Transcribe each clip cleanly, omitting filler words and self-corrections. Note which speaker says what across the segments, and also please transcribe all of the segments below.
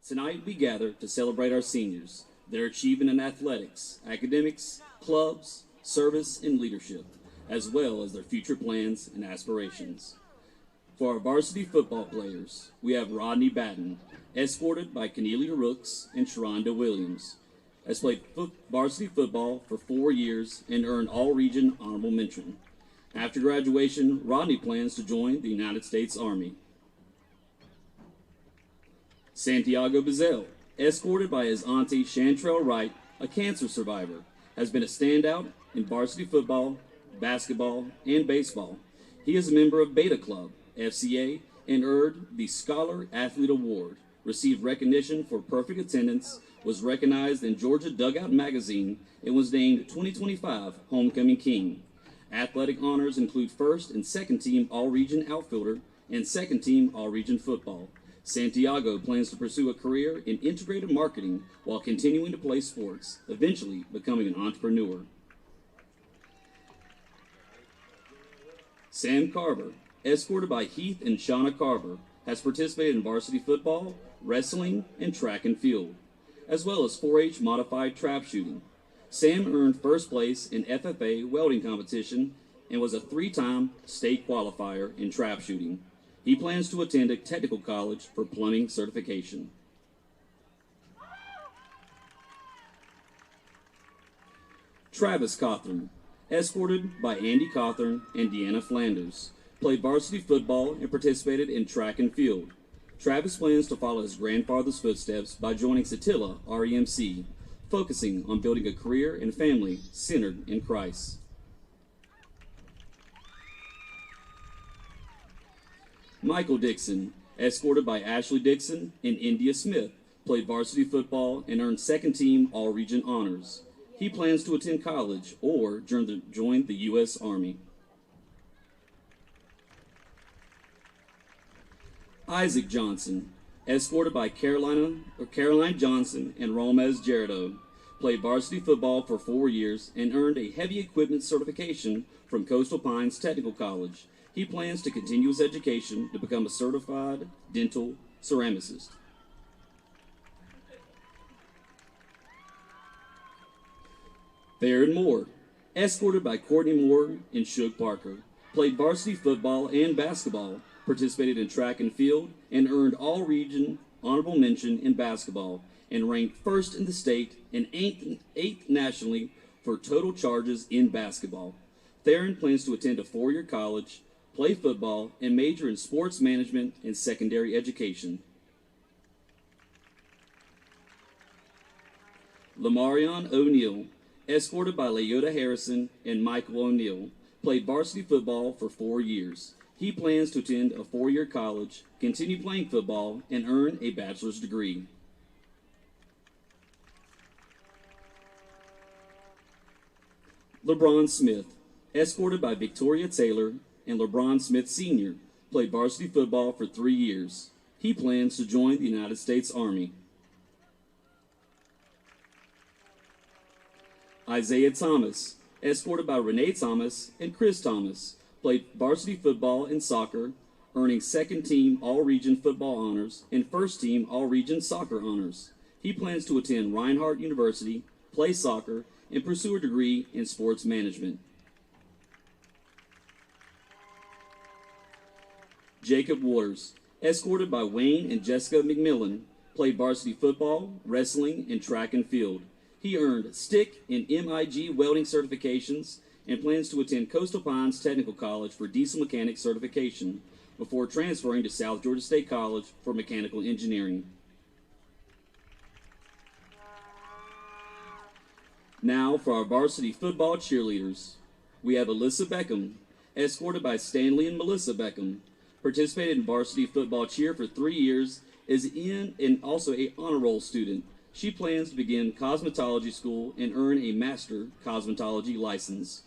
Speaker 1: Tonight we gather to celebrate our seniors, their achievement in athletics, academics, clubs, service, and leadership, as well as their future plans and aspirations. For our varsity football players, we have Rodney Batten, escorted by Cornelia Rooks and Sharonda Williams, has played varsity football for 4 years and earned all-region honorable mention. After graduation, Rodney plans to join the United States Army. Santiago Bazell, escorted by his auntie Chantrell Wright, a cancer survivor, has been a standout in varsity football, basketball, and baseball. He is a member of Beta Club, FCA, and earned the Scholar Athlete Award, received recognition for perfect attendance, was recognized in Georgia Dugout Magazine, and was named 2025 Homecoming King. Athletic honors include first and second team All-Region outfielder and second team All-Region football. Santiago plans to pursue a career in integrated marketing while continuing to play sports, eventually becoming an entrepreneur. Sam Carver, escorted by Heath and Shauna Carver, has participated in varsity football, wrestling, and track and field, as well as 4-H modified trap shooting. Sam earned first place in FFA welding competition and was a 3-time state qualifier in trap shooting. He plans to attend a technical college for plumbing certification. Travis Cawthorn, escorted by Andy Cawthorn and Deanna Flanders, played varsity football and participated in track and field. Travis plans to follow his grandfather's footsteps by joining Satilla REMC, focusing on building a career and family centered in Christ. Michael Dixon, escorted by Ashley Dixon and India Smith, played varsity football and earned second team All-Region honors. He plans to attend college or join the U.S. Army. Isaac Johnson, escorted by Caroline Johnson and Romez Gerardo, played varsity football for 4 years and earned a heavy equipment certification from Coastal Pines Technical College. He plans to continue his education to become a certified dental ceramicist. Theron Moore, escorted by Courtney Moore and Shug Parker, played varsity football and basketball, participated in track and field, and earned all-region honorable mention in basketball, and ranked first in the state and eighth nationally for total charges in basketball. Theron plans to attend a 4-year college, play football, and major in sports management and secondary education. Lamarion O'Neill, escorted by Leota Harrison and Michael O'Neill, played varsity football for 4 years. He plans to attend a 4-year college, continue playing football, and earn a bachelor's degree. LeBron Smith, escorted by Victoria Taylor and LeBron Smith Sr., played varsity football for 3 years. He plans to join the United States Army. Isaiah Thomas, escorted by Renee Thomas and Chris Thomas, played varsity football and soccer, earning second team All-Region football honors and first team All-Region soccer honors. He plans to attend Reinhardt University, play soccer, and pursue a degree in sports management. Jacob Waters, escorted by Wayne and Jessica McMillan, played varsity football, wrestling, and track and field. He earned stick and MIG welding certifications and plans to attend Coastal Pines Technical College for diesel mechanic certification before transferring to South Georgia State College for mechanical engineering. Now for our varsity football cheerleaders. We have Alyssa Beckham, escorted by Stanley and Melissa Beckham, participated in varsity football cheer for 3 years, is in and also a honor roll student. She plans to begin cosmetology school and earn a master cosmetology license.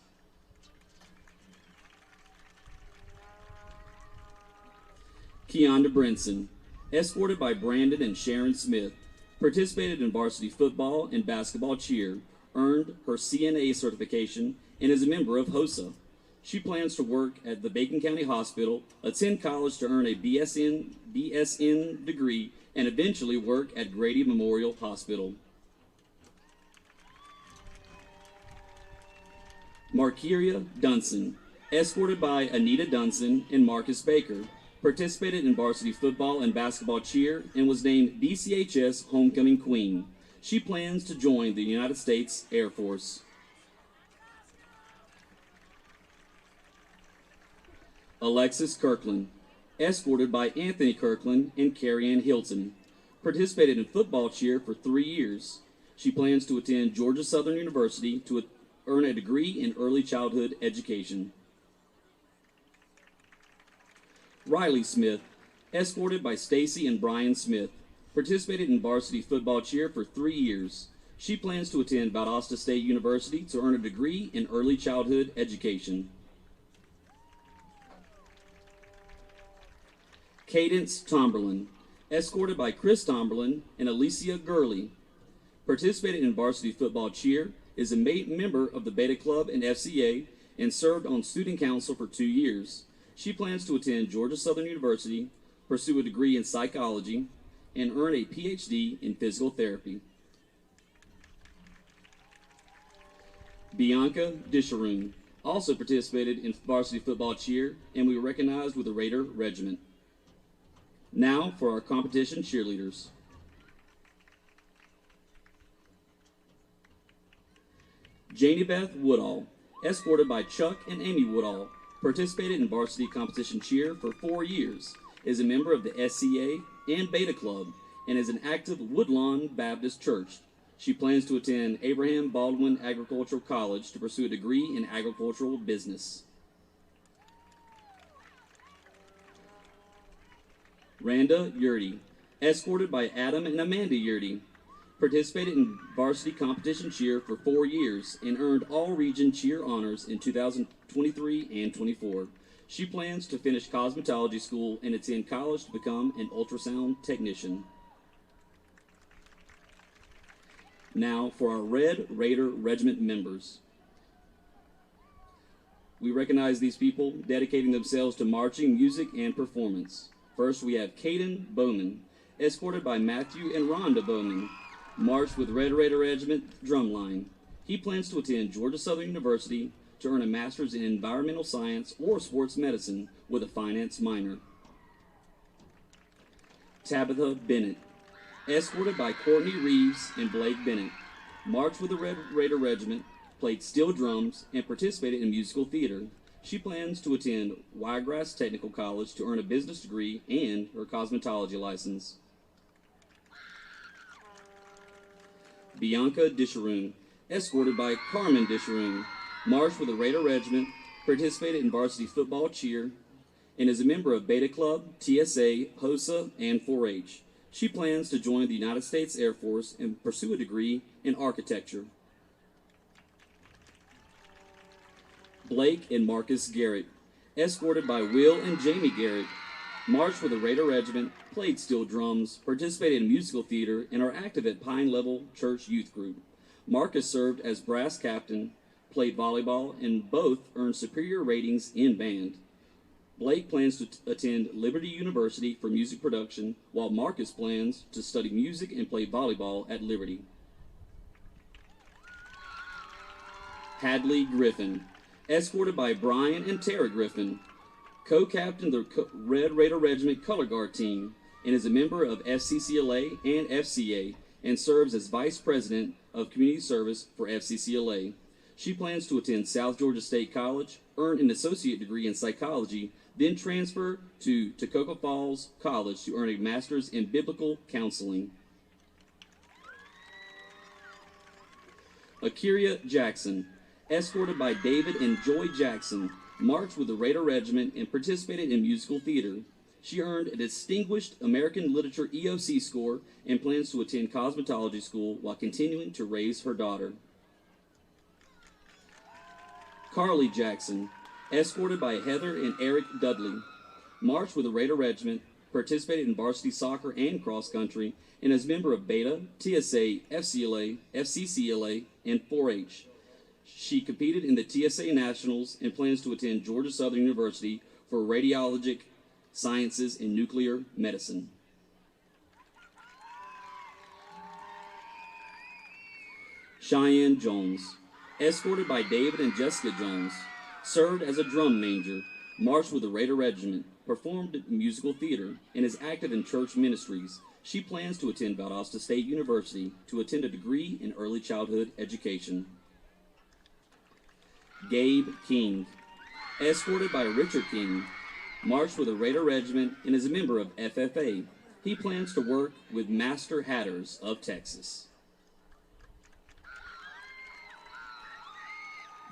Speaker 1: Keonda Brinson, escorted by Brandon and Sharon Smith, participated in varsity football and basketball cheer, earned her CNA certification, and is a member of HOSA. She plans to work at the Bacon County Hospital, attend college to earn a BSN degree, and eventually work at Grady Memorial Hospital. Markeria Dunson, escorted by Anita Dunson and Marcus Baker, participated in varsity football and basketball cheer and was named BCHS Homecoming Queen. She plans to join the United States Air Force. Alexis Kirkland, escorted by Anthony Kirkland and Carrie Ann Hilton, participated in football cheer for 3 years. She plans to attend Georgia Southern University to earn a degree in early childhood education. Riley Smith, escorted by Stacy and Brian Smith, participated in varsity football cheer for 3 years. She plans to attend Valdosta State University to earn a degree in early childhood education. Cadence Tomberlin, escorted by Chris Tomberlin and Alicia Gurley, participated in varsity football cheer, is a member of the Beta Club and FCA, and served on student council for 2 years. She plans to attend Georgia Southern University, pursue a degree in psychology, and earn a PhD in physical therapy. Bianca Disharoon also participated in varsity football cheer and we were recognized with the Raider Regiment. Now for our competition cheerleaders. Janie Beth Woodall, escorted by Chuck and Amy Woodall, participated in varsity competition cheer for 4 years, is a member of the SCA and Beta Club, and is an active Woodlawn Baptist Church. She plans to attend Abraham Baldwin Agricultural College to pursue a degree in agricultural business. Randa Yurdy, escorted by Adam and Amanda Yurdy, participated in varsity competition cheer for 4 years and earned all-region cheer honors in 2023 and 24. She plans to finish cosmetology school and attend college to become an ultrasound technician. Now for our Red Raider Regiment members. We recognize these people dedicating themselves to marching, music, and performance. First, we have Caden Bowman, escorted by Matthew and Rhonda Bowman, marched with Red Raider Regiment drumline. He plans to attend Georgia Southern University to earn a master's in environmental science or sports medicine with a finance minor. Tabitha Bennett, escorted by Courtney Reeves and Blake Bennett, marched with the Red Raider Regiment, played steel drums, and participated in musical theater. She plans to attend Wiregrass Technical College to earn a business degree and her cosmetology license. Bianca Disharoon, escorted by Carmen Disharoon, marched with the Raider Regiment, participated in varsity football cheer, and is a member of Beta Club, TSA, HOSA, and 4-H. She plans to join the United States Air Force and pursue a degree in architecture. Blake and Marcus Garrett, escorted by Will and Jamie Garrett, marched with the Raider Regiment, played steel drums, participated in musical theater, and are active at Pine Level Church Youth Group. Marcus served as brass captain, played volleyball, and both earned superior ratings in band. Blake plans to attend Liberty University for music production, while Marcus plans to study music and play volleyball at Liberty. Hadley Griffin, escorted by Brian and Tara Griffin, co-captained the Red Raider Regiment Color Guard team, and is a member of FCCLA and FCA, and serves as Vice President of Community Service for FCCLA. She plans to attend South Georgia State College, earn an associate degree in psychology, then transfer to Toccoa Falls College to earn a master's in biblical counseling. Akiria Jackson, escorted by David and Joy Jackson, marched with the Raider Regiment and participated in musical theater. She earned a distinguished American Literature EOC score and plans to attend cosmetology school while continuing to raise her daughter. Carly Jackson, escorted by Heather and Eric Dudley, marched with the Raider Regiment, participated in varsity soccer and cross country, and is a member of Beta, TSA, FCLA, FCCLA, and 4-H. She competed in the TSA Nationals and plans to attend Georgia Southern University for radiologic sciences and nuclear medicine. Cheyenne Jones, escorted by David and Jessica Jones, served as a drum major, marched with the Raider Regiment, performed musical theater, and is active in church ministries. She plans to attend Valdosta State University to attend a degree in early childhood education. Gabe King, escorted by Richard King, marched with the Raider Regiment and is a member of FFA. He plans to work with Master Hatters of Texas.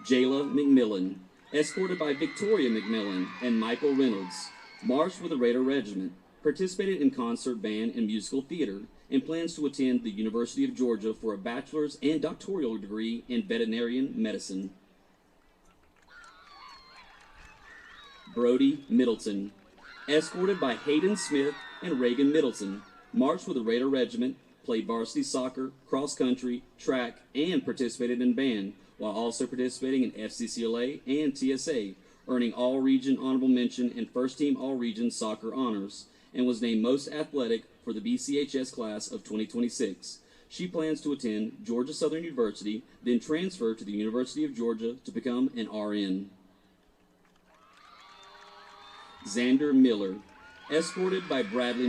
Speaker 1: Jayla McMillan, escorted by Victoria McMillan and Michael Reynolds, marched with the Raider Regiment, participated in concert band and musical theater, and plans to attend the University of Georgia for a bachelor's and doctoral degree in veterinarian medicine. Brody Middleton, escorted by Hayden Smith and Reagan Middleton, marched with the Raider Regiment, played varsity soccer, cross country, track, and participated in band, while also participating in FCCLA and TSA, earning All-Region Honorable Mention and First Team All-Region Soccer Honors, and was named Most Athletic for the BCHS class of 2026. She plans to attend Georgia Southern University, then transfer to the University of Georgia to become an RN. Xander Miller, escorted by Bradley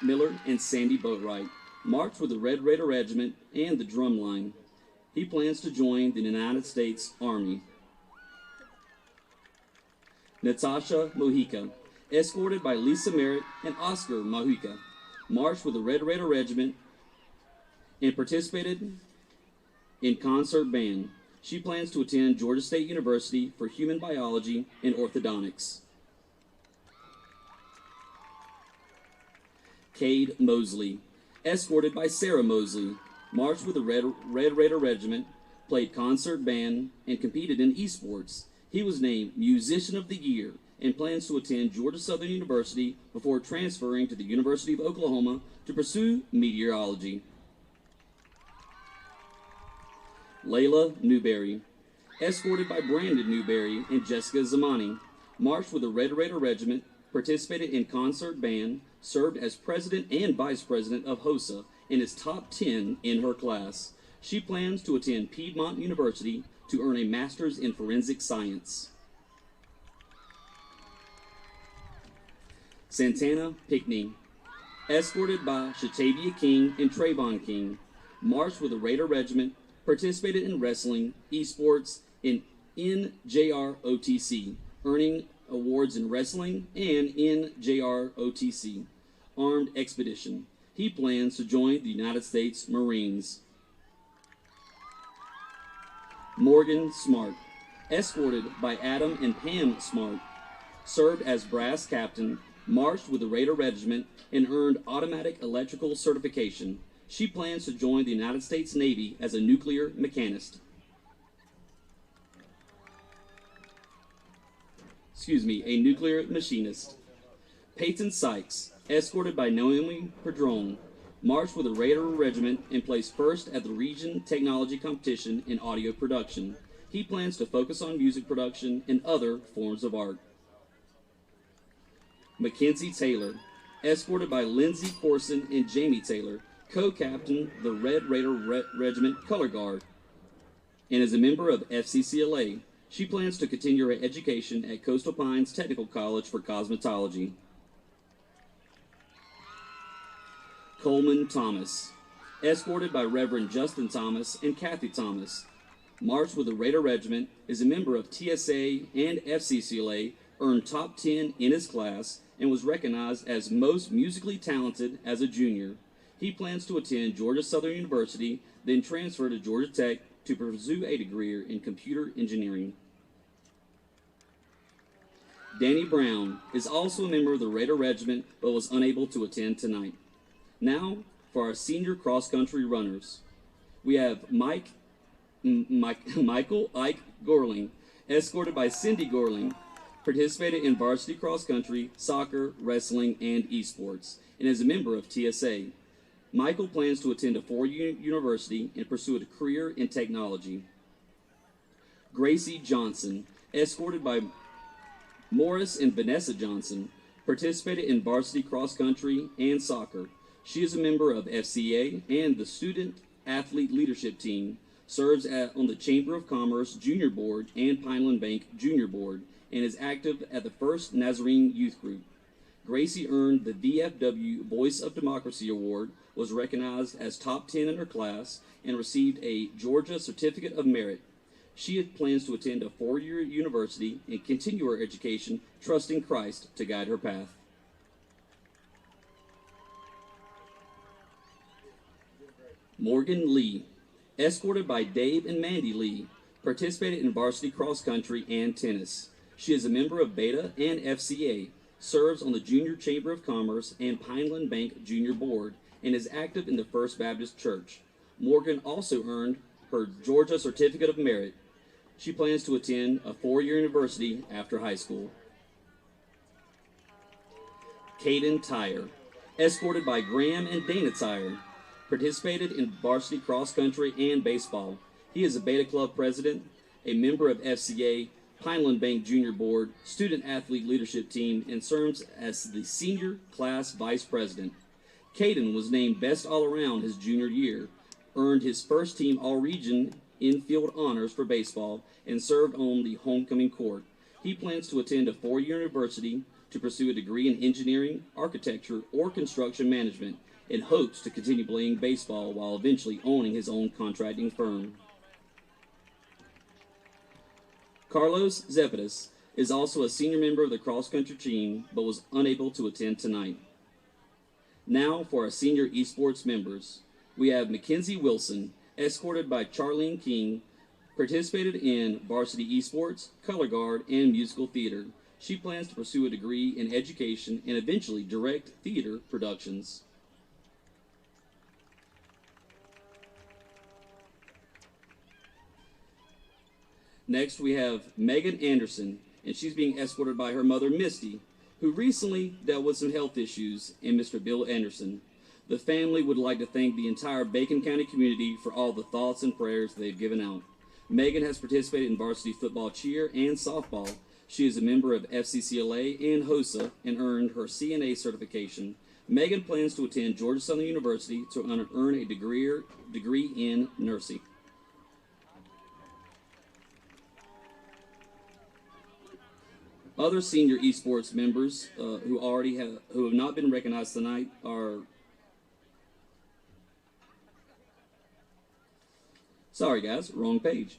Speaker 1: Miller and Sandy Boatwright, marched with the Red Raider Regiment and the drum line. He plans to join the United States Army. Natasha Mojica, escorted by Lisa Merritt and Oscar Mojica, marched with the Red Raider Regiment and participated in concert band. She plans to attend Georgia State University for human biology and orthodontics. Cade Mosley, escorted by Sarah Mosley, marched with the Red Raider Regiment, played concert band, and competed in esports. He was named Musician of the Year and plans to attend Georgia Southern University before transferring to the University of Oklahoma to pursue meteorology. Layla Newberry, escorted by Brandon Newberry and Jessica Zamani, marched with the Red Raider Regiment, participated in concert band, served as president and vice president of HOSA, and is top 10 in her class. She plans to attend Piedmont University to earn a master's in forensic science. Santana Pickney, escorted by Shatavia King and Trayvon King, marched with the Raider Regiment, participated in wrestling, esports, and NJROTC, earning awards in wrestling and NJROTC, Armed Expedition. He plans to join the United States Marines. Morgan Smart, escorted by Adam and Pam Smart, served as brass captain, marched with the Raider Regiment, and earned automatic electrical certification. She plans to join the United States Navy as a nuclear machinist. A nuclear machinist. Peyton Sykes, escorted by Noemi Padron, marched with the Raider Regiment and placed first at the Region Technology Competition in audio production. He plans to focus on music production and other forms of art. Mackenzie Taylor, escorted by Lindsey Corson and Jamie Taylor, co-captain the Red Raider Regiment Color Guard, and is a member of FCCLA. She plans to continue her education at Coastal Pines Technical College for cosmetology. Coleman Thomas, escorted by Reverend Justin Thomas and Kathy Thomas, marched with the Raider Regiment, is a member of TSA and FCCLA, earned top 10 in his class, and was recognized as most musically talented as a junior. He plans to attend Georgia Southern University, then transfer to Georgia Tech to pursue a degree in computer engineering. Danny Brown is also a member of the Raider Regiment, but was unable to attend tonight. Now, for our senior cross-country runners, we have Michael Ike Gorling, escorted by Cindy Gorling, participated in varsity cross-country, soccer, wrestling, and esports, and is a member of TSA. Michael plans to attend a four-year university and pursue a career in technology. Gracie Johnson, escorted by Morris and Vanessa Johnson, participated in varsity cross-country and soccer. She is a member of FCA and the Student Athlete Leadership Team, on the Chamber of Commerce Junior Board and Pineland Bank Junior Board, and is active at the First Nazarene Youth Group. Gracie earned the VFW Voice of Democracy Award, was recognized as top 10 in her class, and received a Georgia Certificate of Merit. She plans to attend a 4-year university and continue her education, trusting Christ to guide her path. Morgan Lee, escorted by Dave and Mandy Lee, participated in varsity cross country and tennis. She is a member of Beta and FCA, serves on the Junior Chamber of Commerce and Pineland Bank Junior Board, and is active in the First Baptist Church. Morgan also earned her Georgia Certificate of Merit. She plans to attend a 4-year university after high school. Caden Tyre, escorted by Graham and Dana Tyre, participated in varsity cross country and baseball. He is a Beta Club president, a member of FCA, Pineland Bank Junior Board, Student Athlete Leadership Team, and serves as the senior class vice president. Caden was named Best All-Around his junior year, earned his first team All-Region infield honors for baseball, and served on the homecoming court. He plans to attend a 4-year university to pursue a degree in engineering, architecture, or construction management, and hopes to continue playing baseball while eventually owning his own contracting firm. Carlos Zepedas is also a senior member of the cross-country team, but was unable to attend tonight. Now for our senior esports members. We have Mackenzie Wilson, escorted by Charlene King, participated in varsity esports, color guard, and musical theater. She plans to pursue a degree in education and eventually direct theater productions. Next, we have Megan Anderson, and she's being escorted by her mother, Misty, who recently dealt with some health issues, and Mr. Bill Anderson. The family would like to thank the entire Bacon County community for all the thoughts and prayers they've given out. Megan has participated in varsity football cheer and softball. She is a member of FCCLA and HOSA and earned her CNA certification. Megan plans to attend Georgia Southern University to earn a degree in nursing. Other senior esports members who have not been recognized tonight are sorry guys, wrong page.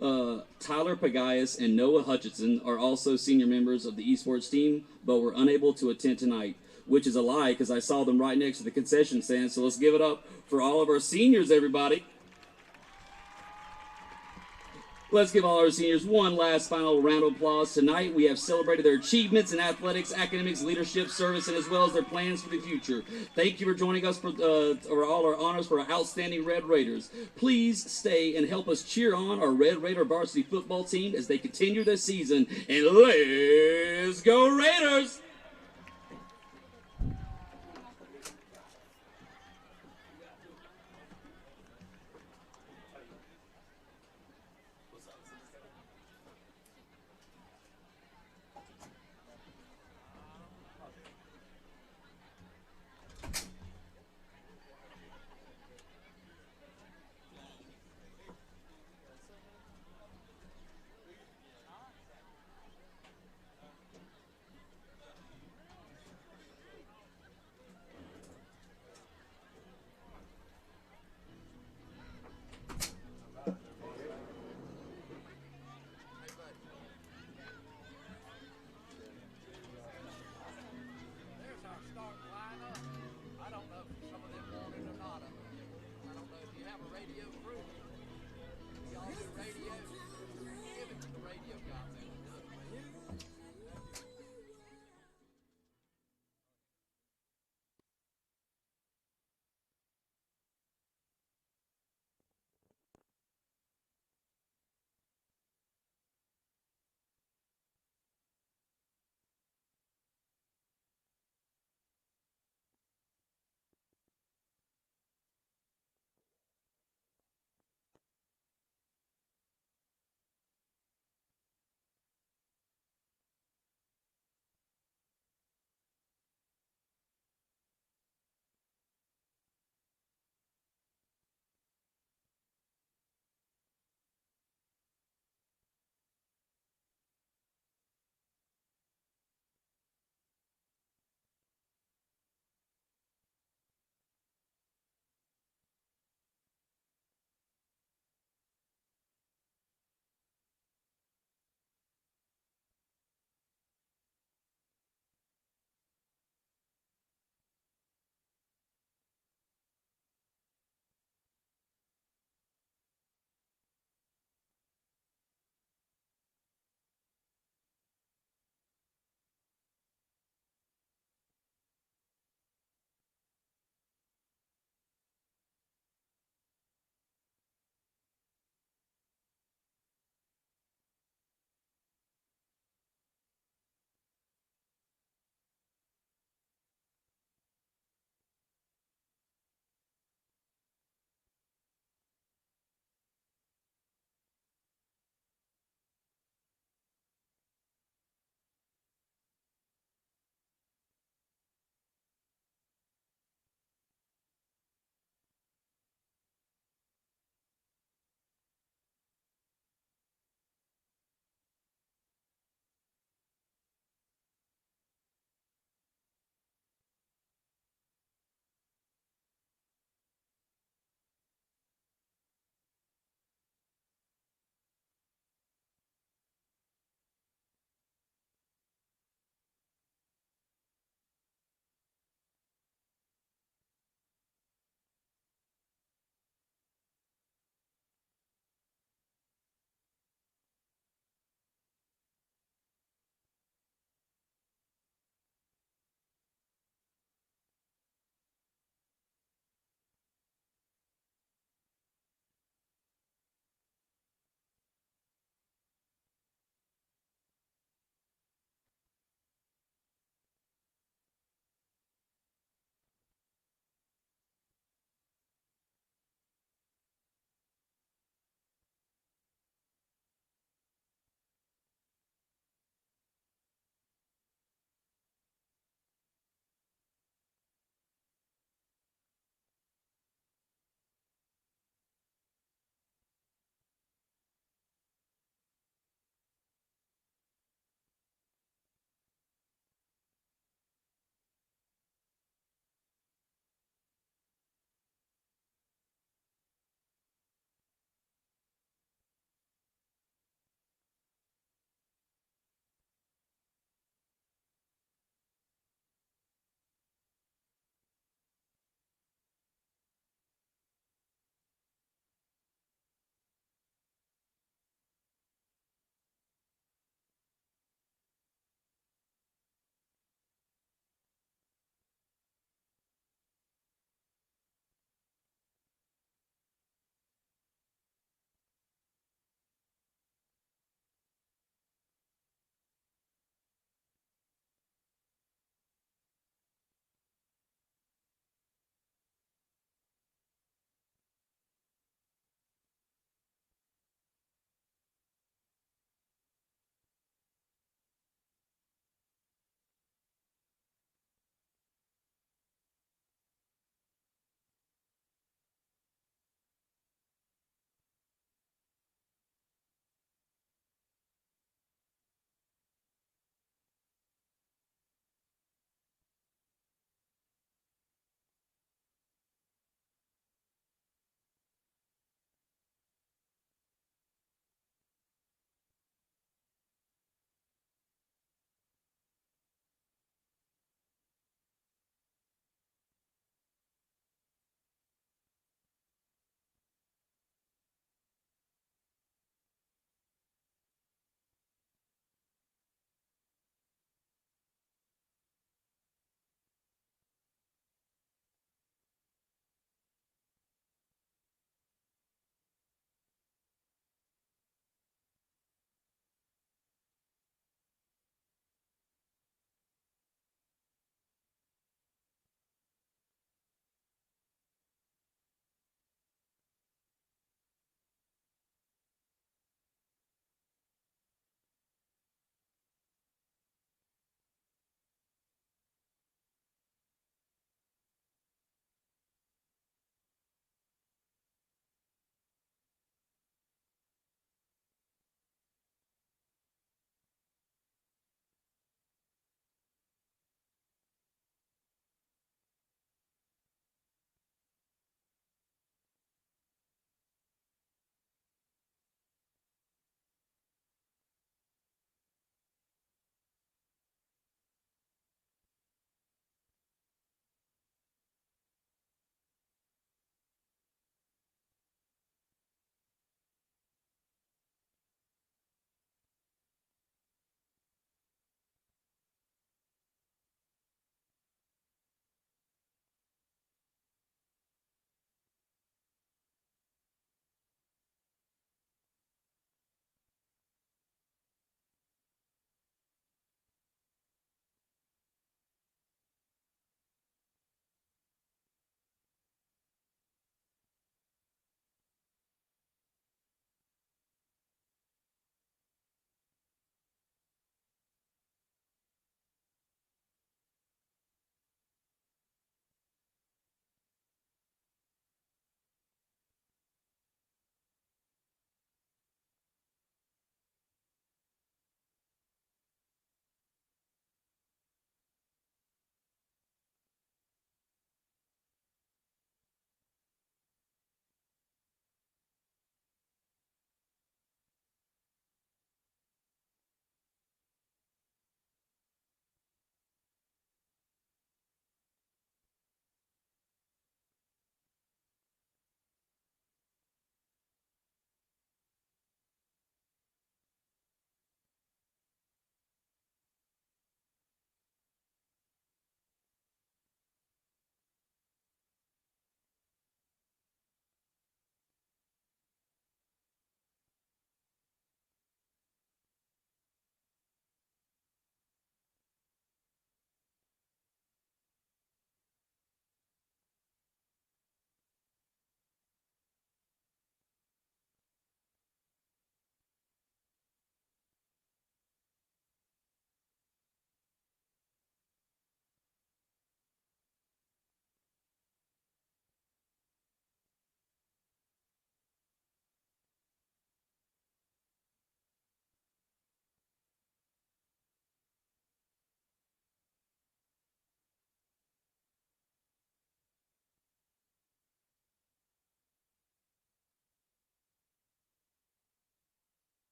Speaker 1: Tyler Pagayas and Noah Hutchinson are also senior members of the esports team, but were unable to attend tonight, which is a lie because I saw them right next to the concession stand. So let's give it up for all of our seniors, everybody. Let's give all our seniors one last final round of applause. Tonight, we have celebrated their achievements in athletics, academics, leadership, service, and as well as their plans for the future. Thank you for joining us for all our honors for our outstanding Red Raiders. Please stay and help us cheer on our Red Raider varsity football team as they continue their season. And let's go Raiders!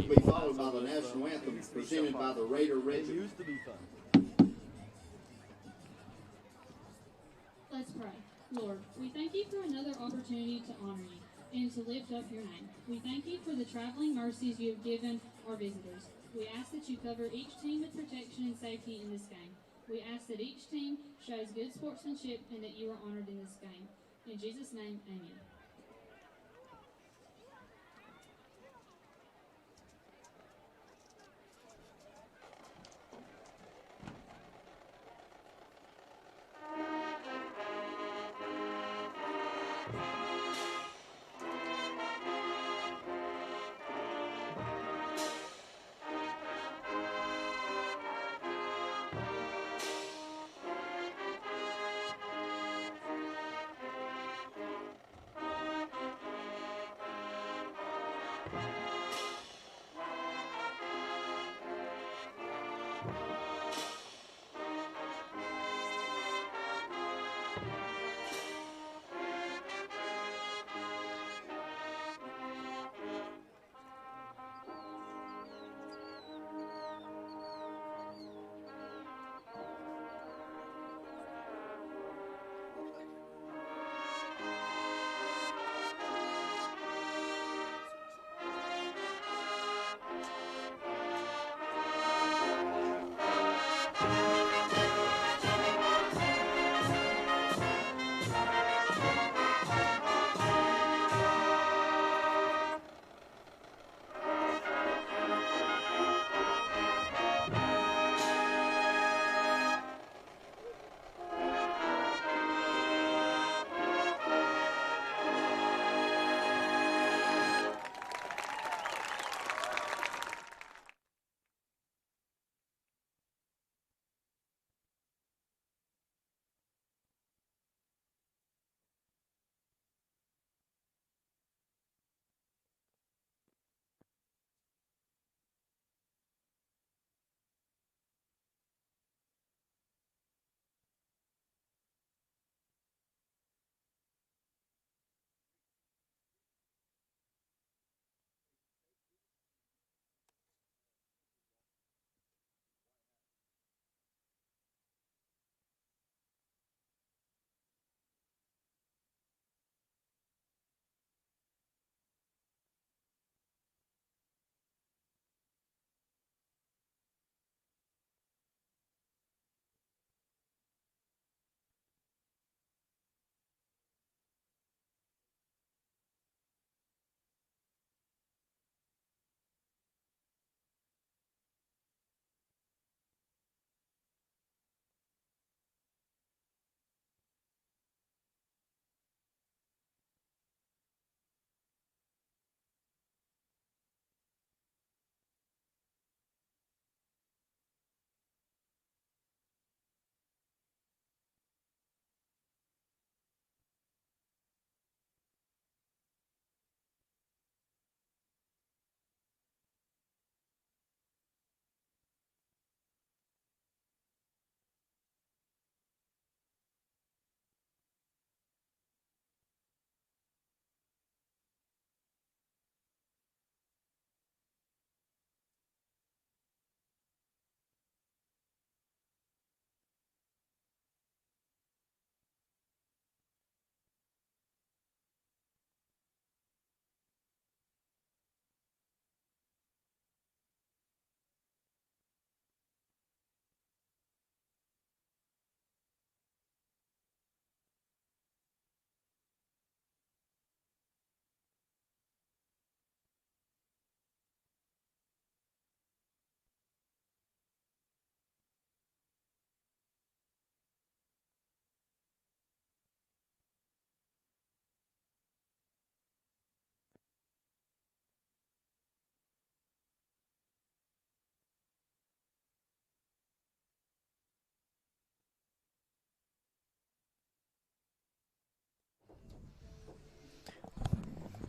Speaker 2: will be followed by the national anthem presented by the Raider Regiment.
Speaker 3: Let's pray. Lord, we thank you for another opportunity to honor you and to lift up your name. We thank you for the traveling mercies you have given our visitors. We ask that you cover each team with protection and safety in this game. We ask that each team shows good sportsmanship and that you are honored in this game. In Jesus' name, amen.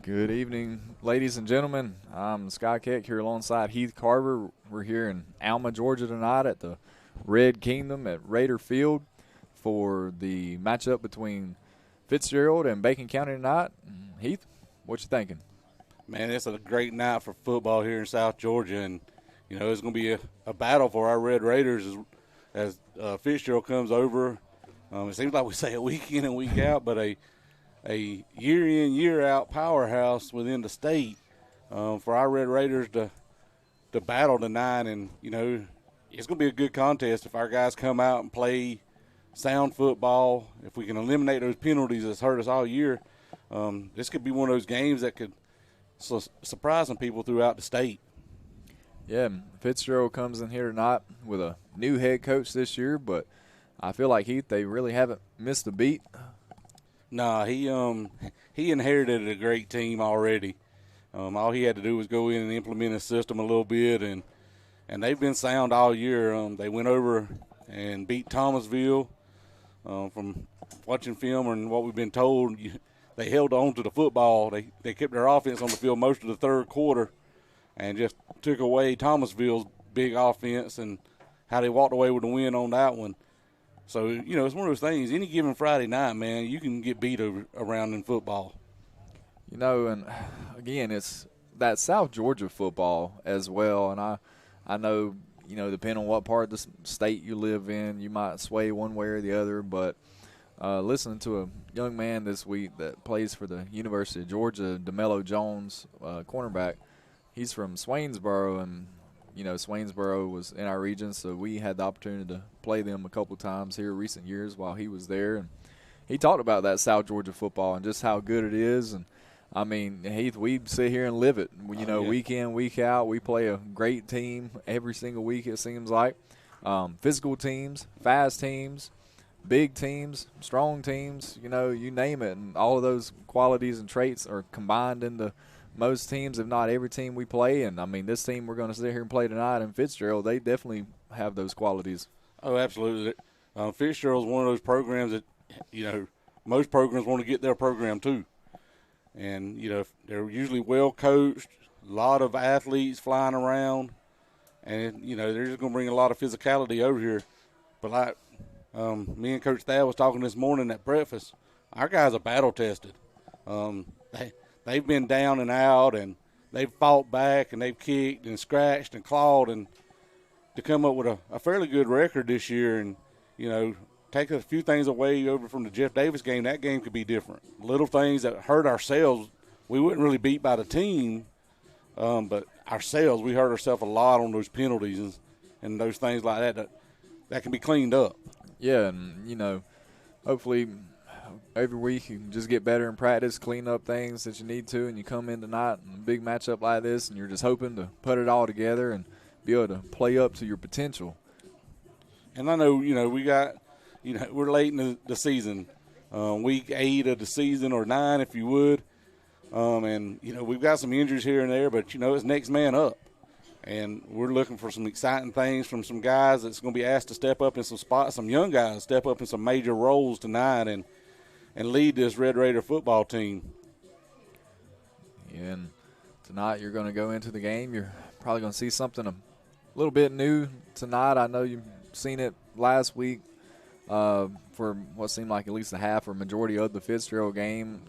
Speaker 4: Good evening, ladies and gentlemen. I'm Sky Keck here alongside Heath Carver. We're here in Alma, Georgia tonight at the Red Kingdom at Raider Field for the matchup between Fitzgerald and Bacon County tonight. Heath, what you thinking?
Speaker 5: Man, it's a great night for football here in South Georgia, and it's going to be a battle for our Red Raiders as Fitzgerald comes over. It seems like we say it week in and week out, but a year in, year out powerhouse within the state for our Red Raiders to battle tonight. And, it's going to be a good contest if our guys come out and play sound football. If we can eliminate those penalties that's hurt us all year, this could be one of those games that could surprise some people throughout the state.
Speaker 4: Yeah, Fitzgerald comes in here tonight with a new head coach this year, but I feel like they really haven't missed a beat.
Speaker 5: Nah, he inherited a great team already. All he had to do was go in and implement his system a little bit, and they've been sound all year. They went over and beat Thomasville. From watching film and what we've been told, they held on to the football. They kept their offense on the field most of the third quarter and just took away Thomasville's big offense and how they walked away with the win on that one. So, it's one of those things. Any given Friday night, man, you can get beat around in football.
Speaker 4: And, again, it's that South Georgia football as well. And I know, depending on what part of the state you live in, you might sway one way or the other. But listening to a young man this week that plays for the University of Georgia, DeMello Jones, cornerback, he's from Swainsboro, and Swainsboro was in our region, so we had the opportunity to play them a couple times here recent years while he was there. And he talked about that South Georgia football and just how good it is. And, I mean, Heath, we sit here and live it. Week in, week out, we play a great team every single week, it seems like. Physical teams, fast teams, big teams, strong teams, you name it. And all of those qualities and traits are combined into most teams, if not every team we play. And, I mean, this team we're going to sit here and play tonight in Fitzgerald, they definitely have those qualities.
Speaker 5: Oh, absolutely. Fitzgerald's one of those programs that, most programs want to get their program to. And, they're usually well coached, a lot of athletes flying around. And, they're just going to bring a lot of physicality over here. But like me and Coach Thad was talking this morning at breakfast, our guys are battle tested. They've been down and out, and they've fought back, and they've kicked and scratched and clawed, and to come up with a fairly good record this year and, take a few things away over from the Jeff Davis game, that game could be different. Little things that hurt ourselves, we wouldn't really beat by the team, but ourselves, we hurt ourselves a lot on those penalties and those things like that can be cleaned up.
Speaker 4: Yeah, and, hopefully – every week you can just get better in practice, clean up things that you need to, and you come in tonight in a big matchup like this, and you're just hoping to put it all together and be able to play up to your potential.
Speaker 5: And I know, we got, we're late in the season, week 8 of the season, or 9 if you would, and, we've got some injuries here and there, but, it's next man up. And we're looking for some exciting things from some guys that's going to be asked to step up in some spots, some young guys step up in some major roles tonight and lead this Red Raider football team.
Speaker 4: And tonight you're going to go into the game. You're probably going to see something a little bit new tonight. I know you've seen it last week for what seemed like at least a half or majority of the Fitzgerald game.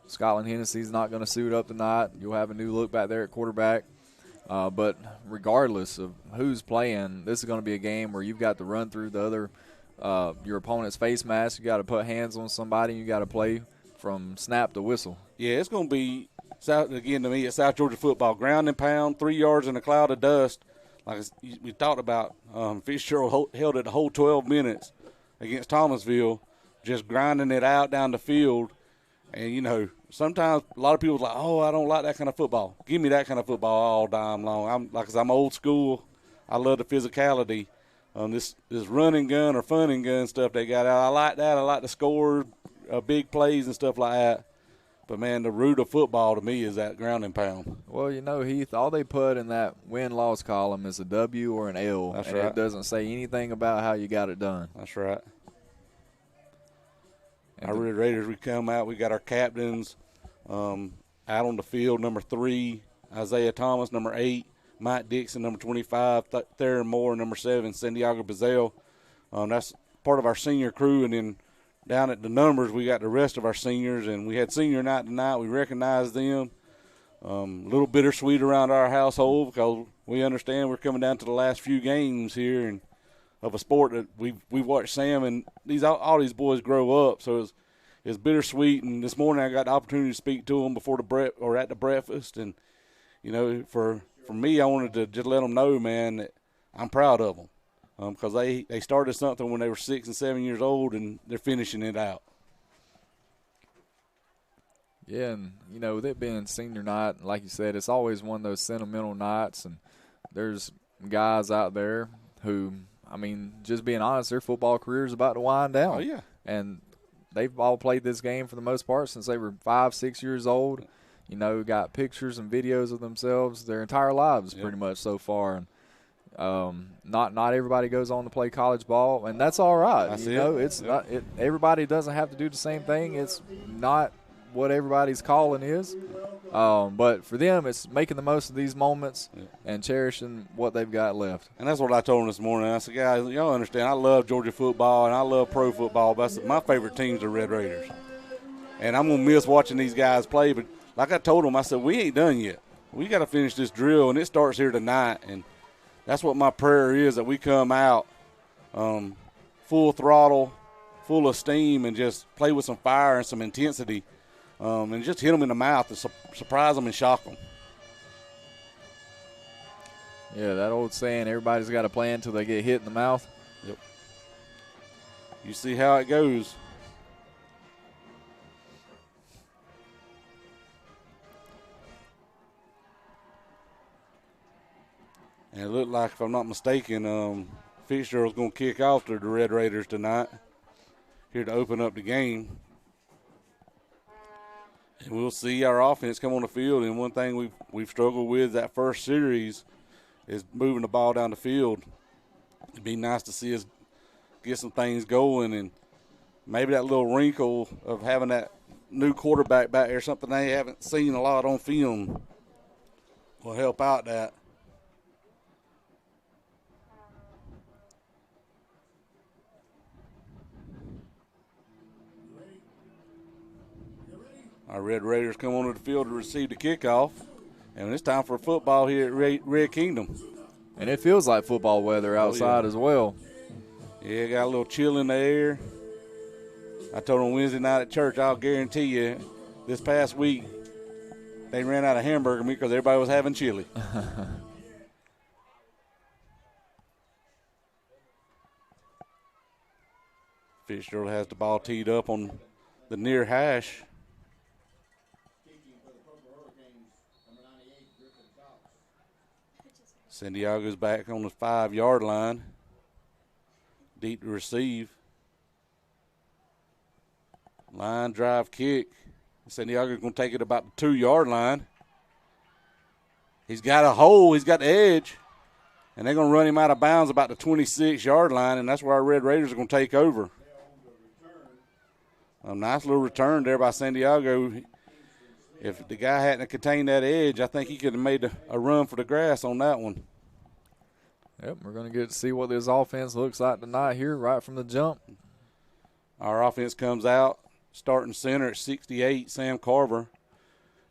Speaker 4: Scotland Hennessy's not going to suit up tonight. You'll have a new look back there at quarterback. But regardless of who's playing, this is going to be a game where you've got to run through the other your opponent's face mask. You got to put hands on somebody. You got to play from snap to whistle.
Speaker 5: Yeah, it's going to be, again, to me, it's South Georgia football. Ground and pound, 3 yards in a cloud of dust. Like we talked about, Fitzgerald held it the whole 12 minutes against Thomasville, just grinding it out down the field. And, sometimes a lot of people are like, oh, I don't like that kind of football. Give me that kind of football all time long. I'm old school. I love the physicality. This run and gun or fun and gun stuff they got out, I like that. I like the score, big plays and stuff like that. But, man, the root of football to me is that ground and pound.
Speaker 4: Well, Heath, all they put in that win-loss column is a W or an L.
Speaker 5: That's
Speaker 4: and
Speaker 5: right.
Speaker 4: It doesn't say anything about how you got it done.
Speaker 5: That's right.
Speaker 4: And
Speaker 5: our Red Raiders, we come out, we got our captains out on the field, number 3, Isaiah Thomas, number 8, Mike Dixon, number 25, Theron Moore, number 7, Santiago Bazell. That's part of our senior crew. And then down at the numbers, we got the rest of our seniors. And we had senior night tonight. We recognized them. A little bittersweet around our household because we understand we're coming down to the last few games here and of a sport that we watched Sam and all these boys grow up. So it's bittersweet. And this morning I got the opportunity to speak to them before at the breakfast. And, you know, for me, I wanted to just let them know, man, that I'm proud of them because they started something when they were 6 and 7 years old, and they're finishing it out.
Speaker 4: Yeah, and, you know, with it being senior night, like you said, it's always one of those sentimental nights, and there's guys out there who, I mean, just being honest, their football career is about to wind down.
Speaker 5: Oh, yeah.
Speaker 4: And they've all played this game for the most part since they were 5, 6 years old. You know, got pictures and videos of themselves their entire lives pretty much so far. And not everybody goes on to play college ball, and that's all right.
Speaker 5: That's
Speaker 4: It's not everybody doesn't have to do the same thing. It's not what everybody's calling is. But for them, it's making the most of these moments and cherishing what they've got left.
Speaker 5: And that's what I told them this morning. I said, guys, y'all understand, I love Georgia football and I love pro football, but I said, my favorite team's the Red Raiders. And I'm going to miss watching these guys play. But like I told them, I said, we ain't done yet. We got to finish this drill, and it starts here tonight. And that's what my prayer is, that we come out full throttle, full of steam, and just play with some fire and some intensity. And just hit them in the mouth to surprise them and shock them.
Speaker 4: Yeah, that old saying, everybody's got a plan until they get hit in the mouth.
Speaker 5: Yep. You see how it goes. And it looked like, if I'm not mistaken, Fitzgerald's going to kick off to the Red Raiders tonight, here to open up the game. And we'll see our offense come on the field. And one thing we've struggled with that first series is moving the ball down the field. It'd be nice to see us get some things going, and maybe that little wrinkle of having that new quarterback back there, something they haven't seen a lot on film, will help out that. Our Red Raiders come onto the field to receive the kickoff, and it's time for football here at Red Kingdom.
Speaker 4: And it feels like football weather outside as well.
Speaker 5: Yeah, got a little chill in the air. I told them Wednesday night at church, I'll guarantee you this past week they ran out of hamburger meat because everybody was having chili. Fitzgerald has the ball teed up on the near hash. San Diego's back on the 5-yard line. Deep to receive. Line drive kick. San Diego's going to take it about the 2-yard line. He's got a hole. He's got the edge. And they're going to run him out of bounds about the 26-yard line, and that's where our Red Raiders are going to take over. A nice little return there by San Diego. If the guy hadn't contained that edge, I think he could have made a run for the grass on that one.
Speaker 4: Yep, we're going to get to see what this offense looks like tonight here right from the jump.
Speaker 5: Our offense comes out, starting center at 68, Sam Carver.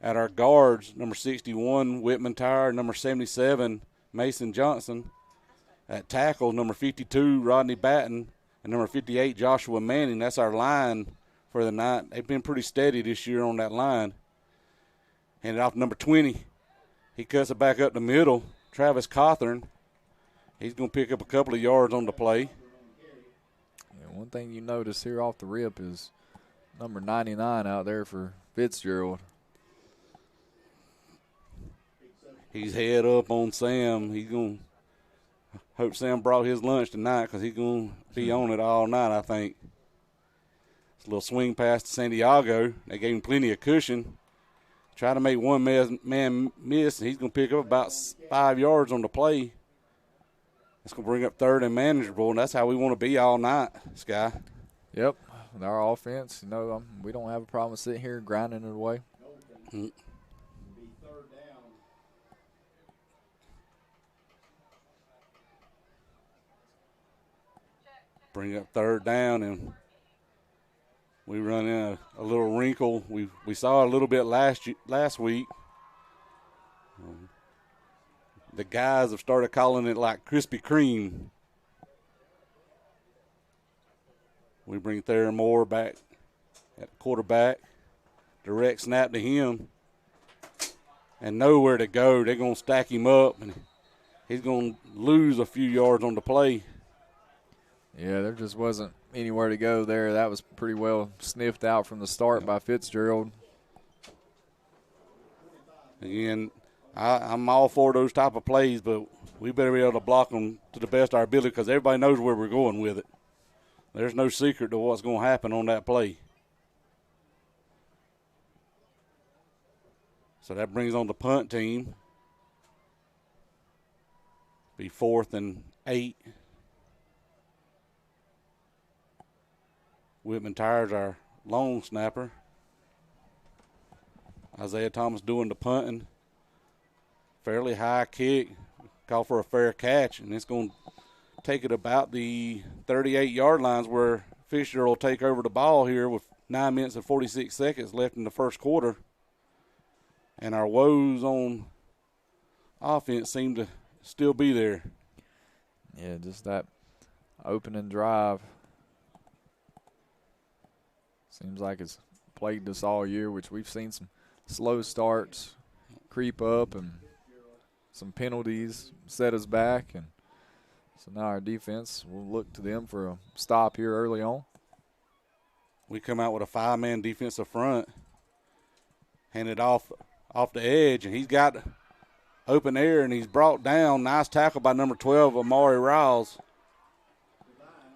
Speaker 5: At our guards, number 61, Whitman Tyre, number 77, Mason Johnson. At tackle, number 52, Rodney Batten, and number 58, Joshua Manning. That's our line for the night. They've been pretty steady this year on that line. Handed off to number 20. He cuts it back up the middle. Travis Cawthorn. He's going to pick up a couple of yards on the play.
Speaker 4: Yeah, one thing you notice here off the rip is number 99 out there for Fitzgerald.
Speaker 5: He's head up on Sam. He's going to hope Sam brought his lunch tonight because he's going to be on it all night, I think. It's a little swing pass to San Diego. They gave him plenty of cushion. Try to make one man miss, and he's going to pick up about 5 yards on the play. It's going to bring up third and manageable, and that's how we want to be all night, Sky.
Speaker 4: Yep. With our offense, we don't have a problem sitting here grinding it away.
Speaker 5: Mm-hmm. Bring up third down, and we run in a little wrinkle. We saw a little bit last week. The guys have started calling it like Krispy Kreme. We bring Thayer Moore back at quarterback. Direct snap to him. And nowhere to go. They're going to stack him up, and he's going to lose a few yards on the play.
Speaker 4: Yeah, there just wasn't anywhere to go there. That was pretty well sniffed out from the start by Fitzgerald.
Speaker 5: Again, I'm all for those type of plays, but we better be able to block them to the best of our ability because everybody knows where we're going with it. There's no secret to what's going to happen on that play. So that brings on the punt team. Be 4th and 8. Whitman Tires, our long snapper. Isaiah Thomas doing the punting. Fairly high kick. Call for a fair catch, and it's going to take it about the 38-yard lines where Fisher will take over the ball here with 9 minutes and 46 seconds left in the first quarter. And our woes on offense seem to still be there.
Speaker 4: Yeah, just that opening drive. Seems like it's plagued us all year, which we've seen some slow starts creep up and some penalties set us back. And so now our defense will look to them for a stop here early on.
Speaker 5: We come out with a 5-man defensive front, hand it off the edge, and he's got open air, and he's brought down. Nice tackle by number 12, Amari Riles.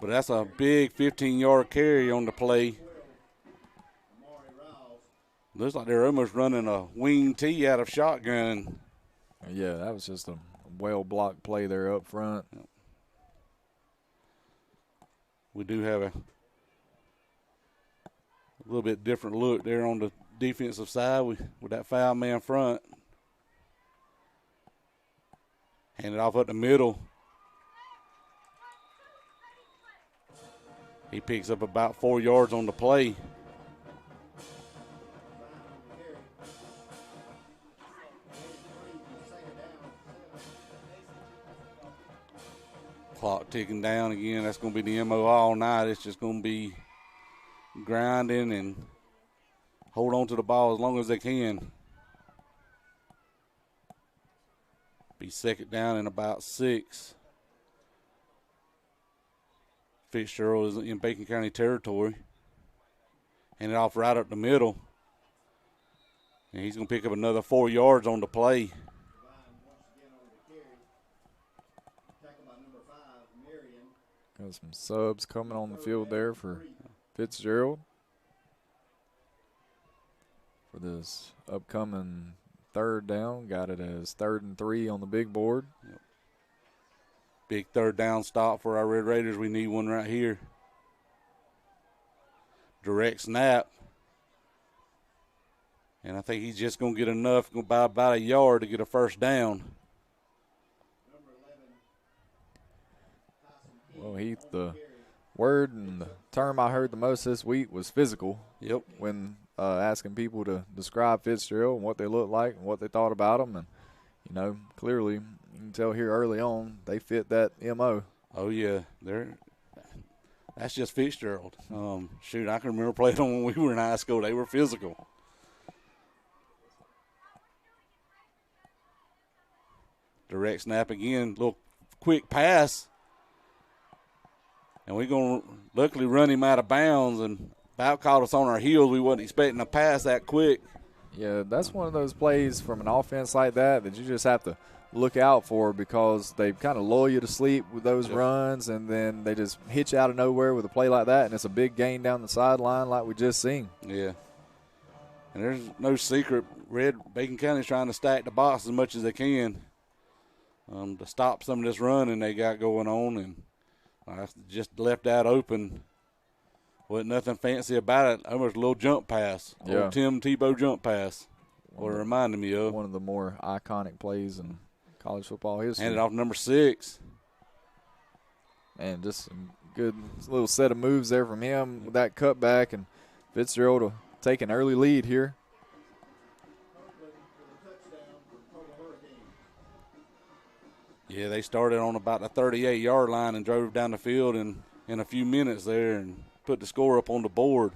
Speaker 5: But that's a big 15-yard carry on the play. Looks like they're almost running a wing tee out of shotgun.
Speaker 4: Yeah, that was just a well-blocked play there up front.
Speaker 5: We do have a little bit different look there on the defensive side with that 5-man front. Hand it off up the middle. He picks up about 4 yards on the play. Clock ticking down again. That's going to be the MO all night. It's just going to be grinding and hold on to the ball as long as they can. Be second down in about 6. Fitzgerald is in Bacon County territory. Hand it off right up the middle. And he's going to pick up another 4 yards on the play.
Speaker 4: Got some subs coming on the field there for Fitzgerald for this upcoming third down. Got it as 3rd and 3 on the big board.
Speaker 5: Yep. Big third down stop for our Red Raiders. We need one right here. Direct snap. And I think he's just going to get enough, by about a yard to get a first down.
Speaker 4: Well, Heath, the word and the term I heard the most this week was physical.
Speaker 5: Yep.
Speaker 4: When asking people to describe Fitzgerald and what they look like and what they thought about him. And, you know, clearly you can tell here early on they fit that MO.
Speaker 5: Oh, yeah. That's just Fitzgerald. Shoot, I can remember playing them when we were in high school. They were physical. Direct snap again. Little quick pass. And we're going to luckily run him out of bounds, and about caught us on our heels. We wasn't expecting a pass that quick.
Speaker 4: Yeah, that's one of those plays from an offense like that you just have to look out for because they kind of lull you to sleep with those runs, and then they just hit you out of nowhere with a play like that, and it's a big gain down the sideline like we just seen.
Speaker 5: Yeah. And there's no secret. Bacon County's trying to stack the box as much as they can to stop some of this running they got going on, and I just left that open. Wasn't nothing fancy about it. Almost a little jump pass.
Speaker 4: Yeah.
Speaker 5: Old Tim Tebow jump pass. What it reminded me of.
Speaker 4: One of the more iconic plays in college football history.
Speaker 5: Handed off number 6.
Speaker 4: And just a good little set of moves there from him with that cutback. And Fitzgerald will take an early lead here.
Speaker 5: Yeah, they started on about the 38-yard line and drove down the field in a few minutes there and put the score up on the board.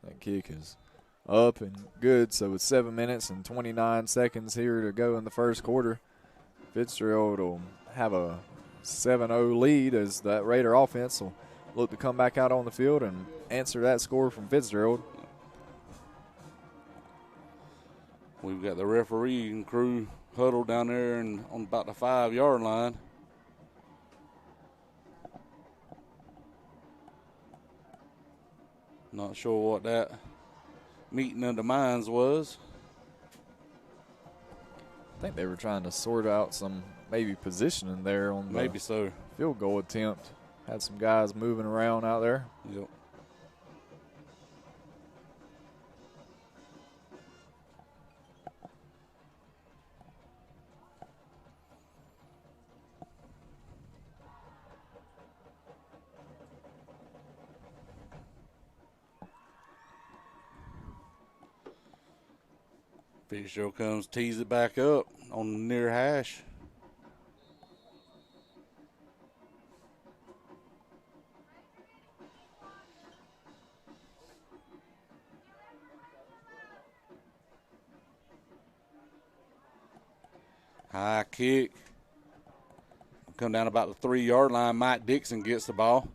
Speaker 4: That kick is up and good. So with 7 minutes and 29 seconds here to go in the first quarter, Fitzgerald will have a 7-0 lead as that Raider offense will look to come back out on the field and answer that score from Fitzgerald.
Speaker 5: We've got the referee and crew huddled down there and on about the 5-yard line. Not sure what that meeting of the minds was.
Speaker 4: I think they were trying to sort out some maybe positioning there on the
Speaker 5: Maybe so.
Speaker 4: field goal attempt. Had some guys moving around out there.
Speaker 5: Yep. Fitzgerald comes, tees it back up on the near hash. High kick. Come down about the 3-yard line. Mike Dixon gets the ball.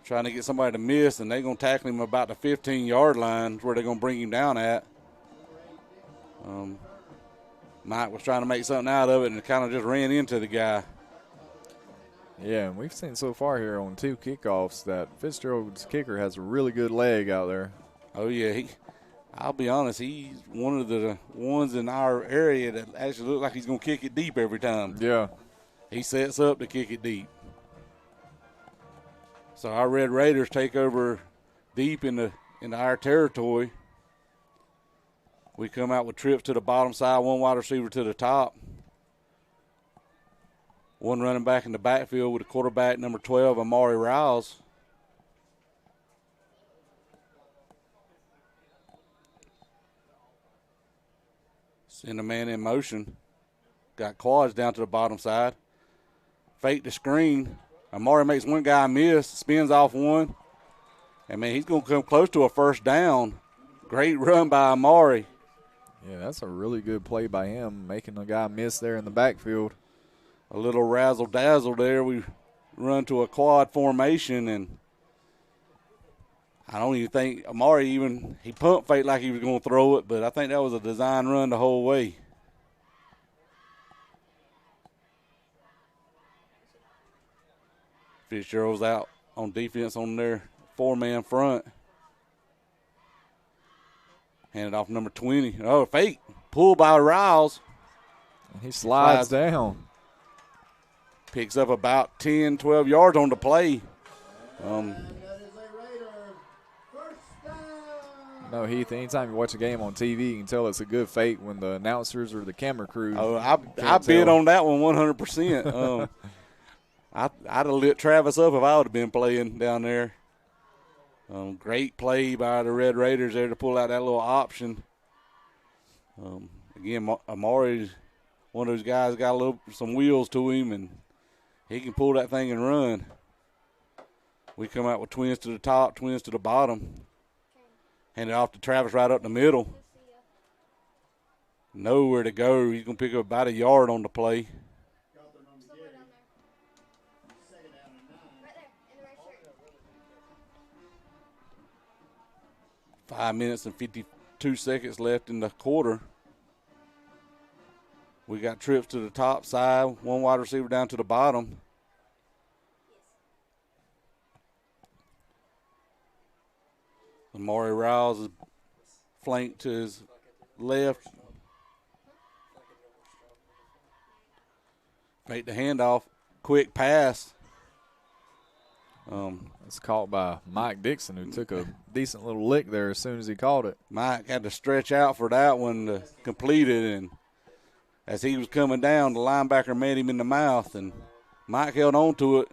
Speaker 5: Trying to get somebody to miss, and they're going to tackle him about the 15-yard line where they're going to bring him down at. Mike was trying to make something out of it and kind of just ran into the guy.
Speaker 4: Yeah, and we've seen so far here on 2 kickoffs that Fitzgerald's kicker has a really good leg out there.
Speaker 5: Oh, yeah. I'll be honest, he's one of the ones in our area that actually looks like he's going to kick it deep every time.
Speaker 4: Yeah.
Speaker 5: He sets up to kick it deep. So our Red Raiders take over deep into our territory. We come out with trips to the bottom side, one wide receiver to the top. One running back in the backfield with a quarterback, number 12, Amari Rouse. Send a man in motion. Got quads down to the bottom side. Fake the screen. Amari makes one guy miss, spins off one. And, man, he's going to come close to a first down. Great run by Amari.
Speaker 4: Yeah, that's a really good play by him, making a guy miss there in the backfield.
Speaker 5: A little razzle-dazzle there. We run to a quad formation, and I don't even think Amari he pump faked like he was going to throw it, but I think that was a design run the whole way. Fitzgerald's out on defense on their 4-man front. Handed off number 20. Oh, fake. Pulled by Riles.
Speaker 4: And he slides down.
Speaker 5: Picks up about 10, 12 yards on the play.
Speaker 4: No, Heath, anytime you watch a game on TV, you can tell it's a good fake when the announcers or the camera crew.
Speaker 5: Oh, I bid on that one 100%. I'd have lit Travis up if I would have been playing down there. Great play by the Red Raiders there to pull out that little option. Again, Amari's one of those guys got some wheels to him, and he can pull that thing and run. We come out with twins to the top, twins to the bottom. Hand it off to Travis right up the middle. Nowhere to go. He's going to pick up about a yard on the play. 5 minutes and 52 seconds left in the quarter. We got trips to the top side, one wide receiver down to the bottom. Amari Rouse is flanked to his left. Make the handoff. Quick pass.
Speaker 4: It's caught by Mike Dixon, who took a decent little lick there as soon as he caught it.
Speaker 5: Mike had to stretch out for that one to complete it, and as he was coming down, the linebacker met him in the mouth, and Mike held on to it.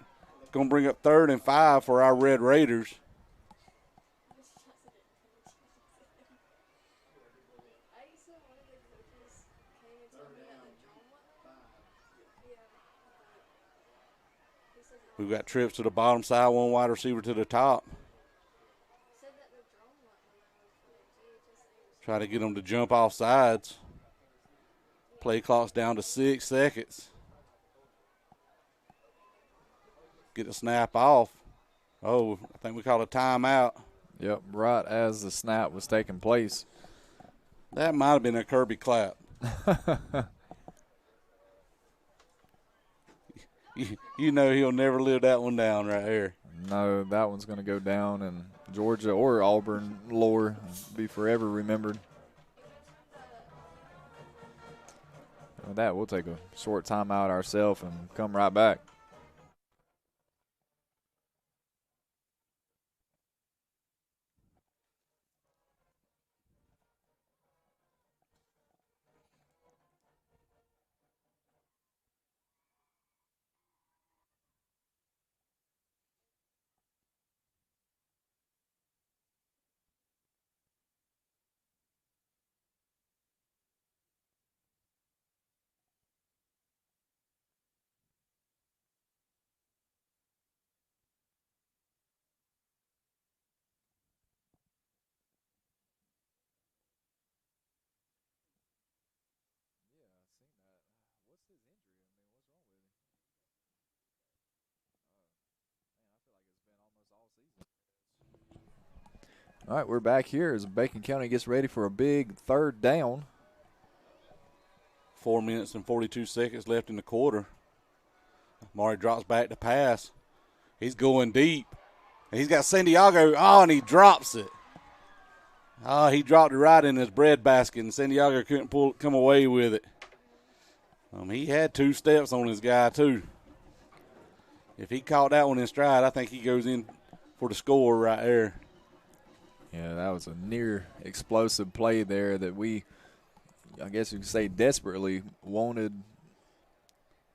Speaker 5: Going to bring up 3rd and 5 for our Red Raiders. We've got trips to the bottom side, one wide receiver to the top. Try to get them to jump off sides. Play clock's down to 6 seconds. Get the snap off. Oh, I think we called a timeout.
Speaker 4: Yep, right as the snap was taking place.
Speaker 5: That might have been a Kirby clap. You know he'll never live that one down right here.
Speaker 4: No, that one's going to go down, and Georgia or Auburn lore be forever remembered. With that, we'll take a short timeout ourselves and come right back. All right, we're back here as Bacon County gets ready for a big 3rd down.
Speaker 5: 4 minutes and 42 seconds left in the quarter. Maury drops back to pass. He's going deep. And he's got Santiago. Oh, and he drops it. Oh, he dropped it right in his bread basket, and Santiago couldn't come away with it. He had 2 steps on his guy, too. If he caught that one in stride, I think he goes in for the score right there.
Speaker 4: Yeah, that was a near explosive play there that we, I guess you could say, desperately wanted.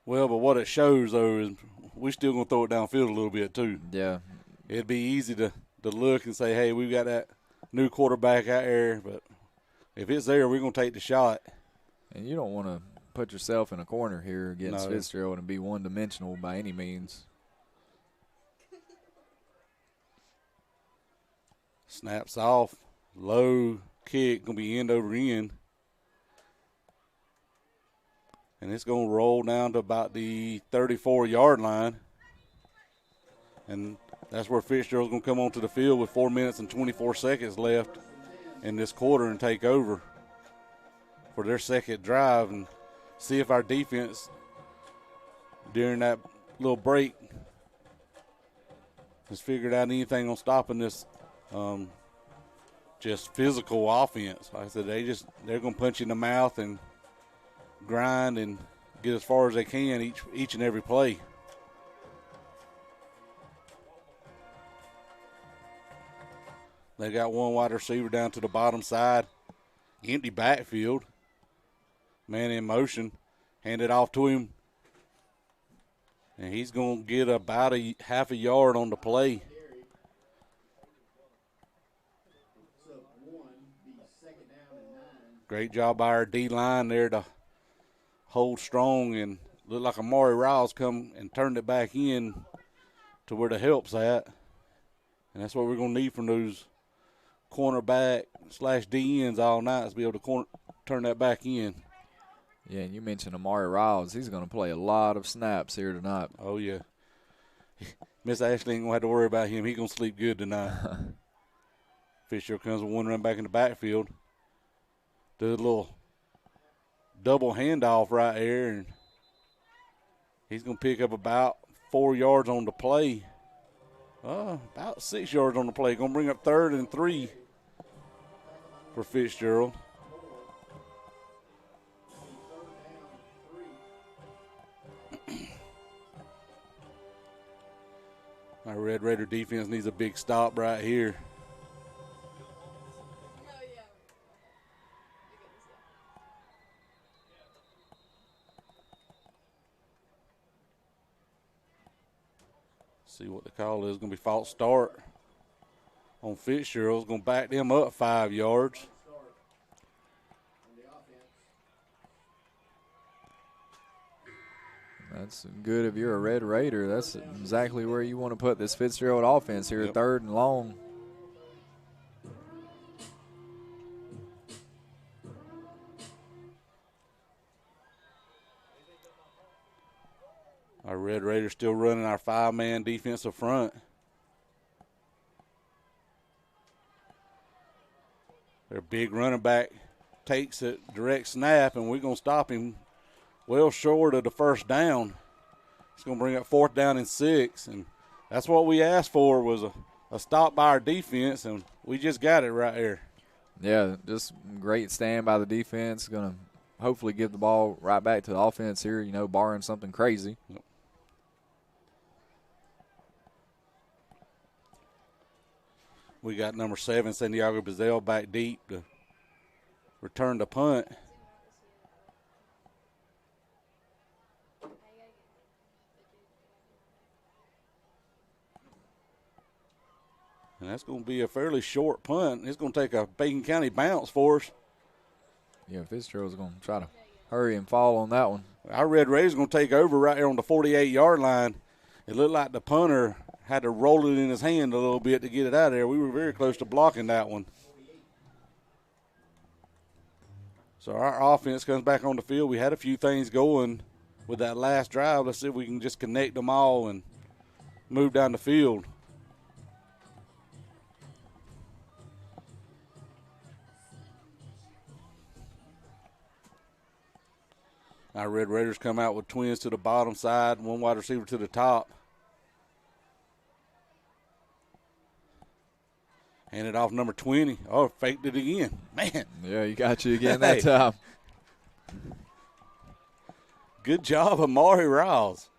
Speaker 5: Well, but what it shows, though, is we're still going to throw it downfield a little bit, too.
Speaker 4: Yeah.
Speaker 5: It'd be easy to look and say, hey, we've got that new quarterback out there, but if it's there, we're going to take the shot.
Speaker 4: And you don't want to put yourself in a corner here against
Speaker 5: No.
Speaker 4: Fitzgerald and be one-dimensional by any means.
Speaker 5: Snaps off, low kick, going to be end over end. And it's going to roll down to about the 34-yard line. And that's where Fitzgerald's going to come onto the field with 4 minutes and 24 seconds left in this quarter and take over for their second drive and see if our defense during that little break has figured out anything on stopping this just physical offense. Like I said, they're going to punch you in the mouth and grind and get as far as they can each and every play. They got one wide receiver down to the bottom side, empty backfield, man in motion, hand it off to him, and he's going to get about a half a yard on the play. Great job by our D-line there to hold strong and look like Amari Riles come and turned it back in to where the help's at. And that's what we're going to need from those cornerback / D-ends all night is be able to turn that back in.
Speaker 4: Yeah, and you mentioned Amari Riles. He's going to play a lot of snaps here tonight.
Speaker 5: Oh, yeah. Miss Ashley ain't going to have to worry about him. He's going to sleep good tonight. Fisher comes with one run back in the backfield. Does a little double handoff right there, and he's going to pick up about 4 yards on the play. About 6 yards on the play. Going to bring up 3rd and 3 for Fitzgerald. Our Red Raider defense needs a big stop right here. see what the call is. Going to be false start on Fitzgerald. Going to back them up 5 yards.
Speaker 4: That's good if you're a Red Raider. That's exactly where you want to put this Fitzgerald offense here, 3rd and long.
Speaker 5: Our Red Raiders still running our 5-man defensive front. Their big running back takes it, direct snap, and we're going to stop him well short of the first down. It's going to bring up 4th down and 6, and that's what we asked for, was a stop by our defense, and we just got it right here.
Speaker 4: Yeah, just great stand by the defense. Going to hopefully give the ball right back to the offense here, barring something crazy.
Speaker 5: Yep. We got number 7, Santiago Bazell, back deep to return the punt. And that's going to be a fairly short punt. It's going to take a Bacon County bounce for us.
Speaker 4: Yeah, Fitzgerald's going to try to hurry and fall on that one.
Speaker 5: Our Red Raiders going to take over right here on the 48-yard line. It looked like the punter had to roll it in his hand a little bit to get it out of there. We were very close to blocking that one. So our offense comes back on the field. We had a few things going with that last drive. Let's see if we can just connect them all and move down the field. Our Red Raiders come out with twins to the bottom side, 1 wide receiver to the top. Handed off number 20. Oh, faked it again. Man.
Speaker 4: Yeah, you got you again that time.
Speaker 5: Good job, Amari Riles.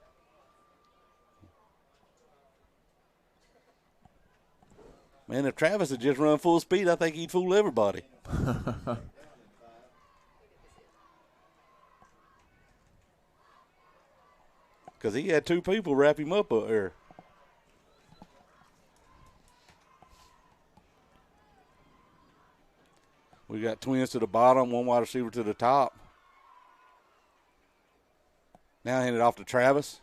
Speaker 5: Man, if Travis had just run full speed, I think he'd fool everybody. Because he had 2 people wrap him up there. We got twins to the bottom, 1 wide receiver to the top. Now handed off to Travis.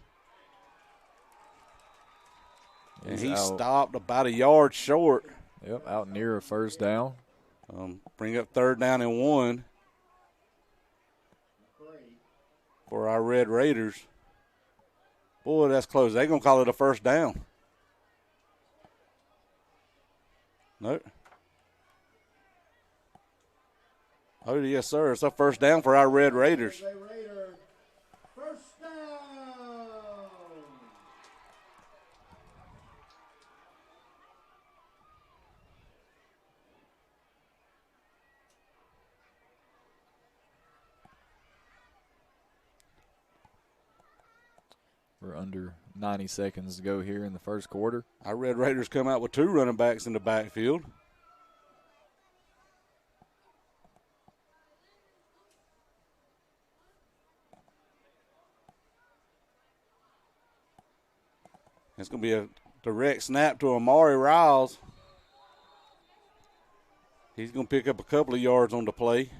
Speaker 5: And he stopped about a yard short.
Speaker 4: Yep, out near a first down.
Speaker 5: Bring up 3rd down and 1 for our Red Raiders. Boy, that's close. They're going to call it a first down. Nope. Oh, yes, sir. It's a first down for our Red Raiders.
Speaker 2: First down.
Speaker 4: We're under 90 seconds to go here in the first quarter.
Speaker 5: Our Red Raiders come out with 2 running backs in the backfield. It's going to be a direct snap to Amari Riles. He's going to pick up a couple of yards on the play.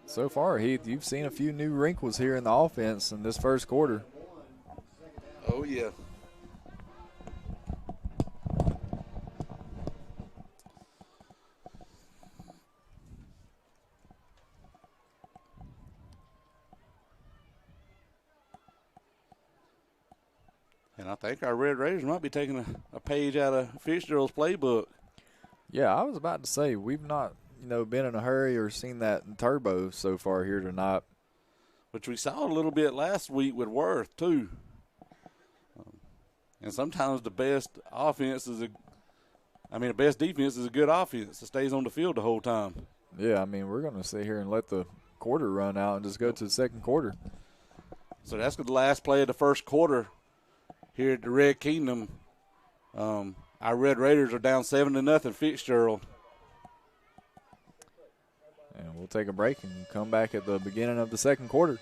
Speaker 4: So far, Heath, you've seen a few new wrinkles here in the offense in this first quarter.
Speaker 5: Oh, yeah. And I think our Red Raiders might be taking a page out of Fitzgerald's playbook.
Speaker 4: Yeah, I was about to say, we've not, been in a hurry or seen that in turbo so far here tonight.
Speaker 5: Which we saw a little bit last week with Worth, too. And sometimes the best offense is the best defense is a good offense that stays on the field the whole time.
Speaker 4: Yeah, we're going to sit here and let the quarter run out and just go to the second quarter.
Speaker 5: So that's the last play of the first quarter here at the Red Kingdom. Our Red Raiders are down 7-0 Fitzgerald.
Speaker 4: And we'll take a break and come back at the beginning of the second quarter.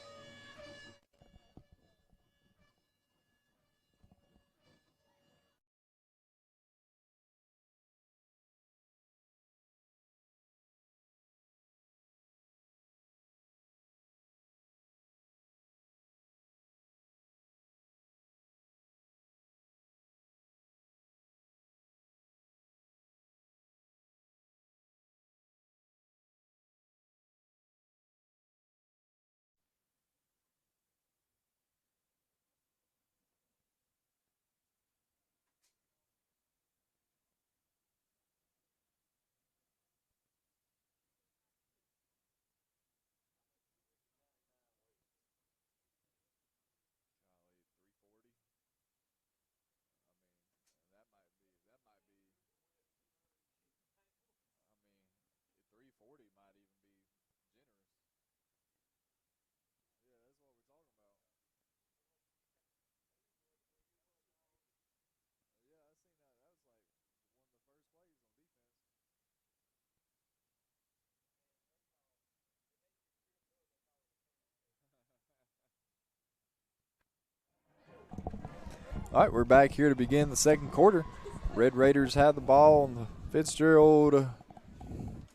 Speaker 4: All right, we're back here to begin the second quarter. Red Raiders have the ball on the Fitzgerald.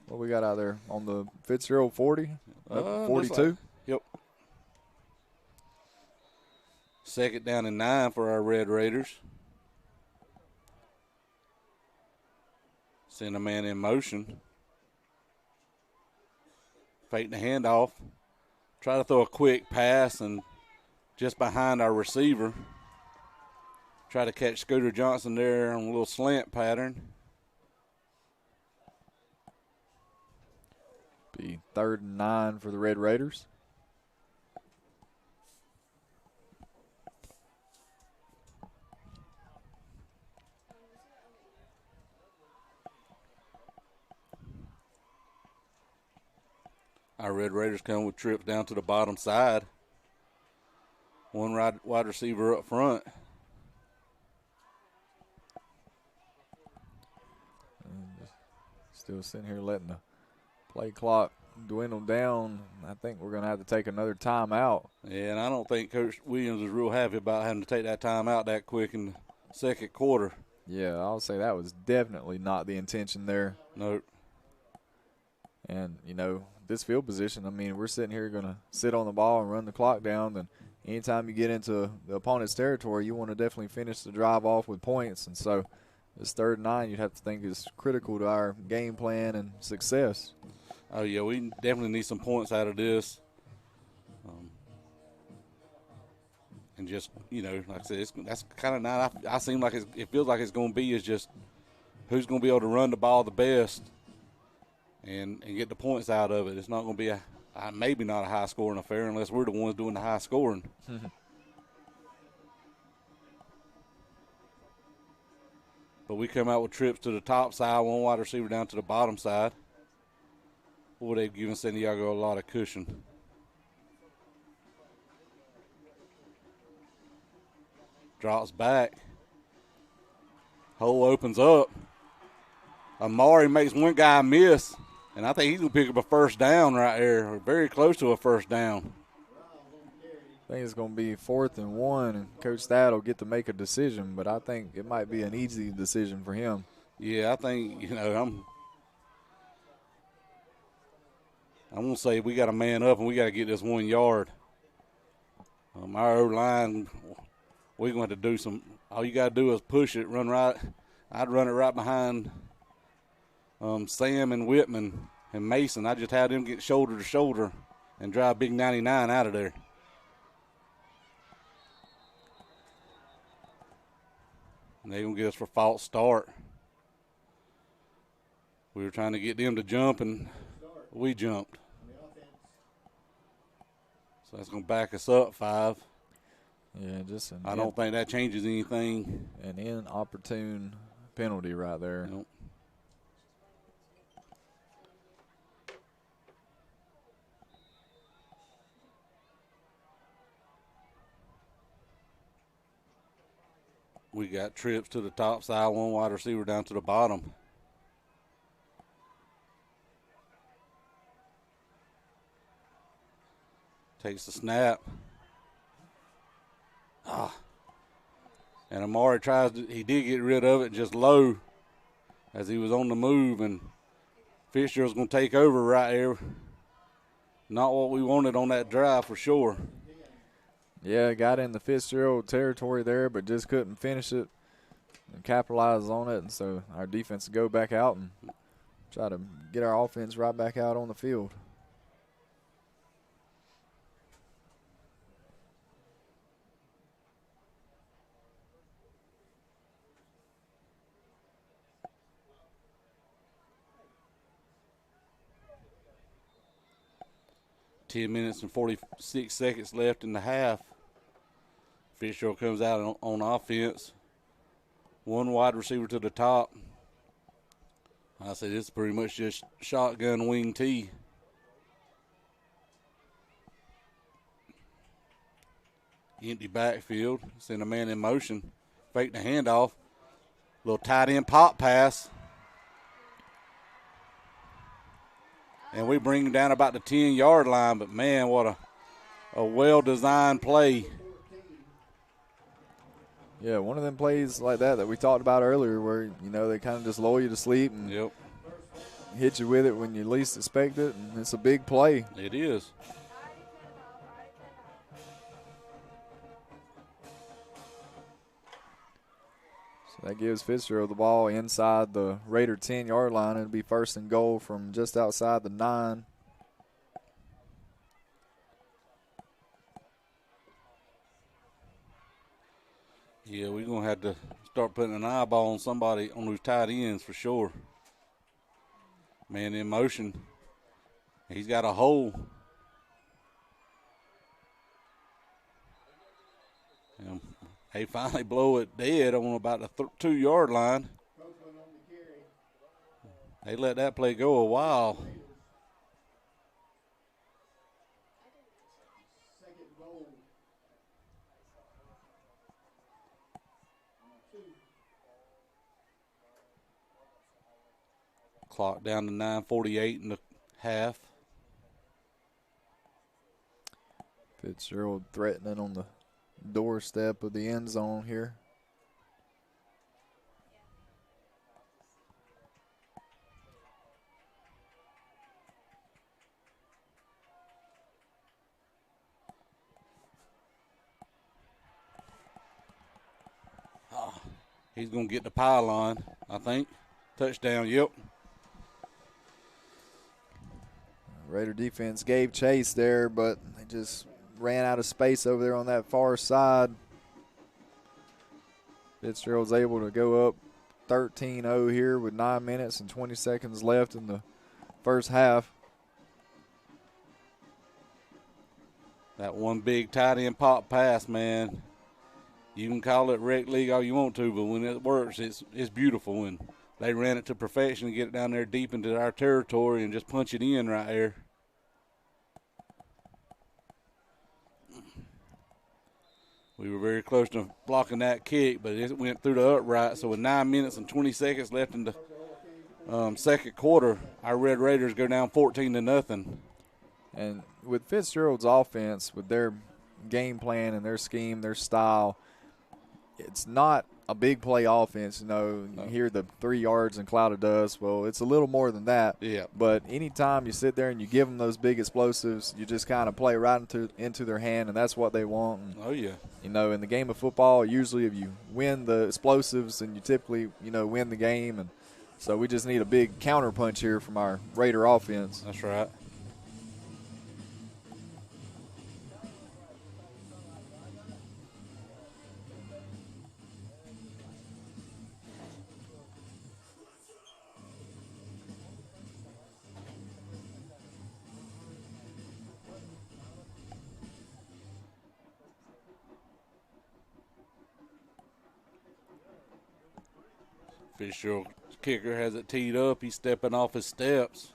Speaker 4: What we got out there? On the Fitzgerald 40? 42?
Speaker 5: Yep. Second down and 9 for our Red Raiders. Send a man in motion. Fake the handoff. Try to throw a quick pass and just behind our receiver. Try to catch Scooter Johnson there on a little slant pattern.
Speaker 4: Be 3rd and 9 for the Red Raiders.
Speaker 5: Our Red Raiders come with trips down to the bottom side. One wide receiver up front.
Speaker 4: Still sitting here letting the play clock dwindle down. I think we're going to have to take another timeout.
Speaker 5: Yeah, and I don't think Coach Williams is real happy about having to take that timeout that quick in the second quarter.
Speaker 4: Yeah, I'll say that was definitely not the intention there.
Speaker 5: Nope.
Speaker 4: And, this field position, we're sitting here going to sit on the ball and run the clock down. And anytime you get into the opponent's territory, you want to definitely finish the drive off with points. And so this 3rd and 9 you'd have to think is critical to our game plan and success.
Speaker 5: Oh, yeah, we definitely need some points out of this. And just, like I said, that's kind of not – I seem like it feels like it's going to be is just who's going to be able to run the ball the best and get the points out of it. It's not going to be maybe not a high-scoring affair unless we're the ones doing the high scoring. But we come out with trips to the top side, one wide receiver down to the bottom side. Boy, they've given San Diego a lot of cushion. Drops back. Hole opens up. Amari makes one guy miss, and I think he's going to pick up a first down right there, or very close to a first down.
Speaker 4: I think it's going to be 4th and 1, and Coach Thad will get to make a decision, but I think it might be an easy decision for him.
Speaker 5: Yeah, I think, I'm going to say we got a man up and we got to get this 1 yard. Our O-line, we're going to have to do all you got to do is push it, run right. I'd run it right behind Sam and Whitman and Mason. I just had them get shoulder to shoulder and drive Big 99 out of there. And they're going to get us for false start. We were trying to get them to jump, and we jumped. So that's going to back us up 5.
Speaker 4: Yeah,
Speaker 5: I don't think that changes anything.
Speaker 4: An inopportune penalty right there.
Speaker 5: Nope. We got trips to the top side, one wide receiver down to the bottom. Takes the snap. And Amari he did get rid of it just low as he was on the move, and Fitzgerald's going to take over right there. Not what we wanted on that drive for sure.
Speaker 4: Yeah, got in the Fitzgerald territory there, but just couldn't finish it and capitalize on it. And so our defense will go back out and try to get our offense right back out on the field.
Speaker 5: $10 minutes and 46 seconds left in the half. Fitzgerald comes out on offense. One wide receiver to the top. I said it's pretty much just shotgun wing T. Empty backfield. Send a man in motion. Fake the handoff. Little tight end pop pass. And we bring him down about the 10-yard line. But, man, what a well-designed play.
Speaker 4: Yeah, one of them plays like that we talked about earlier where, you know, they kind of just lull you to sleep and hit you with it when you least expect it, and it's a big play.
Speaker 5: It is.
Speaker 4: So that gives Fitzgerald the ball inside the Raider 10-yard line. It'll be 1st and goal from just outside the 9.
Speaker 5: Yeah, we're going to have to start putting an eyeball on somebody on those tight ends for sure. Man in motion. He's got a hole. And they finally blow it dead on about the 2-yard line. They let that play go a while. Clock down to 9:48 in the half.
Speaker 4: Fitzgerald threatening on the doorstep of the end zone here.
Speaker 5: He's going to get the pylon, I think. Touchdown, yep.
Speaker 4: Raider defense gave chase there, but they just ran out of space over there on that far side. Fitzgerald's able to go up 13-0 here with 9 minutes and 20 seconds left in the first half.
Speaker 5: That one big tight end pop pass, man. You can call it rec league all you want to, but when it works, it's beautiful. And they ran it to perfection and get it down there deep into our territory and just punch it in right there. We were very close to blocking that kick, but it went through the upright. So with 9 minutes and 20 seconds left in the second quarter, our Red Raiders go down 14-0.
Speaker 4: And with Fitzgerald's offense, with their game plan and their scheme, their style, it's not a big play offense. You know, you hear the 3 yards and cloud of dust. Well, it's a little more than that.
Speaker 5: Yeah.
Speaker 4: But anytime you sit there and you give them those big explosives, you just kind of play right into their hand, and that's what they want. And,
Speaker 5: oh, yeah.
Speaker 4: you know, in the game of football, usually if you win the explosives, and you typically, you know, win the game. And so we just need a big counterpunch here from our Raider offense.
Speaker 5: That's right. Fitzgerald kicker has it teed up. He's stepping off his steps.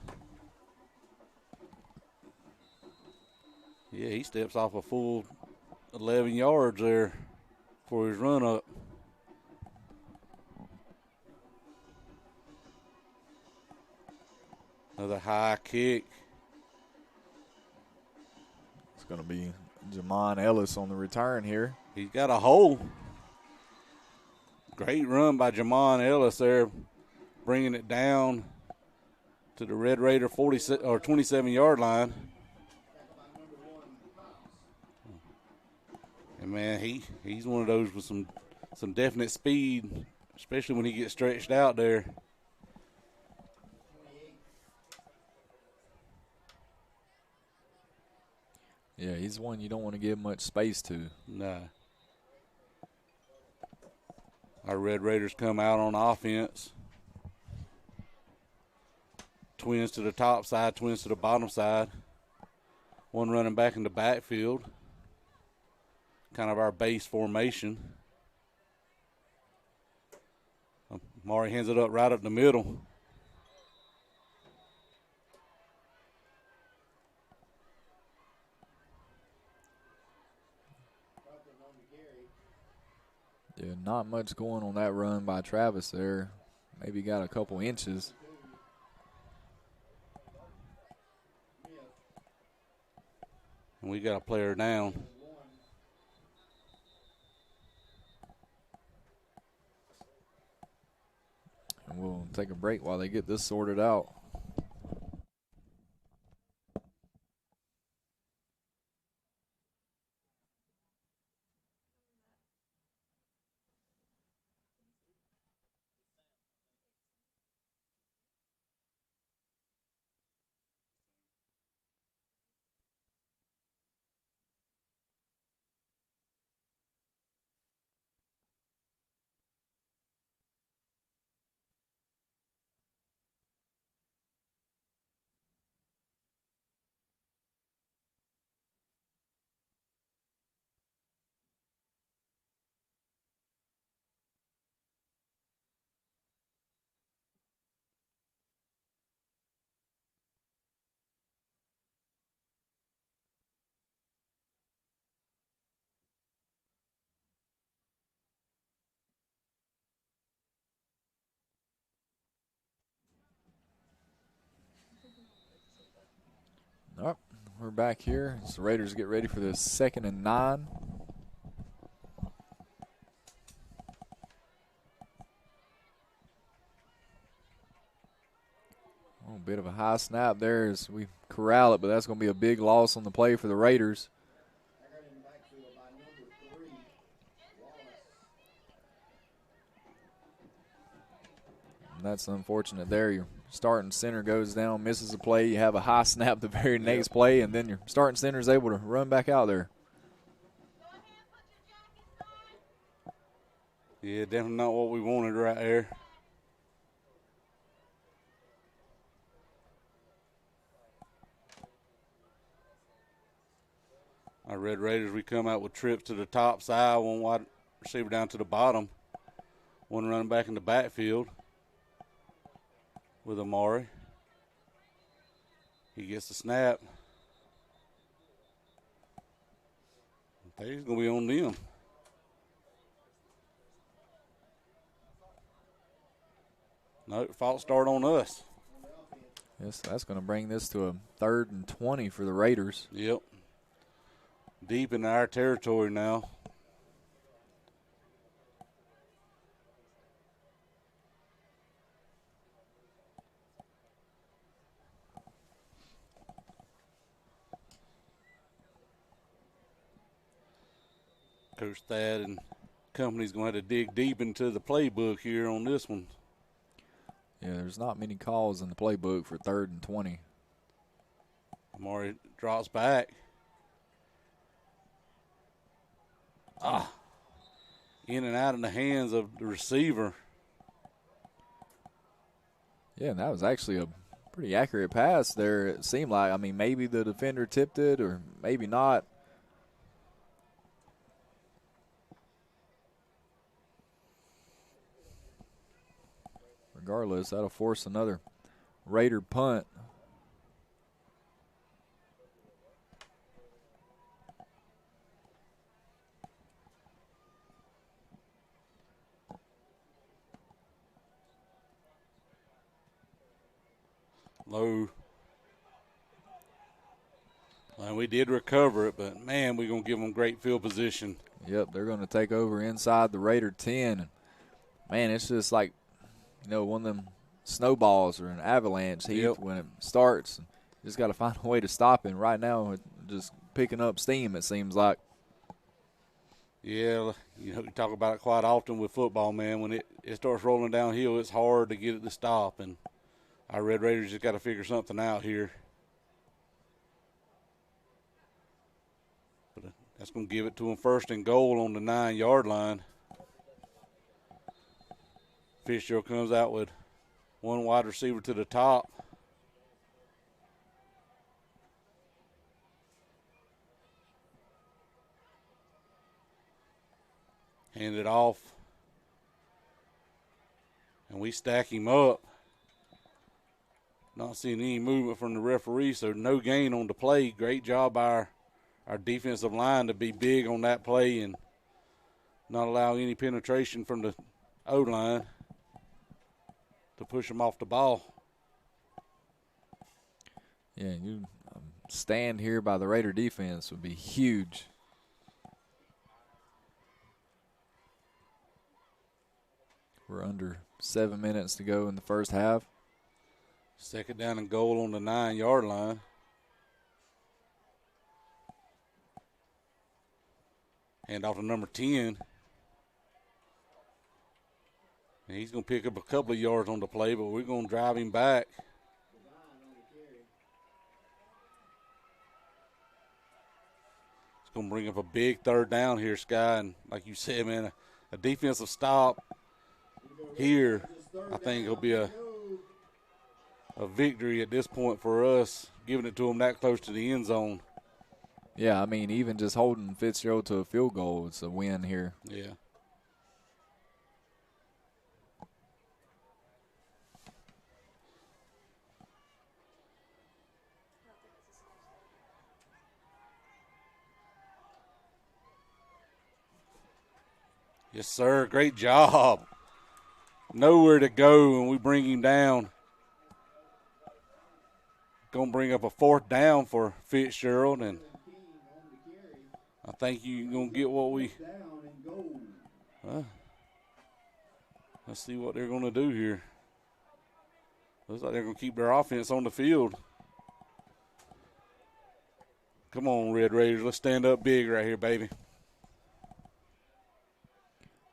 Speaker 5: Yeah, he steps off a full 11 yards there for his run up. Another high kick.
Speaker 4: It's going to be Jamon Ellis on the return here.
Speaker 5: He's got a hole. Great run by Jamon Ellis there, bringing it down to the Red Raider 27-yard line. And man, he's one of those with some definite speed, especially when he gets stretched out there.
Speaker 4: Yeah, he's one you don't want to give much space to.
Speaker 5: Nah. Our Red Raiders come out on offense. Twins to the top side, twins to the bottom side. One running back in the backfield. Kind of our base formation. Maury hands it up right up the middle.
Speaker 4: Yeah, not much going on that run by Travis there. Maybe got a couple inches.
Speaker 5: And we got a player down.
Speaker 4: And we'll take a break while they get this sorted out. All right, we're back here as the Raiders get ready for the 2nd and 9. Oh, a bit of a high snap there as we corral it, but that's going to be a big loss on the play for the Raiders. And that's unfortunate there. Your starting center goes down, misses a play. You have a high snap the very next play, and then your starting center is able to run back out there.
Speaker 5: Yeah, definitely not what we wanted right there. Our Red Raiders, we come out with trips to the top side, one wide receiver down to the bottom, one running back in the backfield with Amari. He gets the snap. He's going to be on them. No, false start on us.
Speaker 4: Yes, that's going to bring this to a 3rd and 20 for the Raiders.
Speaker 5: Yep. Deep in our territory now. Coach Thad and company's going to have to dig deep into the playbook here on this one.
Speaker 4: Yeah, there's not many calls in the playbook for 3rd and 20.
Speaker 5: Amari drops back. In and out in the hands of the receiver.
Speaker 4: Yeah, and that was actually a pretty accurate pass there. It seemed like, I mean, maybe the defender tipped it or maybe not. Regardless, that'll force another Raider punt.
Speaker 5: Low. And we did recover it, but, man, we're going to give them great field position.
Speaker 4: Yep, they're going to take over inside the Raider 10. Man, it's just like, you know, one of them snowballs or an avalanche heat when it starts. You just got to find a way to stop it. And right now, it's just picking up steam, it seems like.
Speaker 5: Yeah, you know, we talk about it quite often with football, man. When it starts rolling downhill, it's hard to get it to stop. And our Red Raiders just got to figure something out here. But that's going to give it to them 1st and goal on the 9-yard line. Fitzgerald comes out with one wide receiver to the top. Hand it off. And we stack him up. Not seeing any movement from the referee, so no gain on the play. Great job by our defensive line to be big on that play and not allow any penetration from the O-line to push them off the ball.
Speaker 4: Yeah, you stand here by the Raider defense would be huge. We're under 7 minutes to go in the first half.
Speaker 5: Second down and goal on the 9-yard line. Hand off to number 10. And he's going to pick up a couple of yards on the play, but we're going to drive him back. It's going to bring up a big third down here, Sky. And like you said, man, a defensive stop here, I think it'll be a victory at this point for us, giving it to them that close to the end zone.
Speaker 4: Yeah, I mean, even just holding Fitzgerald to a field goal, it's a win here.
Speaker 5: Yeah. Yes, sir. Great job. Nowhere to go, and we bring him down. Going to bring up a fourth down for Fitzgerald, and I think you're going to get what we let's see what they're going to do here. Looks like they're going to keep their offense on the field. Come on, Red Raiders. Let's stand up big right here, baby.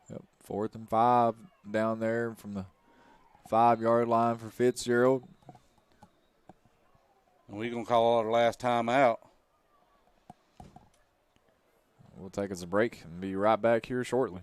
Speaker 4: Yep, 4th and 5 down there from the 5-yard line for Fitzgerald.
Speaker 5: And we're going to call our last time out.
Speaker 4: We'll take us a break and be right back here shortly.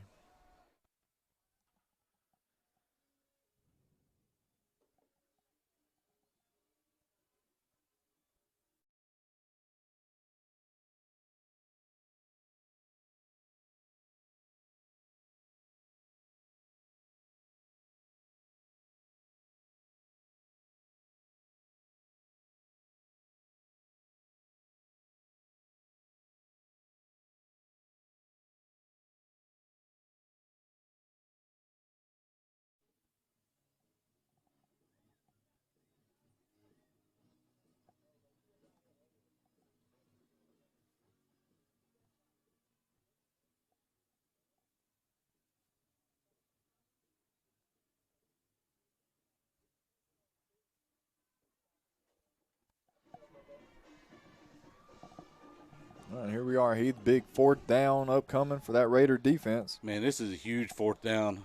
Speaker 4: All right, here we are, Heath. Big 4th down upcoming for that Raider defense.
Speaker 5: Man, this is a huge 4th down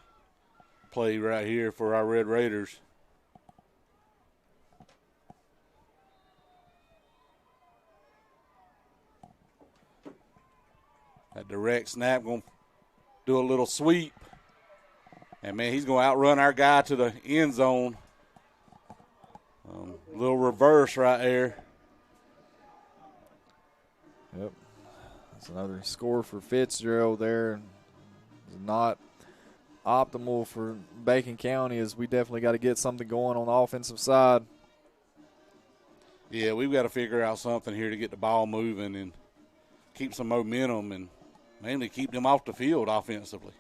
Speaker 5: play right here for our Red Raiders. That direct snap, going to do a little sweep. And, man, he's going to outrun our guy to the end zone. Little reverse right there.
Speaker 4: Yep. That's another score for Fitzgerald there. Not optimal for Bacon County, as we definitely got to get something going on the offensive side.
Speaker 5: Yeah, we've got to figure out something here to get the ball moving and keep some momentum and mainly keep them off the field offensively.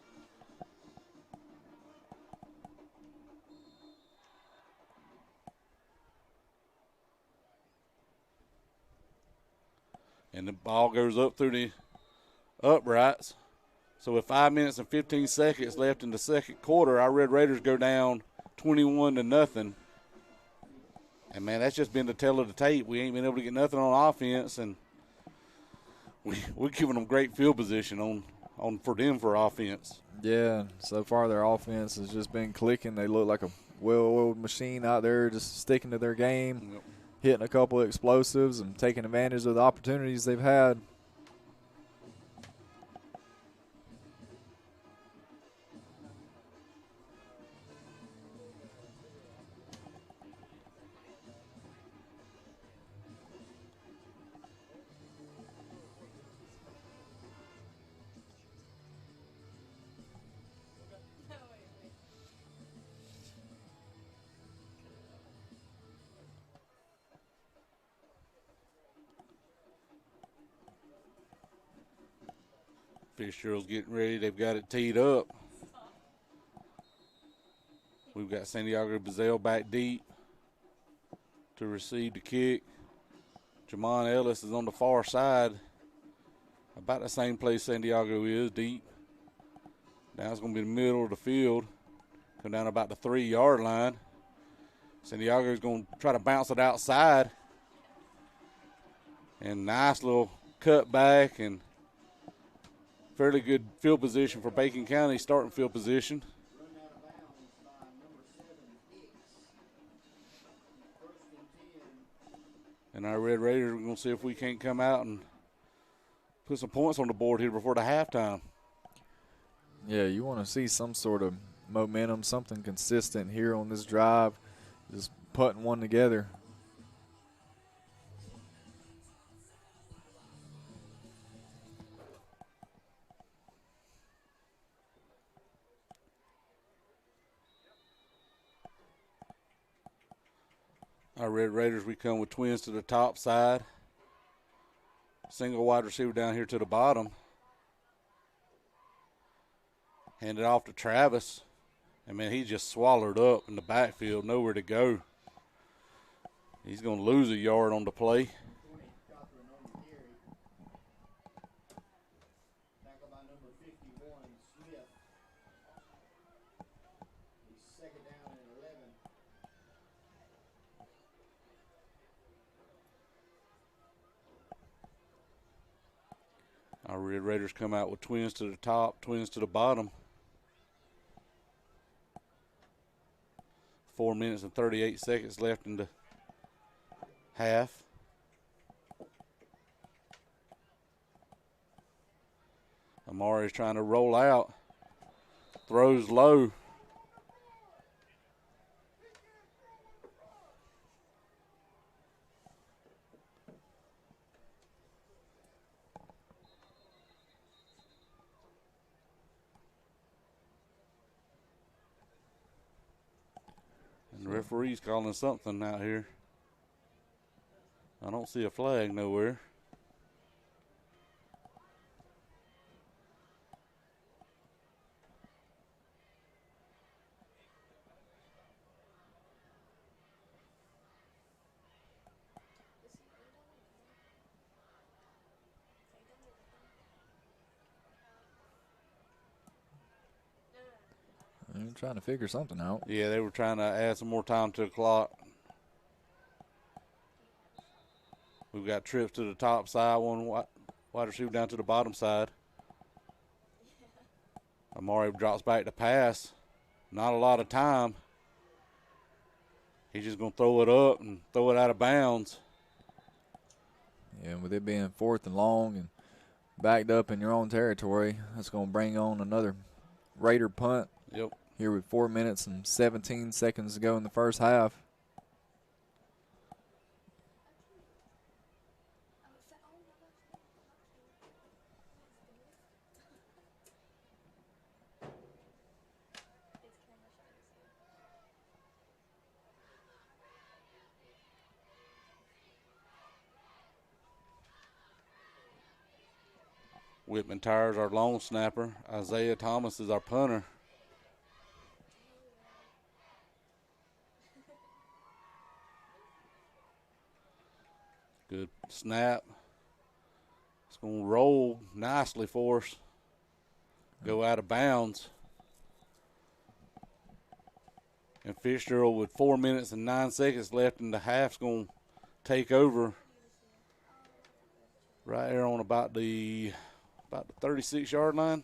Speaker 5: And the ball goes up through the uprights. So with 5 minutes and 15 seconds left in the second quarter, our Red Raiders go down 21-0. And, man, that's just been the tale of the tape. We ain't been able to get nothing on offense, and we're giving them great field position on for them for offense.
Speaker 4: Yeah, so far their offense has just been clicking. They look like a well-oiled machine out there, just sticking to their game.
Speaker 5: Yep.
Speaker 4: Hitting a couple of explosives and taking advantage of the opportunities they've had.
Speaker 5: Fitzgerald's getting ready. They've got it teed up. We've got Santiago Bazell back deep to receive the kick. Jamon Ellis is on the far side, about the same place Santiago is, deep. Now it's going to be the middle of the field. Come down about the 3-yard line. Santiago's going to try to bounce it outside. And nice little cut back and fairly good field position for Bacon County, starting field position. And our Red Raiders are going to see if we can't come out and put some points on the board here before the halftime.
Speaker 4: Yeah, you want to see some sort of momentum, something consistent here on this drive, just putting one together.
Speaker 5: Our Red Raiders, we come with twins to the top side. Single wide receiver down here to the bottom. Hand it off to Travis. And, man, he just swallowed up in the backfield, nowhere to go. He's going to lose a yard on the play. Our Red Raiders come out with twins to the top, twins to the bottom. 4 minutes and 38 seconds left in the half. Amari is trying to roll out. Throws low. And the referee's calling something out here. I don't see a flag nowhere.
Speaker 4: They're trying to figure something out.
Speaker 5: Yeah, they were trying to add some more time to the clock. We've got trips to the top side, one wide receiver down to the bottom side. Amari drops back to pass. Not a lot of time. He's just going to throw it up and throw it out of bounds.
Speaker 4: Yeah, with it being 4th and long and backed up in your own territory, that's going to bring on another Raider punt.
Speaker 5: Yep.
Speaker 4: Here with 4 minutes and 17 seconds to go in the first half.
Speaker 5: Whitman Tires, our long snapper. Isaiah Thomas is our punter. Good snap. It's going to roll nicely for us. Go out of bounds. And Fitzgerald with 4 minutes and 9 seconds left in the half is going to take over right there on about the 36-yard line.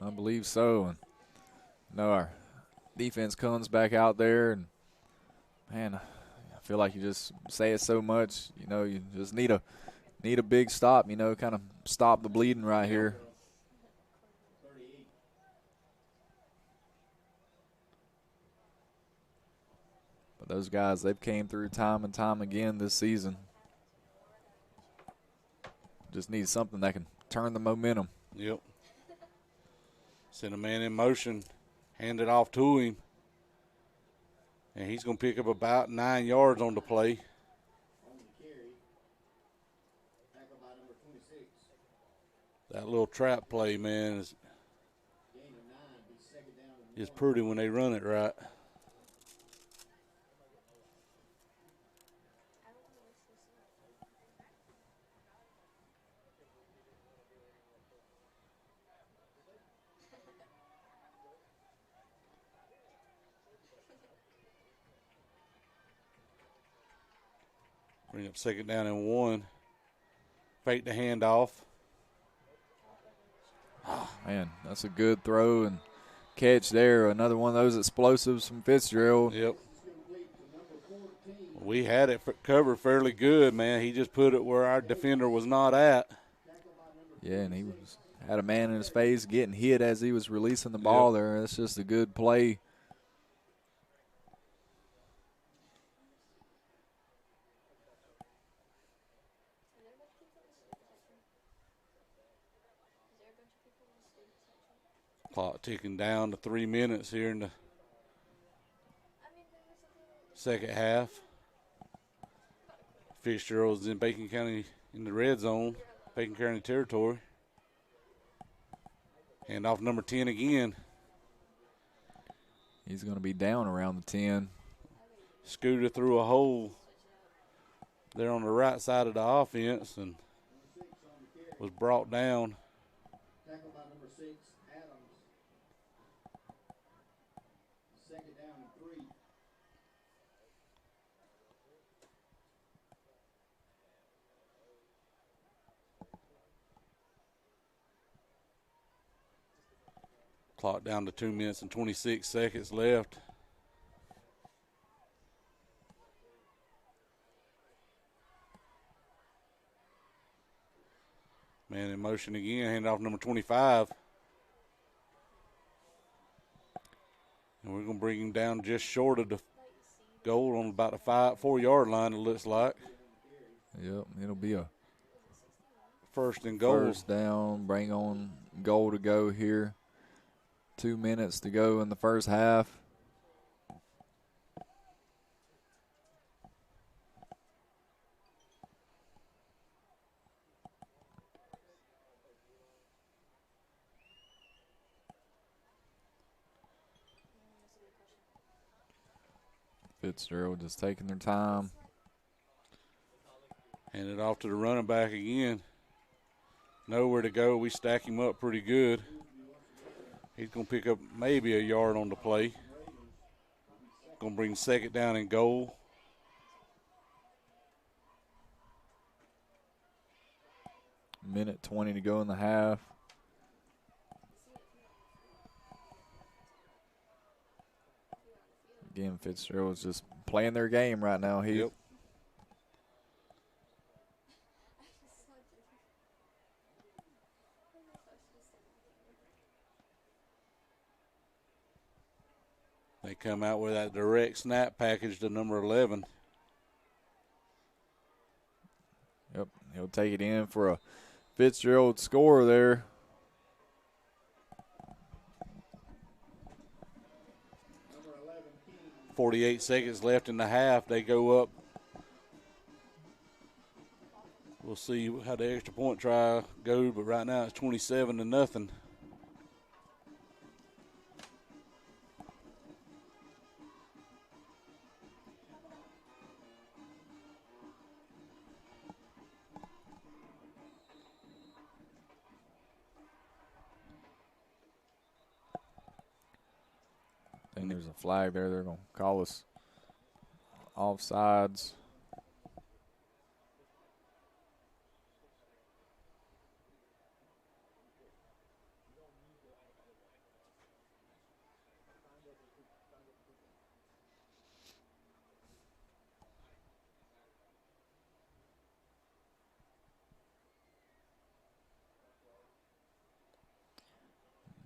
Speaker 4: I believe so. And no, our defense comes back out there, and man, I feel like you just say it so much. You know, you just need a big stop. You know, kind of stop the bleeding right here. But those guys, they've came through time and time again this season. Just need something that can turn the momentum.
Speaker 5: Yep. Send a man in motion, hand it off to him. And he's going to pick up about 9 yards on the play. That little trap play, man, is pretty when they run it right. Bring up second down and 1. Fake the handoff.
Speaker 4: Man, that's a good throw and catch there. Another one of those explosives from Fitzgerald.
Speaker 5: Yep. We had it covered fairly good, man. He just put it where our defender was not at.
Speaker 4: Yeah, and he had a man in his face getting hit as he was releasing the ball there. That's just a good play.
Speaker 5: Clock ticking down to 3 minutes here in the second half. Fitzgerald's in Bacon County in the red zone, Bacon County territory. Hand off number 10 again.
Speaker 4: He's going to be down around the 10.
Speaker 5: Scooted through a hole there on the right side of the offense and was brought down.
Speaker 2: Tackled by number 6, Adams. Second down and 3.
Speaker 5: Clock down to 2 minutes and 26 seconds left. Man in motion again, hand off number 25. And we're going to bring him down just short of the goal on about the 4-yard line, it looks like.
Speaker 4: Yep, it'll be a
Speaker 5: first and goal.
Speaker 4: First down, bring on goal to go here. 2 minutes to go in the first half. Fitzgerald just taking their time.
Speaker 5: Hand it off to the running back again. Nowhere to go. We stack him up pretty good. He's going to pick up maybe a yard on the play. Going to bring second down and goal.
Speaker 4: Minute 20 to go in the half. Again, Fitzgerald's just playing their game right now.
Speaker 5: Yep. They come out with that direct snap package to number 11.
Speaker 4: Yep, he'll take it in for a Fitzgerald score there.
Speaker 2: Number 11, King.
Speaker 5: 48 seconds left in the half. They go up. We'll see how the extra point try goes, but right now it's 27-0.
Speaker 4: I think there's a flag there. They're going to call us offsides.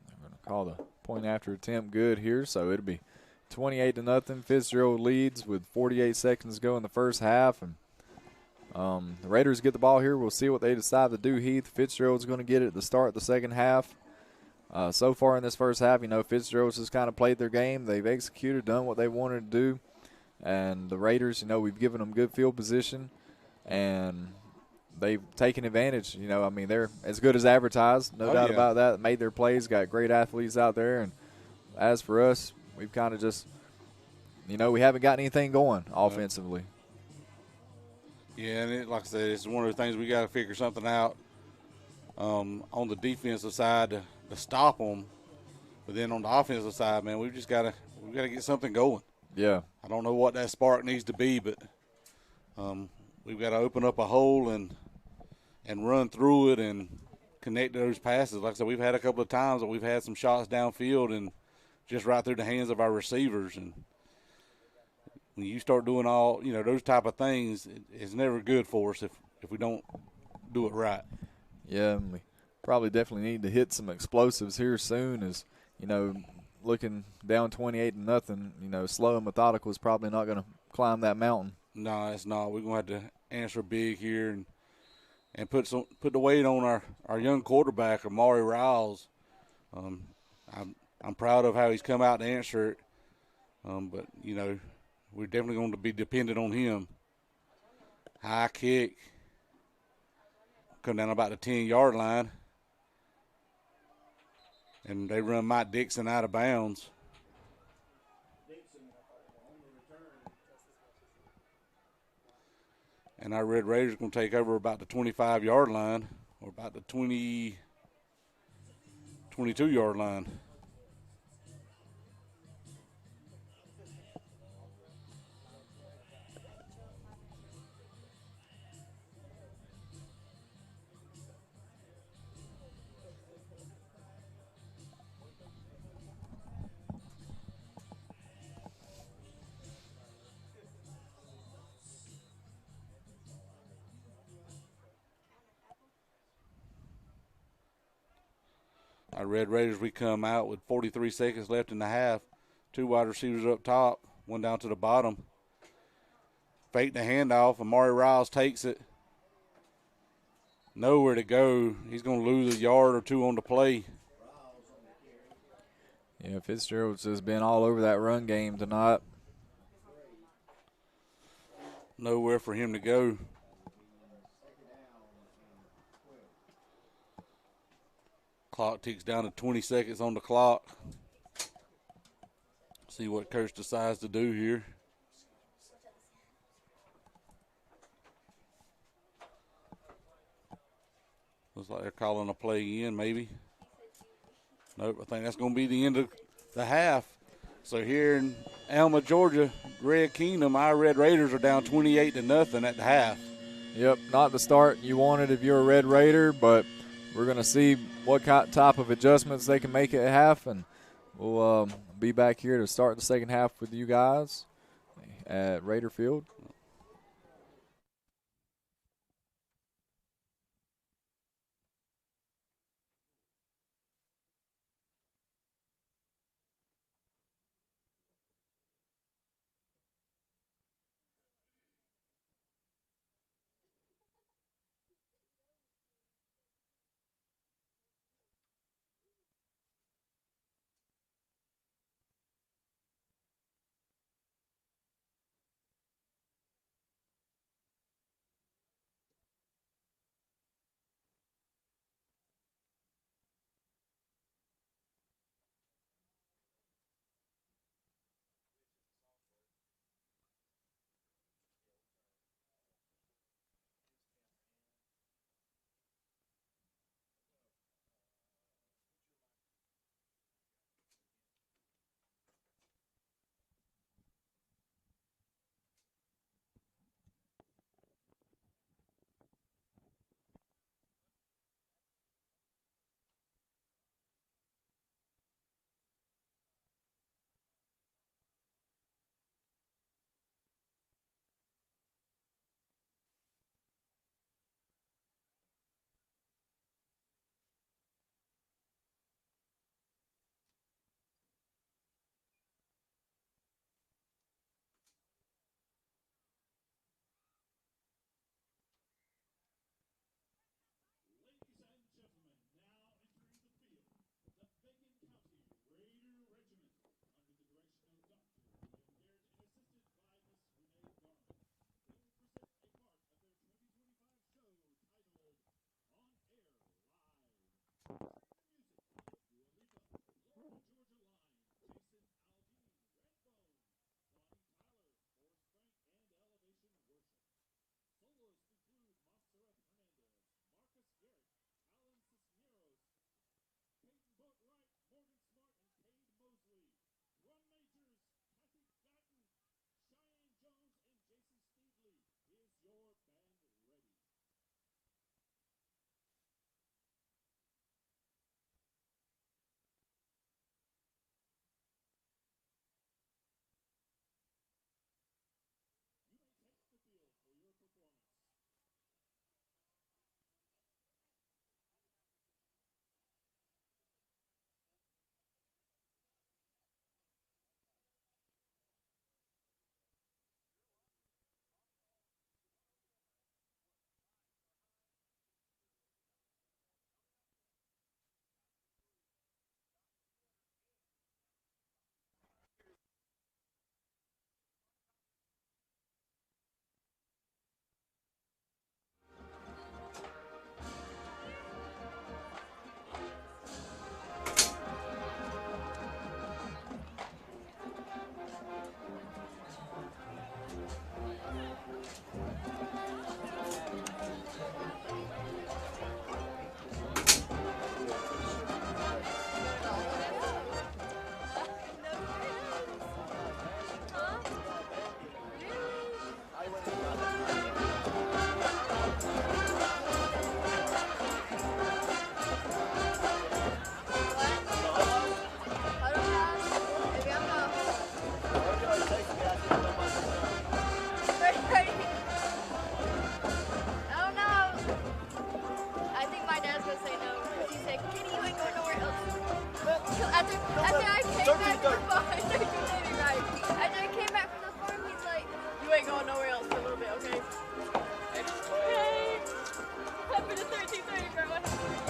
Speaker 4: They're going to call the point after attempt good here, so it'll be 28-0. Fitzgerald leads with 48 seconds to go in the first half, and the Raiders get the ball here. We'll see what they decide to do. Heath, Fitzgerald's going to get it at the start of the second half. So far in this first half, Fitzgerald's just kind of played their game. They've executed, done what they wanted to do, and the Raiders, we've given them good field position, and they've taken advantage. They're as good as advertised, no doubt about that. Made their plays, got great athletes out there, and as for us, we've kind of just, we haven't got anything going offensively.
Speaker 5: Yeah, and like I said, it's one of the things we got to figure something out on the defensive side to stop them. But then on the offensive side, man, we got to get something going.
Speaker 4: Yeah.
Speaker 5: I don't know what that spark needs to be, but we've got to open up a hole and run through it and connect those passes. Like I said, we've had a couple of times that we've had some shots downfield and just right through the hands of our receivers. And when you start doing all, those type of things, it's never good for us if we don't do it right.
Speaker 4: Yeah, and we probably definitely need to hit some explosives here soon as, looking down 28-0, slow and methodical is probably not going to climb that mountain.
Speaker 5: No, it's not. We're going to have to answer big here and put the weight on our young quarterback, Amari Riles. I'm proud of how he's come out to answer it, but we're definitely going to be dependent on him. High kick, come down about the 10-yard line, and they run Mike Dixon out of bounds. And our Red Raiders are going to take over about the 25-yard line or about the 22-yard line. Our Red Raiders, we come out with 43 seconds left in the half. 2 wide receivers up top, 1 down to the bottom. Fake the handoff. Amari Riles takes it. Nowhere to go. He's going to lose a yard or 2 on the play.
Speaker 4: Yeah, Fitzgerald has been all over that run game tonight.
Speaker 5: Nowhere for him to go. Clock ticks down to 20 seconds on the clock. See what Coach decides to do here. Looks like they're calling a play in, maybe. Nope, I think that's going to be the end of the half. So here in Alma, Georgia, Greg Keenum, our Red Raiders are down 28-0 at the half.
Speaker 4: Yep, not the start you wanted if you're a Red Raider, but we're going to see what type of adjustments they can make at half, and we'll be back here to start the second half with you guys at Raider Field.
Speaker 6: okay? Okay. Happy to 1330, bro.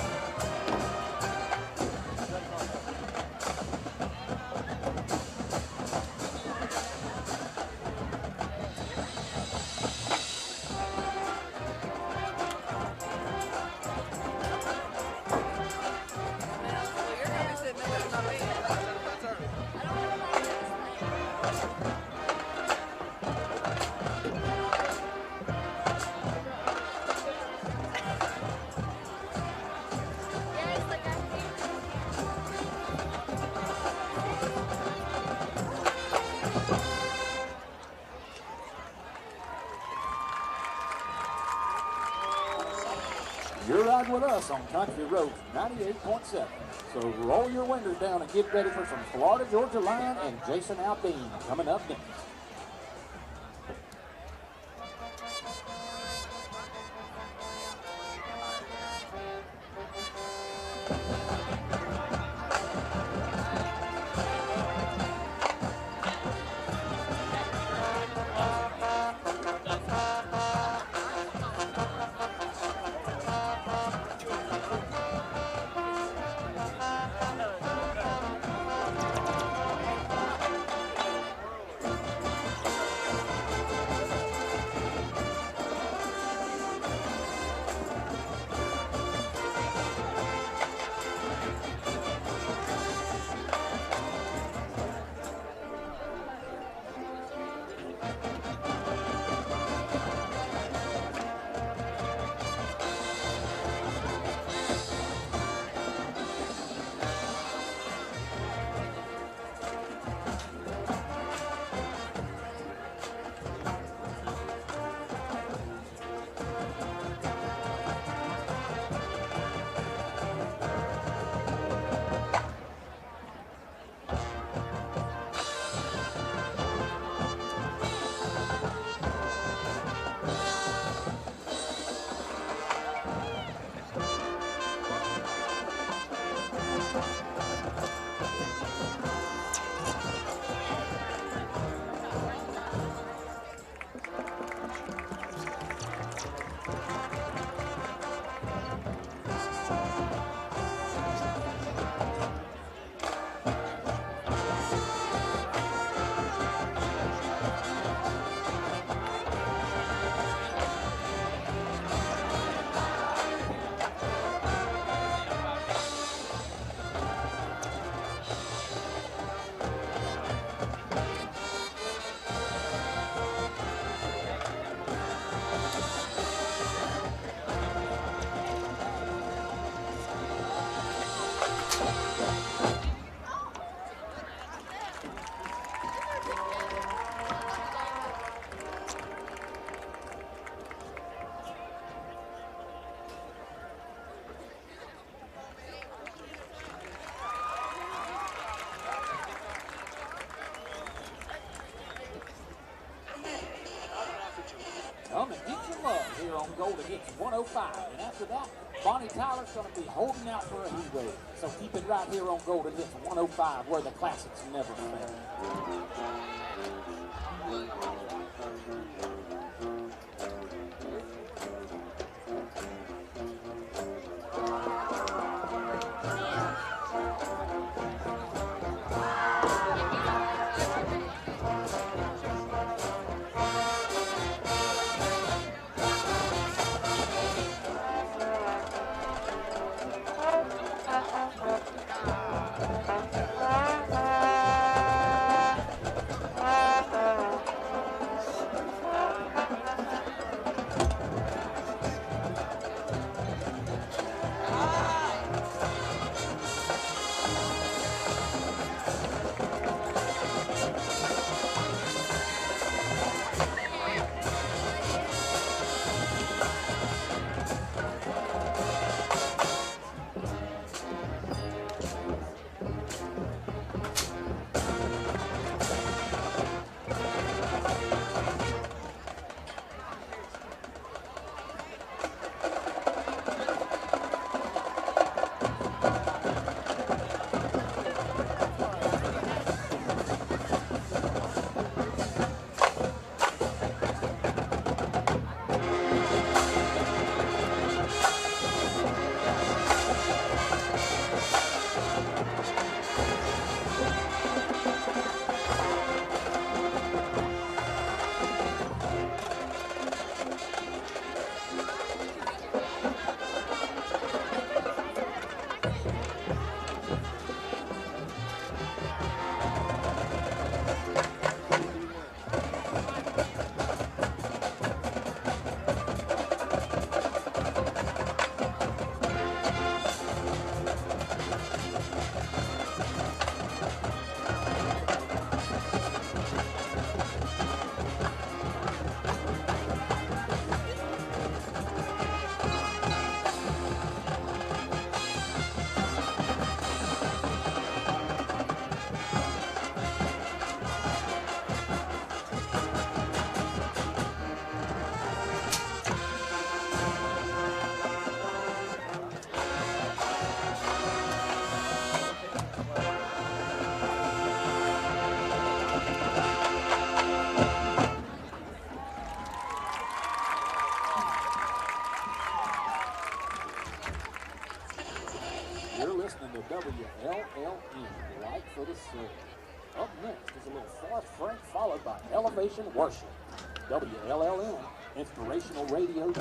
Speaker 7: You're riding with us on Country Road 98.7. So roll your windows down and get ready for some Florida Georgia Line and Jason Aldean coming up next. Come and get your love here on Golden Hits 105. And after that, Bonnie Tyler's going to be holding out for a hero. So keep it right here on Golden Hits 105, where the classics never fail. and the WLLN, Light for the Soul. Up next is a little Forrest Frank, followed by Elevation Worship. WLLN, Inspirational Radio.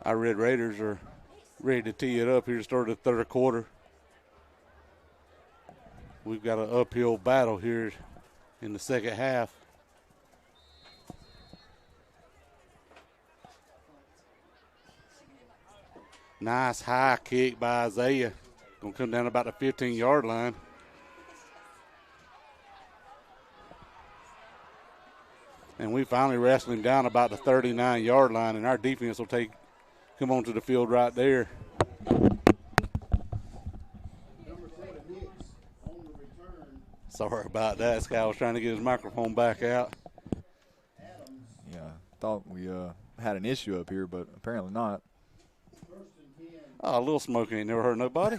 Speaker 5: Our Red Raiders are ready to tee it up here to start the third quarter. We've got an uphill battle here in the second half. Nice high kick by Isaiah. Going to come down about the 15-yard line. And we finally wrestled him down about the 39-yard line, and our defense will come onto the field right there. Sorry about that. This guy was trying to get his microphone back out.
Speaker 4: Yeah, thought we had an issue up here, but apparently not.
Speaker 5: Oh, a little smoke ain't never hurt nobody.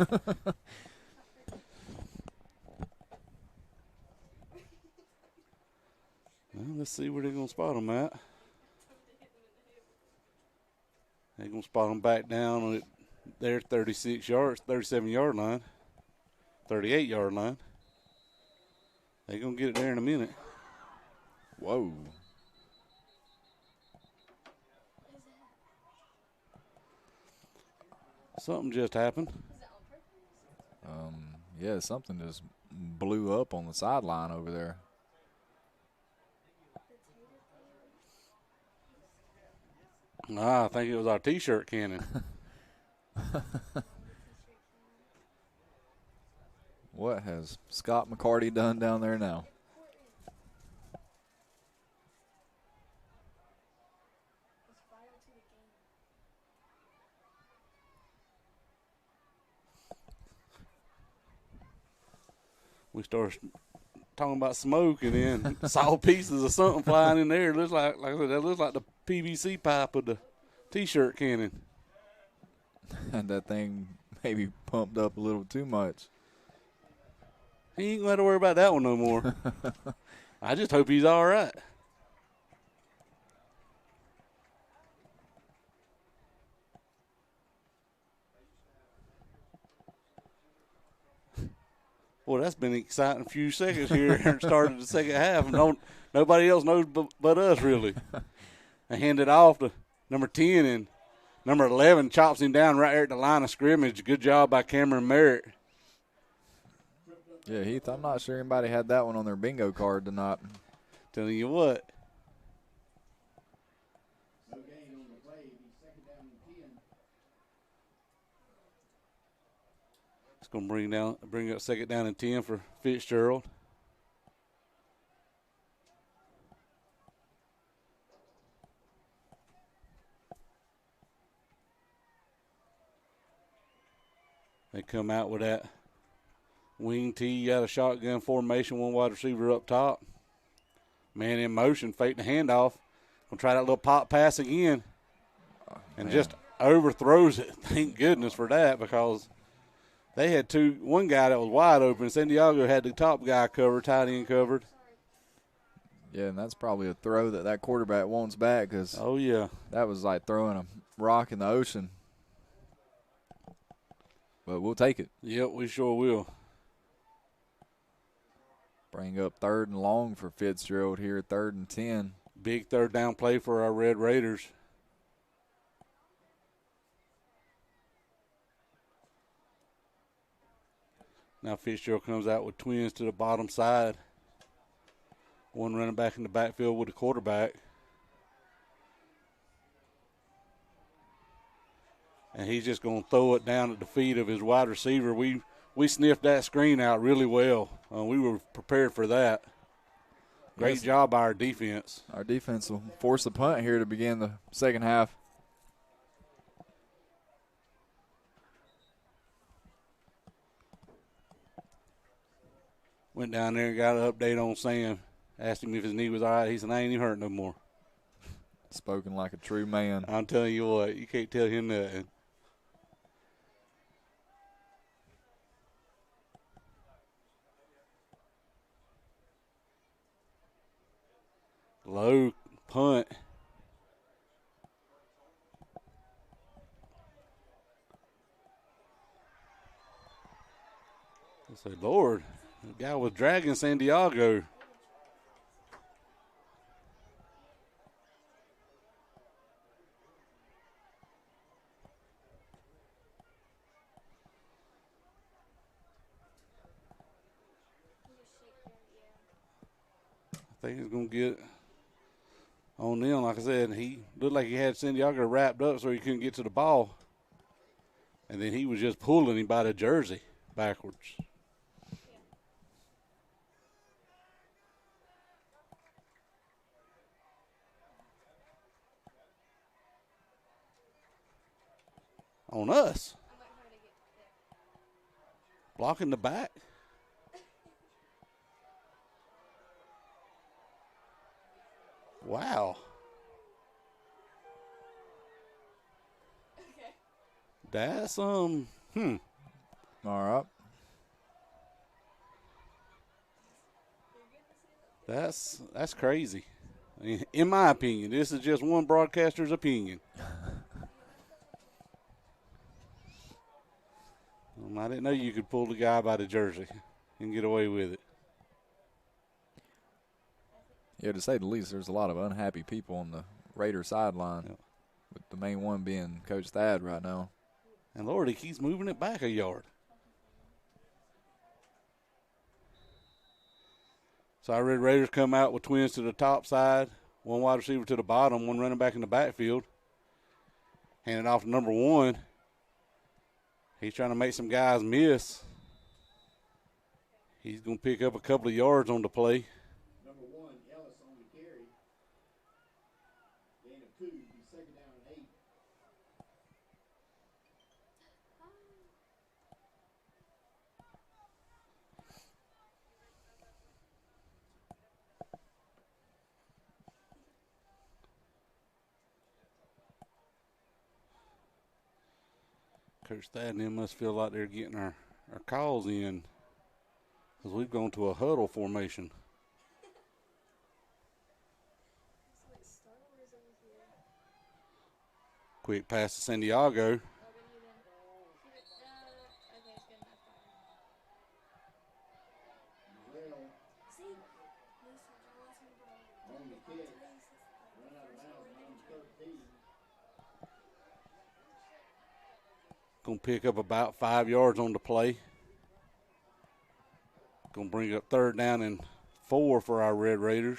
Speaker 5: Well, let's see where they're going to spot him at. They're going to spot him back down at their 37-yard line, 38-yard line. They're going to get it there in a minute.
Speaker 4: Whoa.
Speaker 5: Something just happened.
Speaker 4: Yeah, something just blew up on the sideline over there.
Speaker 5: I think it was our T-shirt cannon.
Speaker 4: What has Scott McCarty done down there now?
Speaker 5: We started talking about smoke, and then saw pieces of something flying in there. It looks like I said, that looks like the PVC pipe of the T-shirt cannon.
Speaker 4: And that thing maybe pumped up a little too much.
Speaker 5: He ain't going to have to worry about that one no more. I just hope he's all right. Boy, that's been an exciting few seconds here at the start of the second half. Nobody else knows but us, really. They hand it off to number 10, and number 11 chops him down right there at the line of scrimmage. Good job by Cameron Merritt.
Speaker 4: Yeah, Heath, I'm not sure anybody had that one on their bingo card tonight.
Speaker 5: Telling you what. It's going to bring up second down and 10 for Fitzgerald. They come out with that wing tee. You got a shotgun formation, one wide receiver up top. Man in motion, fake the handoff. Gonna try that little pop pass again. And just overthrows it. Thank goodness for that, because they had one guy that was wide open. San Diego had the top guy covered, tight end covered.
Speaker 4: Yeah, and that's probably a throw that quarterback wants back, because that was like throwing a rock in the ocean. But we'll take it.
Speaker 5: Yep, we sure will.
Speaker 4: Bring up 3rd and long for Fitzgerald here, 3rd and 10.
Speaker 5: Big third down play for our Red Raiders. Now Fitzgerald comes out with twins to the bottom side. One running back in the backfield with the quarterback. And he's just going to throw it down at the feet of his wide receiver. We sniffed that screen out really well. We were prepared for that. Great job by our defense.
Speaker 4: Our defense will force a punt here to begin the second half.
Speaker 5: Went down there and got an update on Sam. Asked him if his knee was all right. He said, I ain't even hurt no more.
Speaker 4: Spoken like a true man.
Speaker 5: I'm telling you what, you can't tell him nothing. Low punt. I say, Lord, the guy was dragging San Diego. think he's going to get on them. Like I said, he looked like he had Santiago wrapped up so he couldn't get to the ball. And then he was just pulling him by the jersey backwards. On us. Blocking the back. Wow. That's
Speaker 4: All right.
Speaker 5: That's crazy. I mean, in my opinion, this is just one broadcaster's opinion. I didn't know you could pull the guy by the jersey and get away with it.
Speaker 4: Yeah, to say the least, there's a lot of unhappy people on the Raider sideline, with the main one being Coach Thad right now.
Speaker 5: And Lord, he keeps moving it back a yard. So our Red Raiders come out with twins to the top side, one wide receiver to the bottom, one running back in the backfield. Hand it off to number 1. He's trying to make some guys miss. He's going to pick up a couple of yards on the play.
Speaker 2: Number 1, Ellis on the carry. Gain of 2, be second down and 8.
Speaker 5: Coach Thad and them must feel like they're getting our calls in because we've gone to a huddle formation. Quick pass to Santiago.
Speaker 2: On the kick. Run out of bounds, number 13.
Speaker 5: Going to pick up about 5 yards on the play. Going to bring up 3rd down and 4 for our Red Raiders.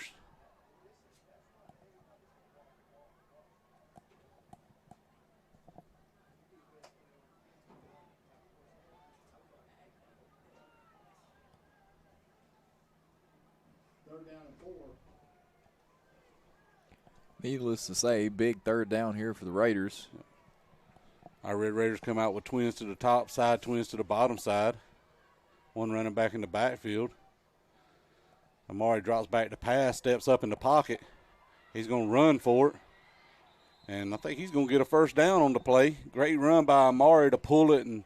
Speaker 2: Third down and 4.
Speaker 4: Needless to say, big 3rd down here for the Raiders.
Speaker 5: Our Red Raiders come out with twins to the top side, twins to the bottom side. One running back in the backfield. Amari drops back to pass, steps up in the pocket. He's going to run for it. And I think he's going to get a 1st down on the play. Great run by Amari to pull it. And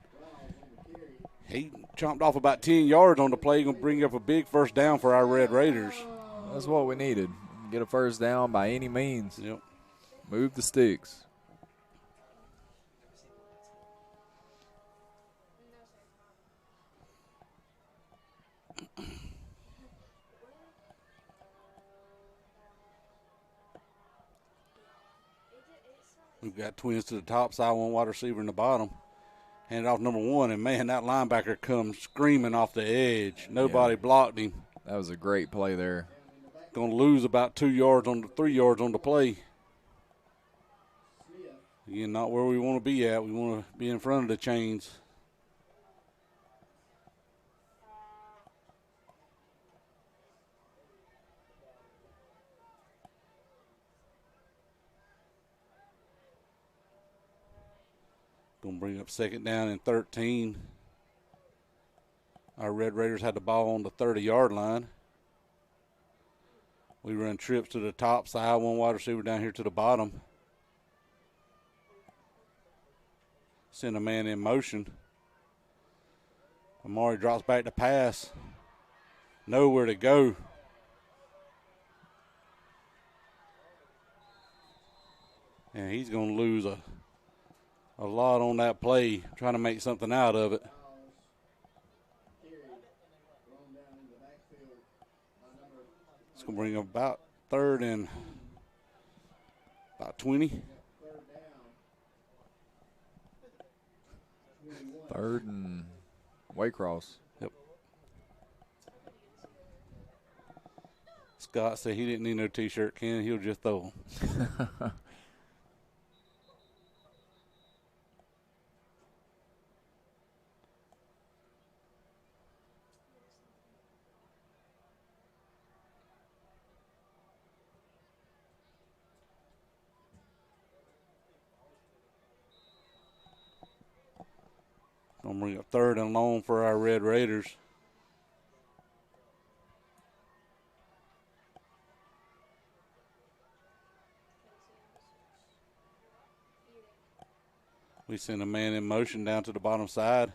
Speaker 5: he chomped off about 10 yards on the play. Going to bring up a big 1st down for our Red Raiders.
Speaker 4: That's what we needed. Get a 1st down by any means.
Speaker 5: Yep.
Speaker 4: Move the sticks.
Speaker 5: We've got twins to the top side, one wide receiver in the bottom. Hand it off number 1, and, man, that linebacker comes screaming off the edge. Nobody blocked him.
Speaker 4: That was a great play there.
Speaker 5: Going to lose about 3 yards on the play. Again, not where we want to be at. We want to be in front of the chains. Going to bring up 2nd down and 13. Our Red Raiders had the ball on the 30-yard line. We run trips to the top side, one wide receiver down here to the bottom. Send a man in motion. Amari drops back to pass. Nowhere to go. And he's going to lose a lot on that play, trying to make something out of it. It's going to bring up about 3rd and about 20.
Speaker 4: 3rd and Waycross.
Speaker 5: Yep. Scott said he didn't need no T-shirt, Ken. He'll just throw them. Gonna bring up 3rd and long for our Red Raiders. We send a man in motion down to the bottom side.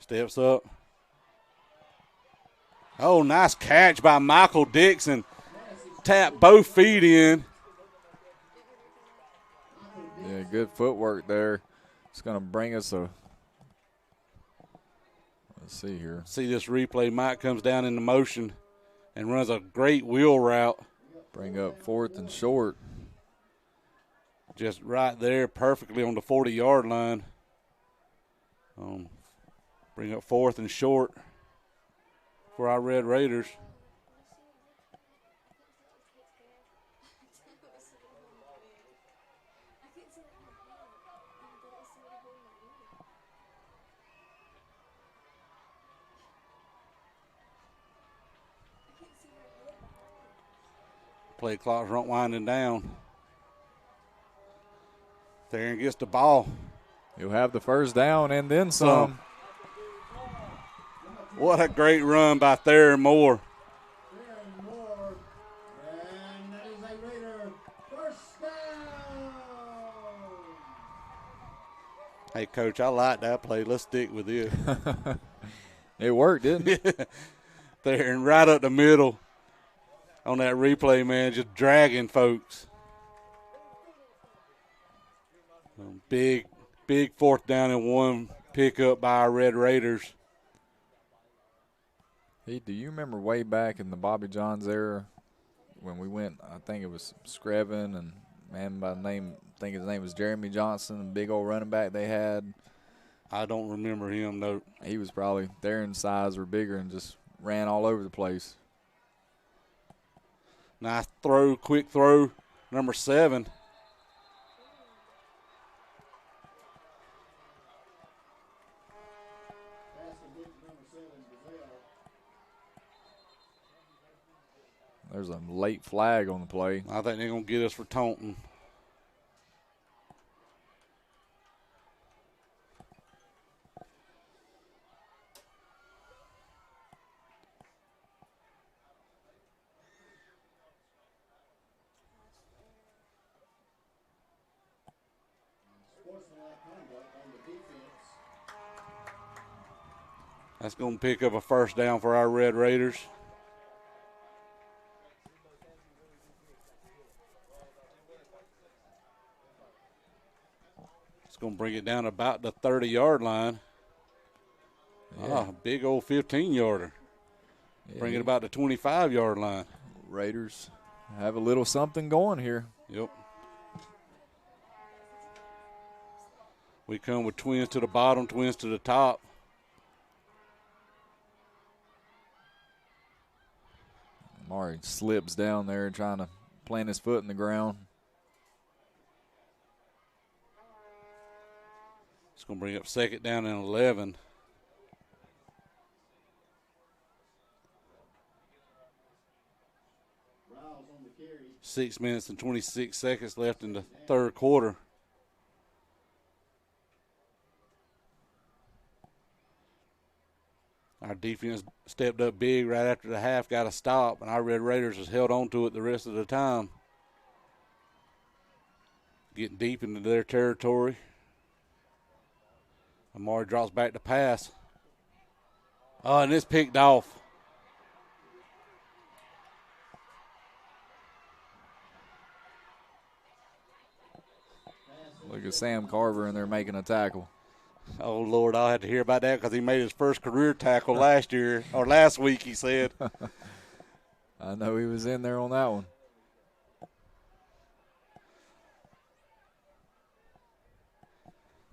Speaker 5: Steps up. Oh, nice catch by Michael Dixon. Tap both feet in.
Speaker 4: Yeah, good footwork there. It's going to bring us a – let's see here.
Speaker 5: See this replay. Mike comes down into motion and runs a great wheel route.
Speaker 4: Bring up 4th and short.
Speaker 5: Just right there, perfectly on the 40-yard line. Bring up 4th and short for our Red Raiders. Play clock's winding down. Theron gets the ball.
Speaker 4: He'll have the first down and then some.
Speaker 5: What a great run by Theron Moore.
Speaker 2: Theron Moore, and that is a Raider first down.
Speaker 5: Hey, Coach, I like that play. Let's stick with it.
Speaker 4: It worked, didn't it?
Speaker 5: Theron right up the middle on that replay, man, just dragging folks. Big 4th down and 1 pickup by our Red Raiders.
Speaker 4: Hey, do you remember way back in the Bobby Johns era when we went, I think it was Screven and man by the name, I think his name was Jeremy Johnson, big old running back they had.
Speaker 5: I don't remember him, no.
Speaker 4: He was probably there in size or bigger and just ran all over the place.
Speaker 5: Nice throw, quick throw, number 7.
Speaker 4: There's a late flag on the play.
Speaker 5: I think they're going to get us for taunting. That's going to pick up a first down for our Red Raiders. It's going to bring it down about the 30-yard line.
Speaker 4: Yeah.
Speaker 5: Big old 15-yarder.
Speaker 4: Yeah.
Speaker 5: Bring it about the 25-yard line.
Speaker 4: Raiders have a little something going here.
Speaker 5: Yep. We come with twins to the bottom, twins to the top.
Speaker 4: Mari slips down there trying to plant his foot in the ground.
Speaker 5: It's going to bring up 2nd down and 11.
Speaker 2: Riles on the carry.
Speaker 5: 6 minutes and 26 seconds left in the 3rd quarter. Our defense stepped up big right after the half, got a stop, and our Red Raiders has held on to it the rest of the time. Getting deep into their territory. Amari drops back to pass. Oh, and it's picked off.
Speaker 4: Look at Sam Carver in there making a tackle.
Speaker 5: Oh, Lord, I'll have to hear about that because he made his first career tackle last year, or last week, he said.
Speaker 4: I know he was in there on that one.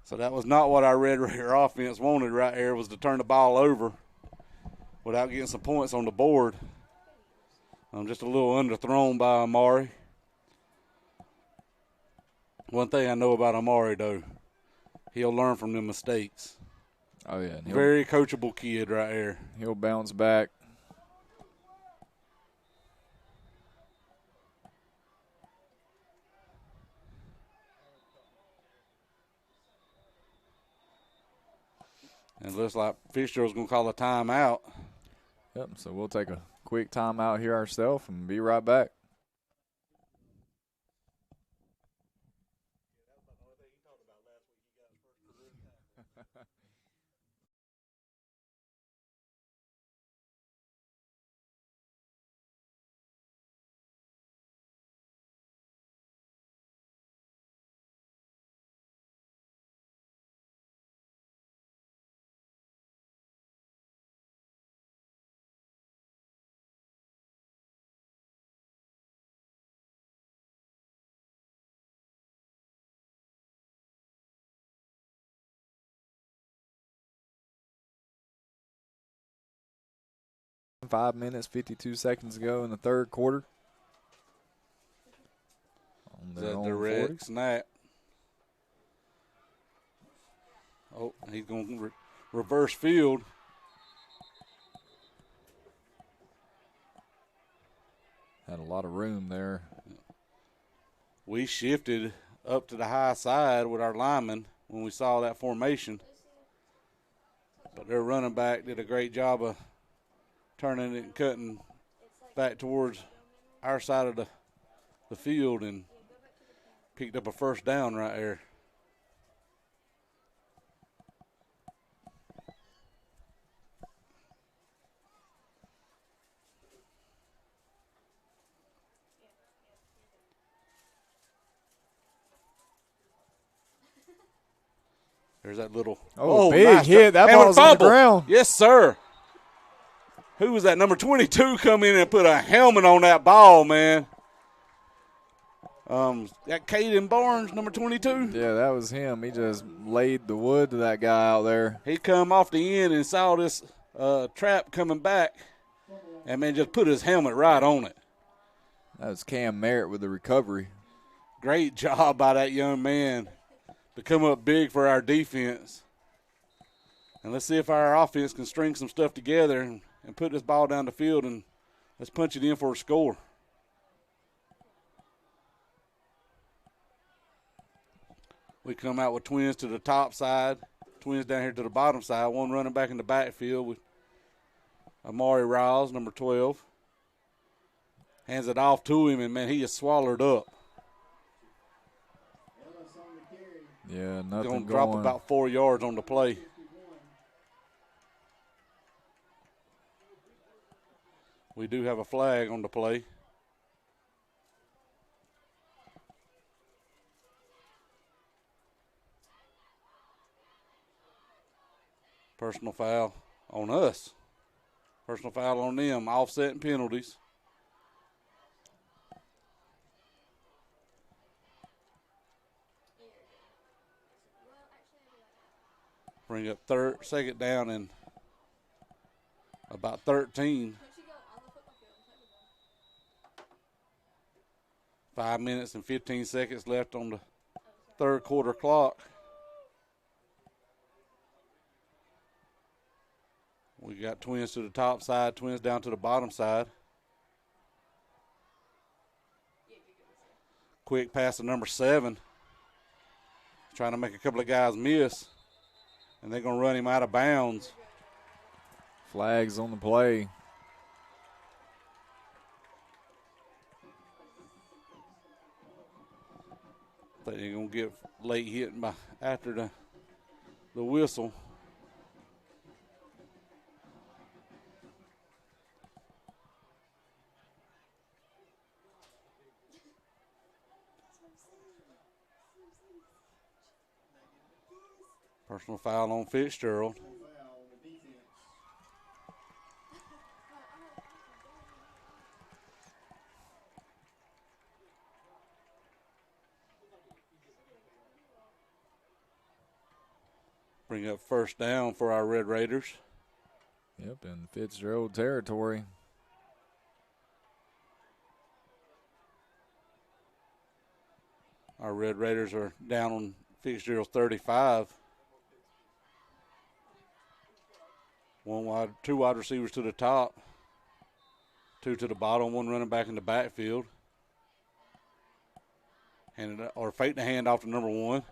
Speaker 5: So that was not what our Red Raider offense wanted right here, was to turn the ball over without getting some points on the board. Just a little underthrown by Amari. One thing I know about Amari, though, he'll learn from them mistakes.
Speaker 4: Oh, yeah.
Speaker 5: Very coachable kid right there.
Speaker 4: He'll bounce back.
Speaker 5: And it looks like Fitzgerald's going to call a timeout.
Speaker 4: Yep, so we'll take a quick timeout here ourselves and be right back. Five minutes, 52 seconds ago in the third quarter.
Speaker 5: Is that direct snap? Oh, he's going to reverse field.
Speaker 4: Had a lot of room there.
Speaker 5: We shifted up to the high side with our linemen when we saw that formation. But their running back did a great job of turning it and cutting back towards our side of the field and picked up a first down right there. There's that little
Speaker 4: big
Speaker 5: nice
Speaker 4: hit. That ball was on the ground.
Speaker 5: Yes, sir. Who was that? Number 22 come in and put a helmet on that ball, man. That Caden Barnes, number 22.
Speaker 4: Yeah, that was him. He just laid the wood to that guy out there.
Speaker 5: He come off the end and saw this trap coming back and, man, just put his helmet right on it.
Speaker 4: That was Cam Merritt with the recovery.
Speaker 5: Great job by that young man to come up big for our defense. And let's see if our offense can string some stuff together and put this ball down the field, and let's punch it in for a score. We come out with twins to the top side, twins down here to the bottom side, one running back in the backfield with Amari Riles, number 12. Hands it off to him, and, man, he is swallowed up.
Speaker 4: Yeah, nothing
Speaker 5: going to drop about 4 yards on the play. We do have a flag on the play. Personal foul on us. Personal foul on them. Offsetting penalties. Bring up second down and about 13. 5 minutes and 15 seconds left on the third quarter clock. We got twins to the top side, twins down to the bottom side. Quick pass to number 7. Trying to make a couple of guys miss. And they're going to run him out of bounds.
Speaker 4: Flags on the play.
Speaker 5: I think they're going to get late hit after the whistle. Personal foul on Fitzgerald. Bring up first down for our Red Raiders.
Speaker 4: Yep, in Fitzgerald territory.
Speaker 5: Our Red Raiders are down on Fitzgerald's 35. Two wide receivers to the top, two to the bottom, one running back in the backfield. Fake the hand off to number 1.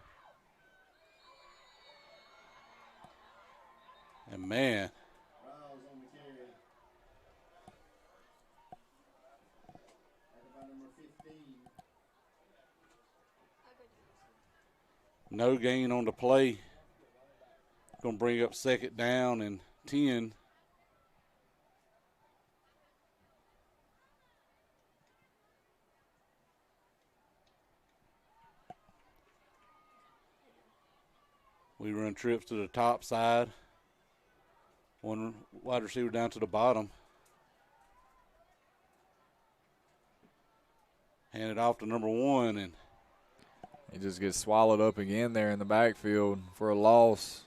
Speaker 5: And man,
Speaker 2: Riles on the carry. Back by number 15.
Speaker 5: no gain on the play. Going to bring up 2nd down and 10. We run trips to the top side. One wide receiver down to the bottom. Hand it off to number 1, and
Speaker 4: he just gets swallowed up again there in the backfield for a loss.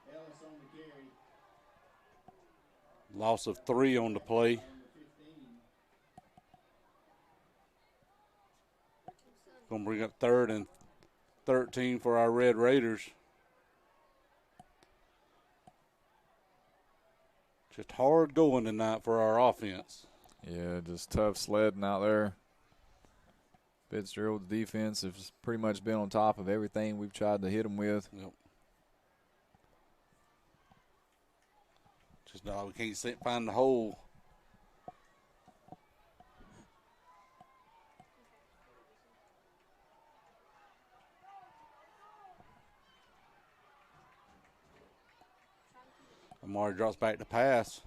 Speaker 2: Ellis on the carry.
Speaker 5: Loss of 3 on the play.
Speaker 2: Number 15.
Speaker 5: Going to bring up 3rd and 13 for our Red Raiders. Just hard going tonight for our offense.
Speaker 4: Yeah, just tough sledding out there. Fitzgerald's defense has pretty much been on top of everything we've tried to hit them with.
Speaker 5: Yep. Just no, we can't find the hole. Amari drops back to pass.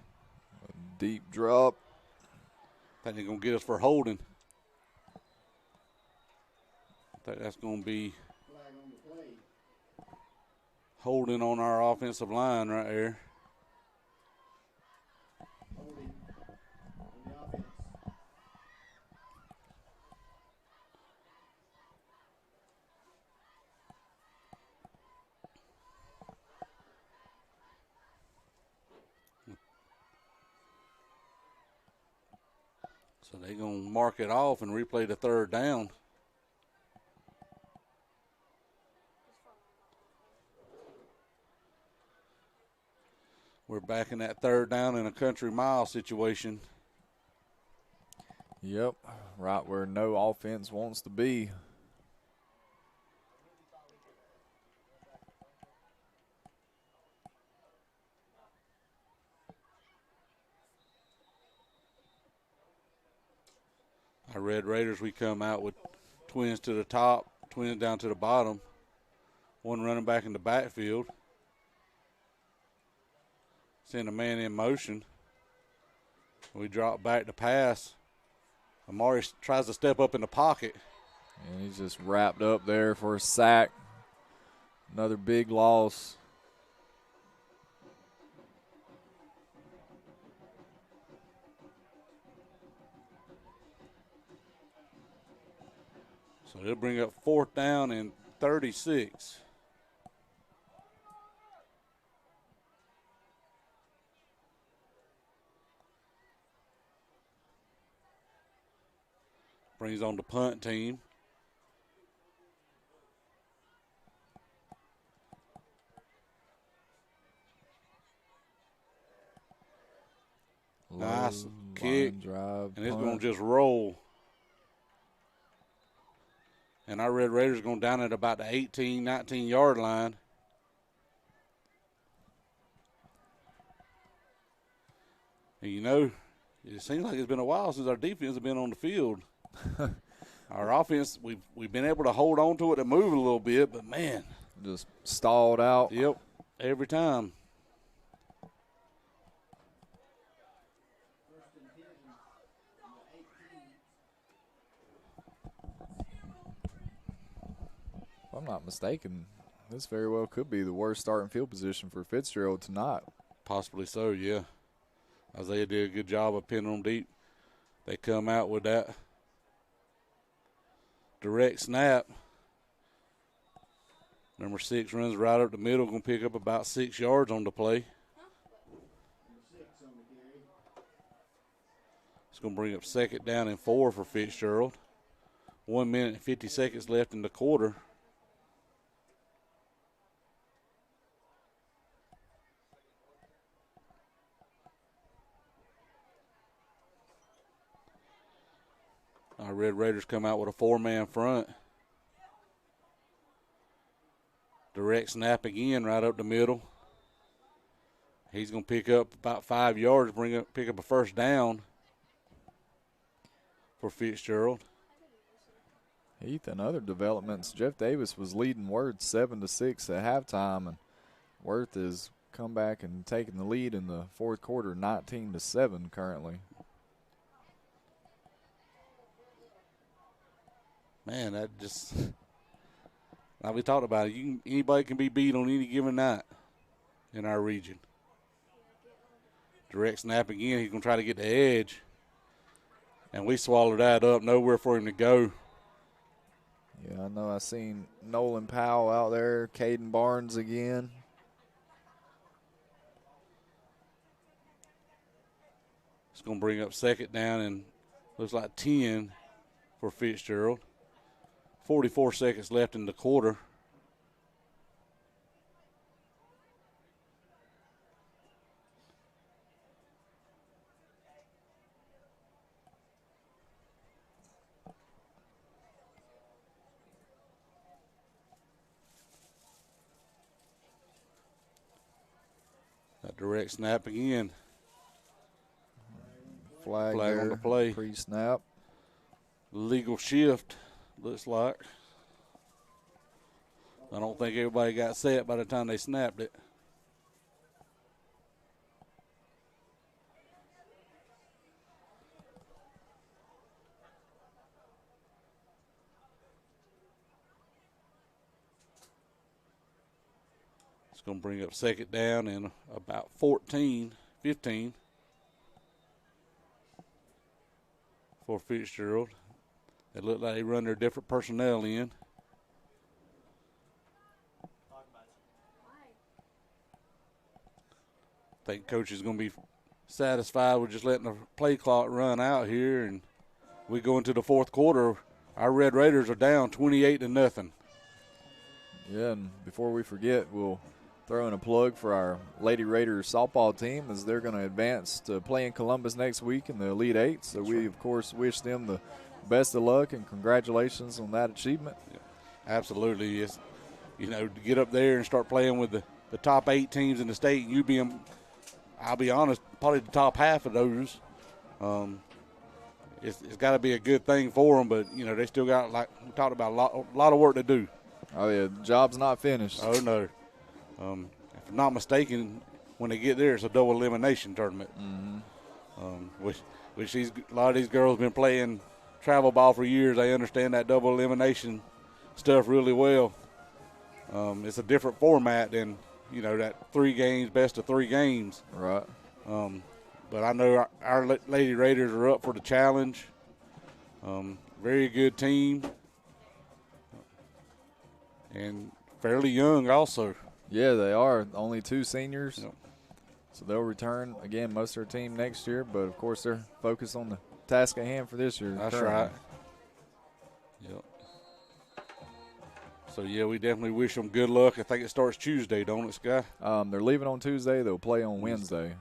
Speaker 4: Deep drop.
Speaker 5: I think they're going to get us for holding. I think that's going to be
Speaker 2: Flag on the play.
Speaker 5: holding on our offensive line right there.
Speaker 2: Holding on the offense.
Speaker 5: So they're going to mark it off and replay the 3rd down. We're back in that 3rd down in a country mile situation.
Speaker 4: Yep, right where no offense wants to be.
Speaker 5: Our Red Raiders, we come out with twins to the top, twins down to the bottom. One running back in the backfield. Send a man in motion. We drop back to pass. Amari tries to step up in the pocket.
Speaker 4: And he's just wrapped up there for a sack. Another big loss.
Speaker 5: So they'll bring up 4th down and 36. Brings on the punt team. Nice kick.
Speaker 4: Drive,
Speaker 5: and it's going to just roll. And our Red Raiders going down at about the 18, 19-yard line. And you know, it seems like it's been a while since our defense has been on the field. Our offense, we've been able to hold on to it and move a little bit, but man.
Speaker 4: Just stalled out.
Speaker 5: Yep, every time.
Speaker 4: If I'm not mistaken, this very well could be the worst starting field position for Fitzgerald tonight.
Speaker 5: Possibly so, yeah. Isaiah did a good job of pinning them deep. They come out with that direct snap. Number 6 runs right up the middle, going to pick up about 6 yards on the play. It's going to bring up 2nd down and 4 for Fitzgerald. 1 minute and 50 seconds left in the quarter. Our Red Raiders come out with a 4-man front. Direct snap again right up the middle. He's going to pick up about 5 yards, pick up a first down for Fitzgerald.
Speaker 4: Heath, and other developments, Jeff Davis was leading Worth 7-6 at halftime, and Worth has come back and taken the lead in the fourth quarter, 19-7 currently.
Speaker 5: Man, that just, like we talked about it, anybody can be beat on any given night in our region. Direct snap again, he's going to try to get the edge. And we swallowed that up, nowhere for him to go.
Speaker 4: Yeah, I know I seen Nolan Powell out there, Caden Barnes again.
Speaker 5: It's going to bring up second down and looks like 10 for Fitzgerald. 44 seconds left in the quarter. That direct snap again.
Speaker 4: Flag
Speaker 5: on the play.
Speaker 4: Pre-snap.
Speaker 5: Legal shift, looks like. I don't think everybody got set by the time they snapped it. It's going to bring up second down and about 15 for Fitzgerald. It looked like they run their different personnel in. I think coach is going to be satisfied with just letting the play clock run out here, and we go into the fourth quarter. Our Red Raiders are down 28-0.
Speaker 4: Yeah, and before we forget, we'll throw in a plug for our Lady Raiders softball team as they're going to advance to play in Columbus next week in the Elite Eight. So we, of course, wish them the best of luck and congratulations on that achievement.
Speaker 5: Yeah, absolutely. It's, to get up there and start playing with the top 8 teams in the state, and you being, I'll be honest, probably the top half of those. It's got to be a good thing for them, but, they still got, like we talked about, a lot of work to do.
Speaker 4: Oh, yeah, the job's not finished.
Speaker 5: Oh, no. If I'm not mistaken, when they get there, it's a double elimination tournament.
Speaker 4: Mm-hmm.
Speaker 5: Which a lot of these girls have been playing travel ball for years. They understand that double elimination stuff really well. It's a different format than, that 3 games, best of 3 games.
Speaker 4: Right.
Speaker 5: But I know our Lady Raiders are up for the challenge. Very good team. And fairly young also.
Speaker 4: Yeah, they are. Only 2 seniors.
Speaker 5: Yep.
Speaker 4: So they'll return, again, most of their team next year. But, of course, they're focused on the task at hand for this year.
Speaker 5: That's
Speaker 4: currently.
Speaker 5: right. Yep. So, yeah, we definitely wish them good luck. I think it starts Tuesday, don't it, Sky?
Speaker 4: They're leaving on Tuesday. They'll play on Wednesday.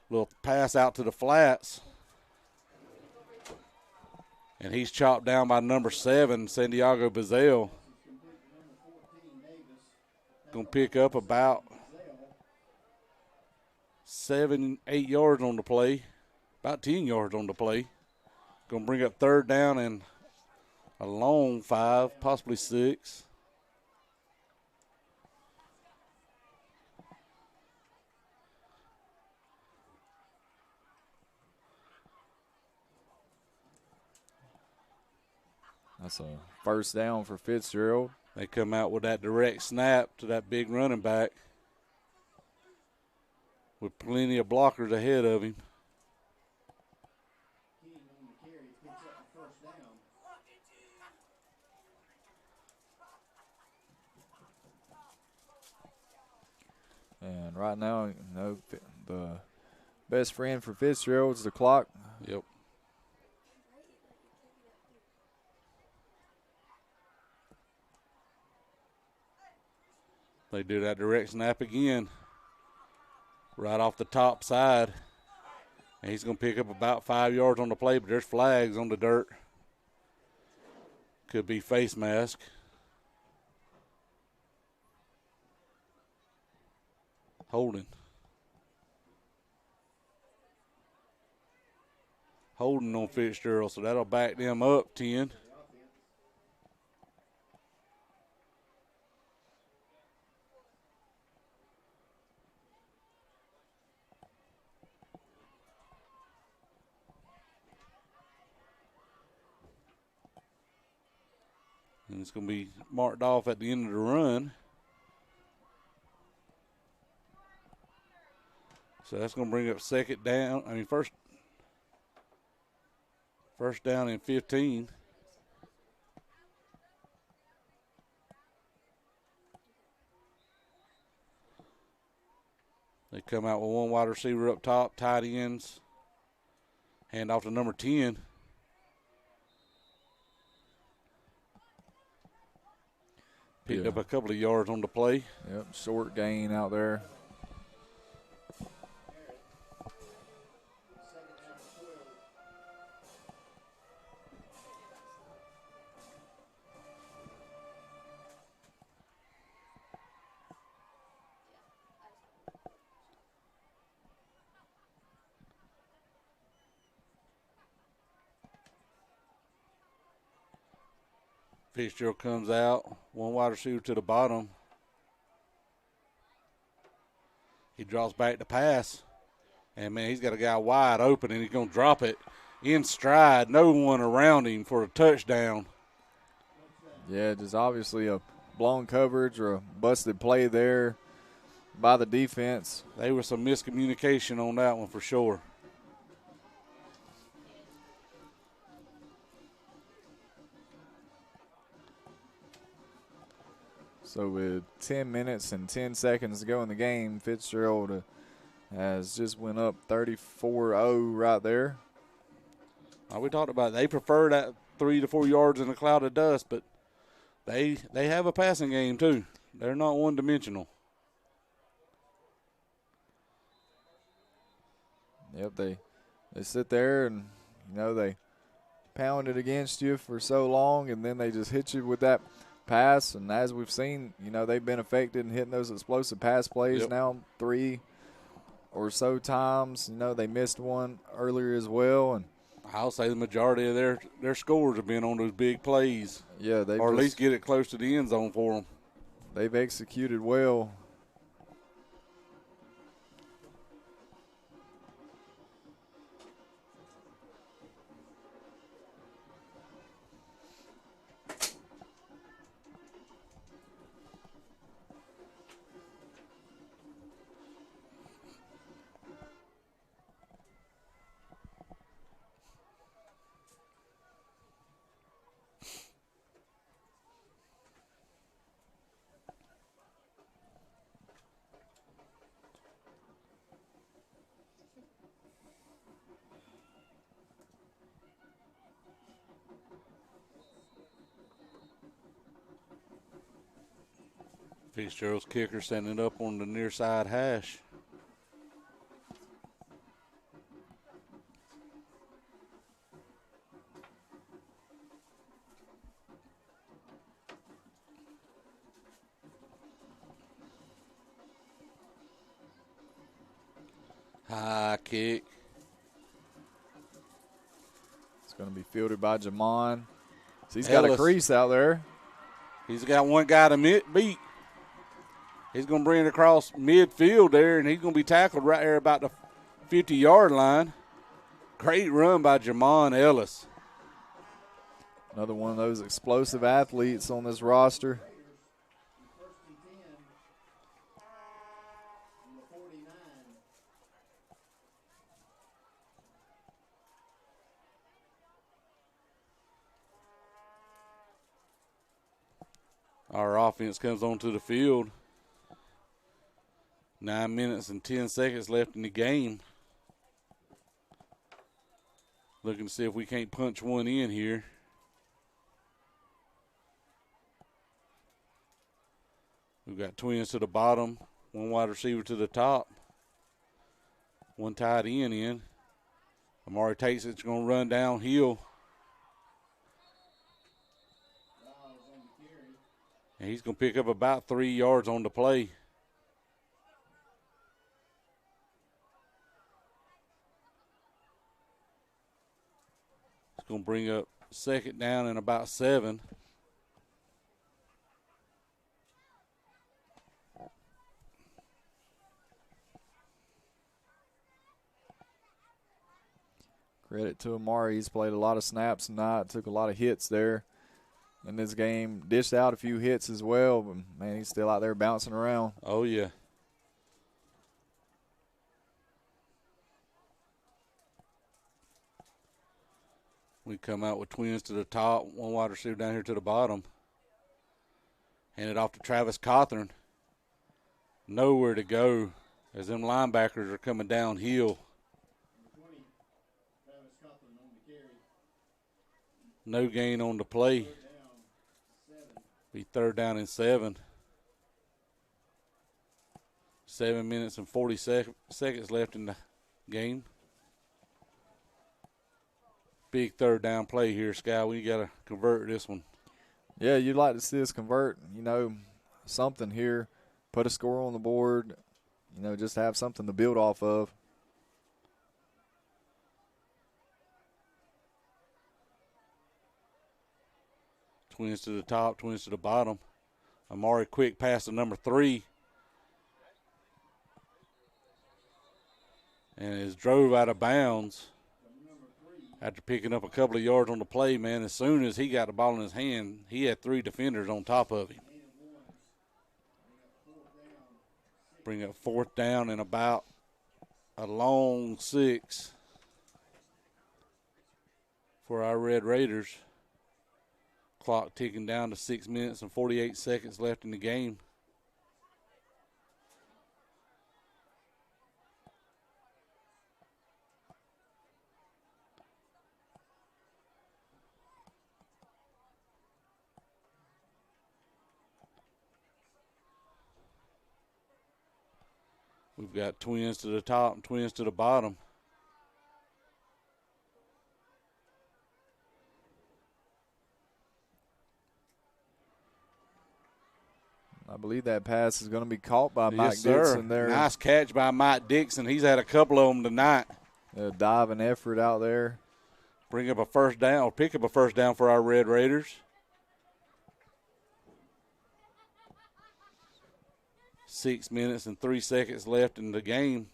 Speaker 5: Little pass out to the flats. And he's chopped down by number 7, Santiago Bazell. Going to pick up about 7-8 yards on the play, about 10 yards on the play. Going to bring up third down and a long 5, possibly 6.
Speaker 4: That's a first down for Fitzgerald.
Speaker 5: They come out with that direct snap to that big running back with plenty of blockers ahead of him.
Speaker 4: And right now, the best friend for Fitzgerald is the clock.
Speaker 5: Yep. They do that direct snap again, right off the top side. And he's going to pick up about 5 yards on the play, but there's flags on the dirt. Could be face mask. Holding. Holding on Fitzgerald, so that'll back them up 10. And it's going to be marked off at the end of the run. So that's going to bring up first down and 15. They come out with one wide receiver up top, tight ends. Hand off to number 10. Picked up a couple of yards on the play.
Speaker 4: Yep, short gain out there.
Speaker 5: Fitzgerald comes out, one wide receiver to the bottom. He draws back to pass. And, man, he's got a guy wide open, and he's going to drop it in stride. No one around him for a touchdown.
Speaker 4: Yeah, just obviously a blown coverage or a busted play there by the defense.
Speaker 5: There was some miscommunication on that one for sure.
Speaker 4: So with 10 minutes and 10 seconds to go in the game, Fitzgerald has just went up 34-0 right there.
Speaker 5: We talked about it. They prefer that 3 to 4 yards in a cloud of dust, but they have a passing game too. They're not one-dimensional.
Speaker 4: Yep, they sit there and, they pound it against you for so long, and then they just hit you with that pass. And as we've seen, they've been effective in hitting those explosive pass plays now 3 or so times. They missed one earlier as well. And
Speaker 5: I'll say the majority of their scores have been on those big plays.
Speaker 4: Yeah,
Speaker 5: or at least get it close to the end zone for them.
Speaker 4: They've executed well.
Speaker 5: Fitzgerald's kicker setting it up on the near side hash. High kick.
Speaker 4: It's going to be fielded by Jamon. So he's got a crease out there.
Speaker 5: He's got one guy to beat. He's going to bring it across midfield there, and he's going to be tackled right there about the 50-yard line. Great run by Jamon Ellis.
Speaker 4: Another one of those explosive athletes on this roster.
Speaker 5: Our offense comes onto the field. 9 minutes and 10 seconds left in the game. Looking to see if we can't punch one in here. We We've got twins to the bottom, one wide receiver to the top, one tight end in. Amari takes it, it's going to run downhill. And he's going to pick up about 3 yards on the play. It's going to bring up second down and about 7.
Speaker 4: Credit to Amari. He's played a lot of snaps tonight, took a lot of hits there in this game. Dished out a few hits as well, but, man, he's still out there bouncing around.
Speaker 5: Oh, yeah. We come out with twins to the top, one wide receiver down here to the bottom. Hand it off to Travis Cawthorn. Nowhere to go as them linebackers are coming downhill. No gain on the play. Be third down and 7. 7 minutes and 40 seconds left in the game. Big third down play here, Sky. We got to convert this one.
Speaker 4: Yeah, you'd like to see us convert, something here, put a score on the board, just have something to build off of.
Speaker 5: Twins to the top, twins to the bottom. Amari quick pass to number 3. And is drove out of bounds after picking up a couple of yards on the play, man. As soon as he got the ball in his hand, he had 3 defenders on top of him. Bring up fourth down and about a long 6 for our Red Raiders. Clock ticking down to 6 minutes and 48 seconds left in the game. We've got twins to the top and twins to the bottom.
Speaker 4: I believe that pass is going to be caught by Mike
Speaker 5: Yes, sir.
Speaker 4: Dixon there.
Speaker 5: Nice catch by Mike Dixon. He's had a couple of them tonight.
Speaker 4: A diving effort out there.
Speaker 5: Bring up a first down, or pick up a first down for our Red Raiders. 6 minutes and 3 seconds left in the game.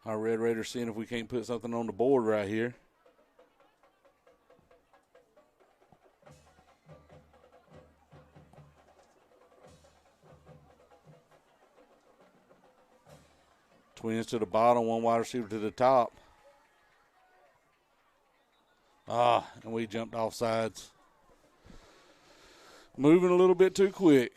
Speaker 5: Our Red Raiders seeing if we can't put something on the board right here. Twins to the bottom, one wide receiver to the top. And we jumped off sides. Moving a little bit too quick.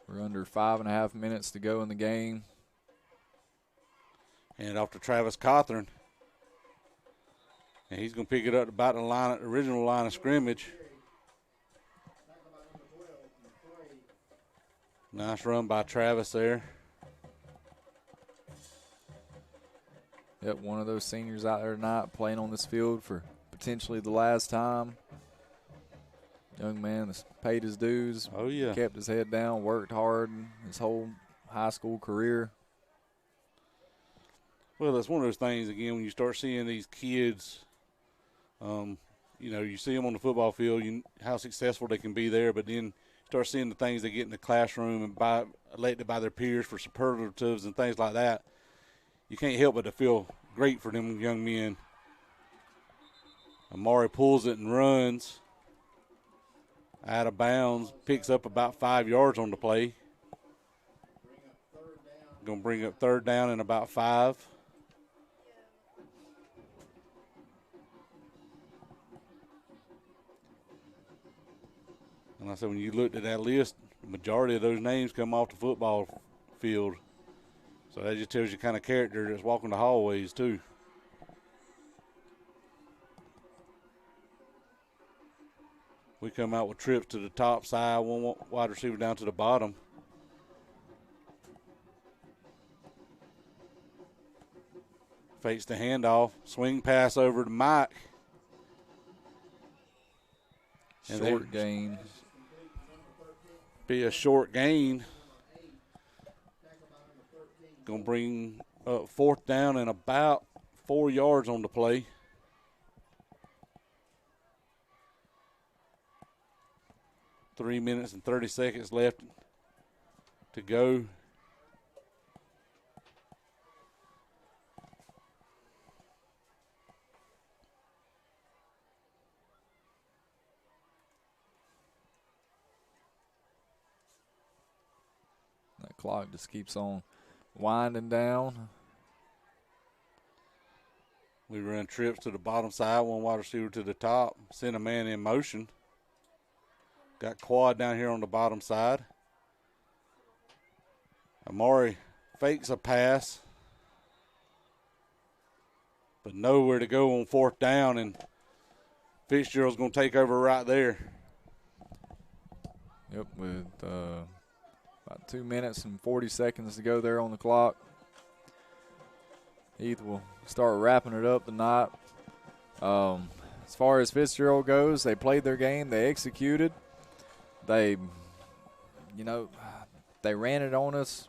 Speaker 4: We're under 5.5 minutes to go in the game.
Speaker 5: And off to Travis Cawthorn. And he's going to pick it up about the original line of scrimmage. Nice run by Travis there.
Speaker 4: Yep, one of those seniors out there tonight playing on this field for potentially the last time. Young man that's paid his dues.
Speaker 5: Oh, yeah.
Speaker 4: Kept his head down, worked hard his whole high school career.
Speaker 5: Well, that's one of those things, again, when you start seeing these kids, you see them on the football field, how successful they can be there, but then start seeing the things they get in the classroom and elected by their peers for superlatives and things like that. You can't help but to feel great for them young men. Amari pulls it and runs out of bounds, picks up about 5 yards on the play. Going to bring up third down and about 5. And And I said, when you looked at that list, the majority of those names come off the football field. So that just tells you kind of character that's walking the hallways, too. We come out with trips to the top side, one wide receiver down to the bottom. Fakes the handoff, swing pass over to Mike. And
Speaker 4: Short gain.
Speaker 5: Be a short gain. Going to bring up 4th down and about 4 yards on the play. Three minutes and 30 seconds left to go.
Speaker 4: That clock just keeps on winding down.
Speaker 5: We run trips to the bottom side, one wide receiver to the top, send a man in motion. Got quad down here on the bottom side. Amari fakes a pass, but nowhere to go on 4th down, and Fitzgerald's going to take over right there.
Speaker 4: Yep, with about 2 minutes and 40 seconds to go there on the clock. Heath will start wrapping it up tonight. As far as Fitzgerald goes, they played their game. They executed. They ran it on us,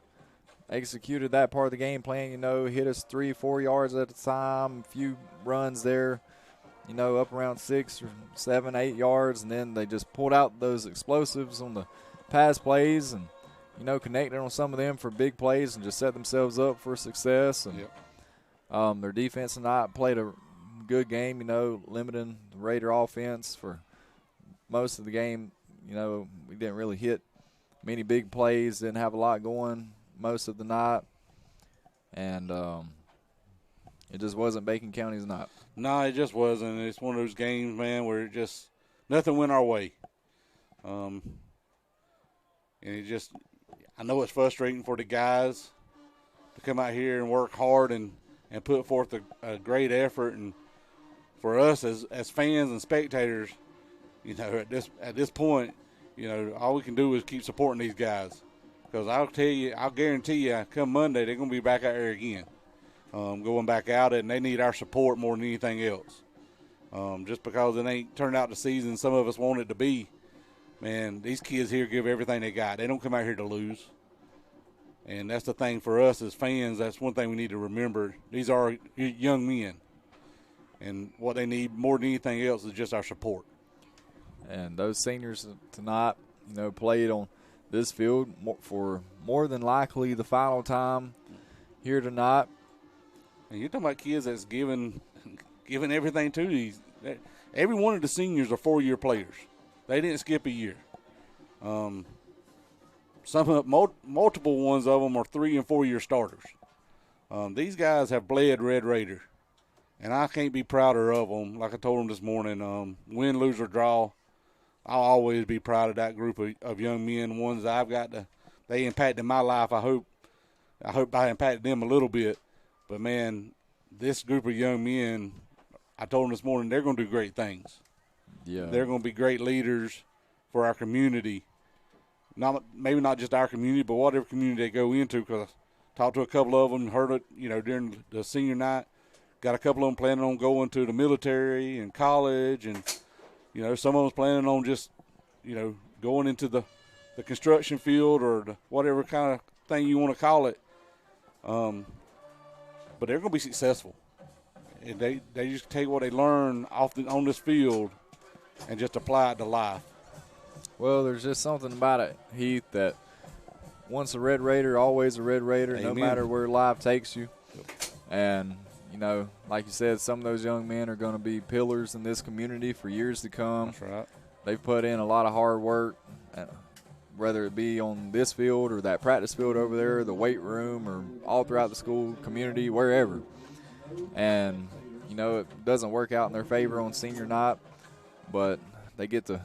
Speaker 4: executed that part of the game plan, hit us 3-4 yards at a time, a few runs there, up around 6 or 7, 8 yards, and then they just pulled out those explosives on the pass plays and, connected on some of them for big plays and just set themselves up for success. And their defense tonight played a good game, limiting the Raider offense for most of the game. We didn't really hit many big plays, didn't have a lot going most of the night. And it just wasn't Bacon County's night.
Speaker 5: No, it just wasn't. It's one of those games, man, where it just nothing went our way. And it just, I know it's frustrating for the guys to come out here and work hard and put forth a great effort. And for us as fans and spectators, at this point, all we can do is keep supporting these guys. Because I'll guarantee you, come Monday, they're going to be back out there again, going back out, and they need our support more than anything else. Just because it ain't turned out the season some of us want it to be, man, these kids here give everything they got. They don't come out here to lose. And that's the thing for us as fans. That's one thing we need to remember. These are young men. And what they need more than anything else is just our support.
Speaker 4: And those seniors tonight, played on this field for more than likely the final time here tonight.
Speaker 5: And you're talking about kids that's giving everything to these. Every one of the seniors are 4-year players. They didn't skip a year. Multiple ones of them are 3- and 4-year starters. These guys have bled Red Raider, and I can't be prouder of them. Like I told them this morning, win, lose, or draw, I'll always be proud of that group of young men, ones that I've got they impacted my life. I hope I impacted them a little bit. But, man, this group of young men, I told them this morning, they're going to do great things.
Speaker 4: Yeah.
Speaker 5: They're going to be great leaders for our community. Maybe not just our community, but whatever community they go into, because I talked to a couple of them, heard it, during the senior night. Got a couple of them planning on going to the military and college, and, some of them's planning on just, going into the construction field or whatever kind of thing you want to call it. But they're going to be successful. And they just take what they learn on this field and just apply it to life.
Speaker 4: Well, there's just something about it, Heath, that once a Red Raider, always a Red Raider,
Speaker 5: Amen.
Speaker 4: No matter where life takes you. And, like you said, some of those young men are going to be pillars in this community for years to come.
Speaker 5: That's right.
Speaker 4: They've put in a lot of hard work, whether it be on this field or that practice field over there, the weight room, or all throughout the school community, wherever. And, it doesn't work out in their favor on senior night, but they get to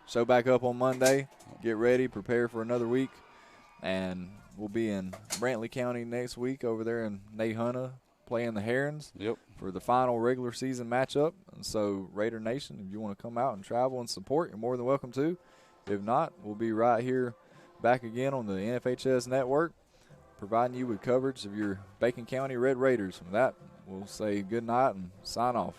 Speaker 4: show back up on Monday. Get ready, prepare for another week. And we'll be in Brantley County next week over there in Nahunta playing the Herons for the final regular season matchup. And so, Raider Nation, if you want to come out and travel and support, you're more than welcome to. If not, we'll be right here back again on the NFHS Network, providing you with coverage of your Bacon County Red Raiders. With that, we'll say good night and sign off.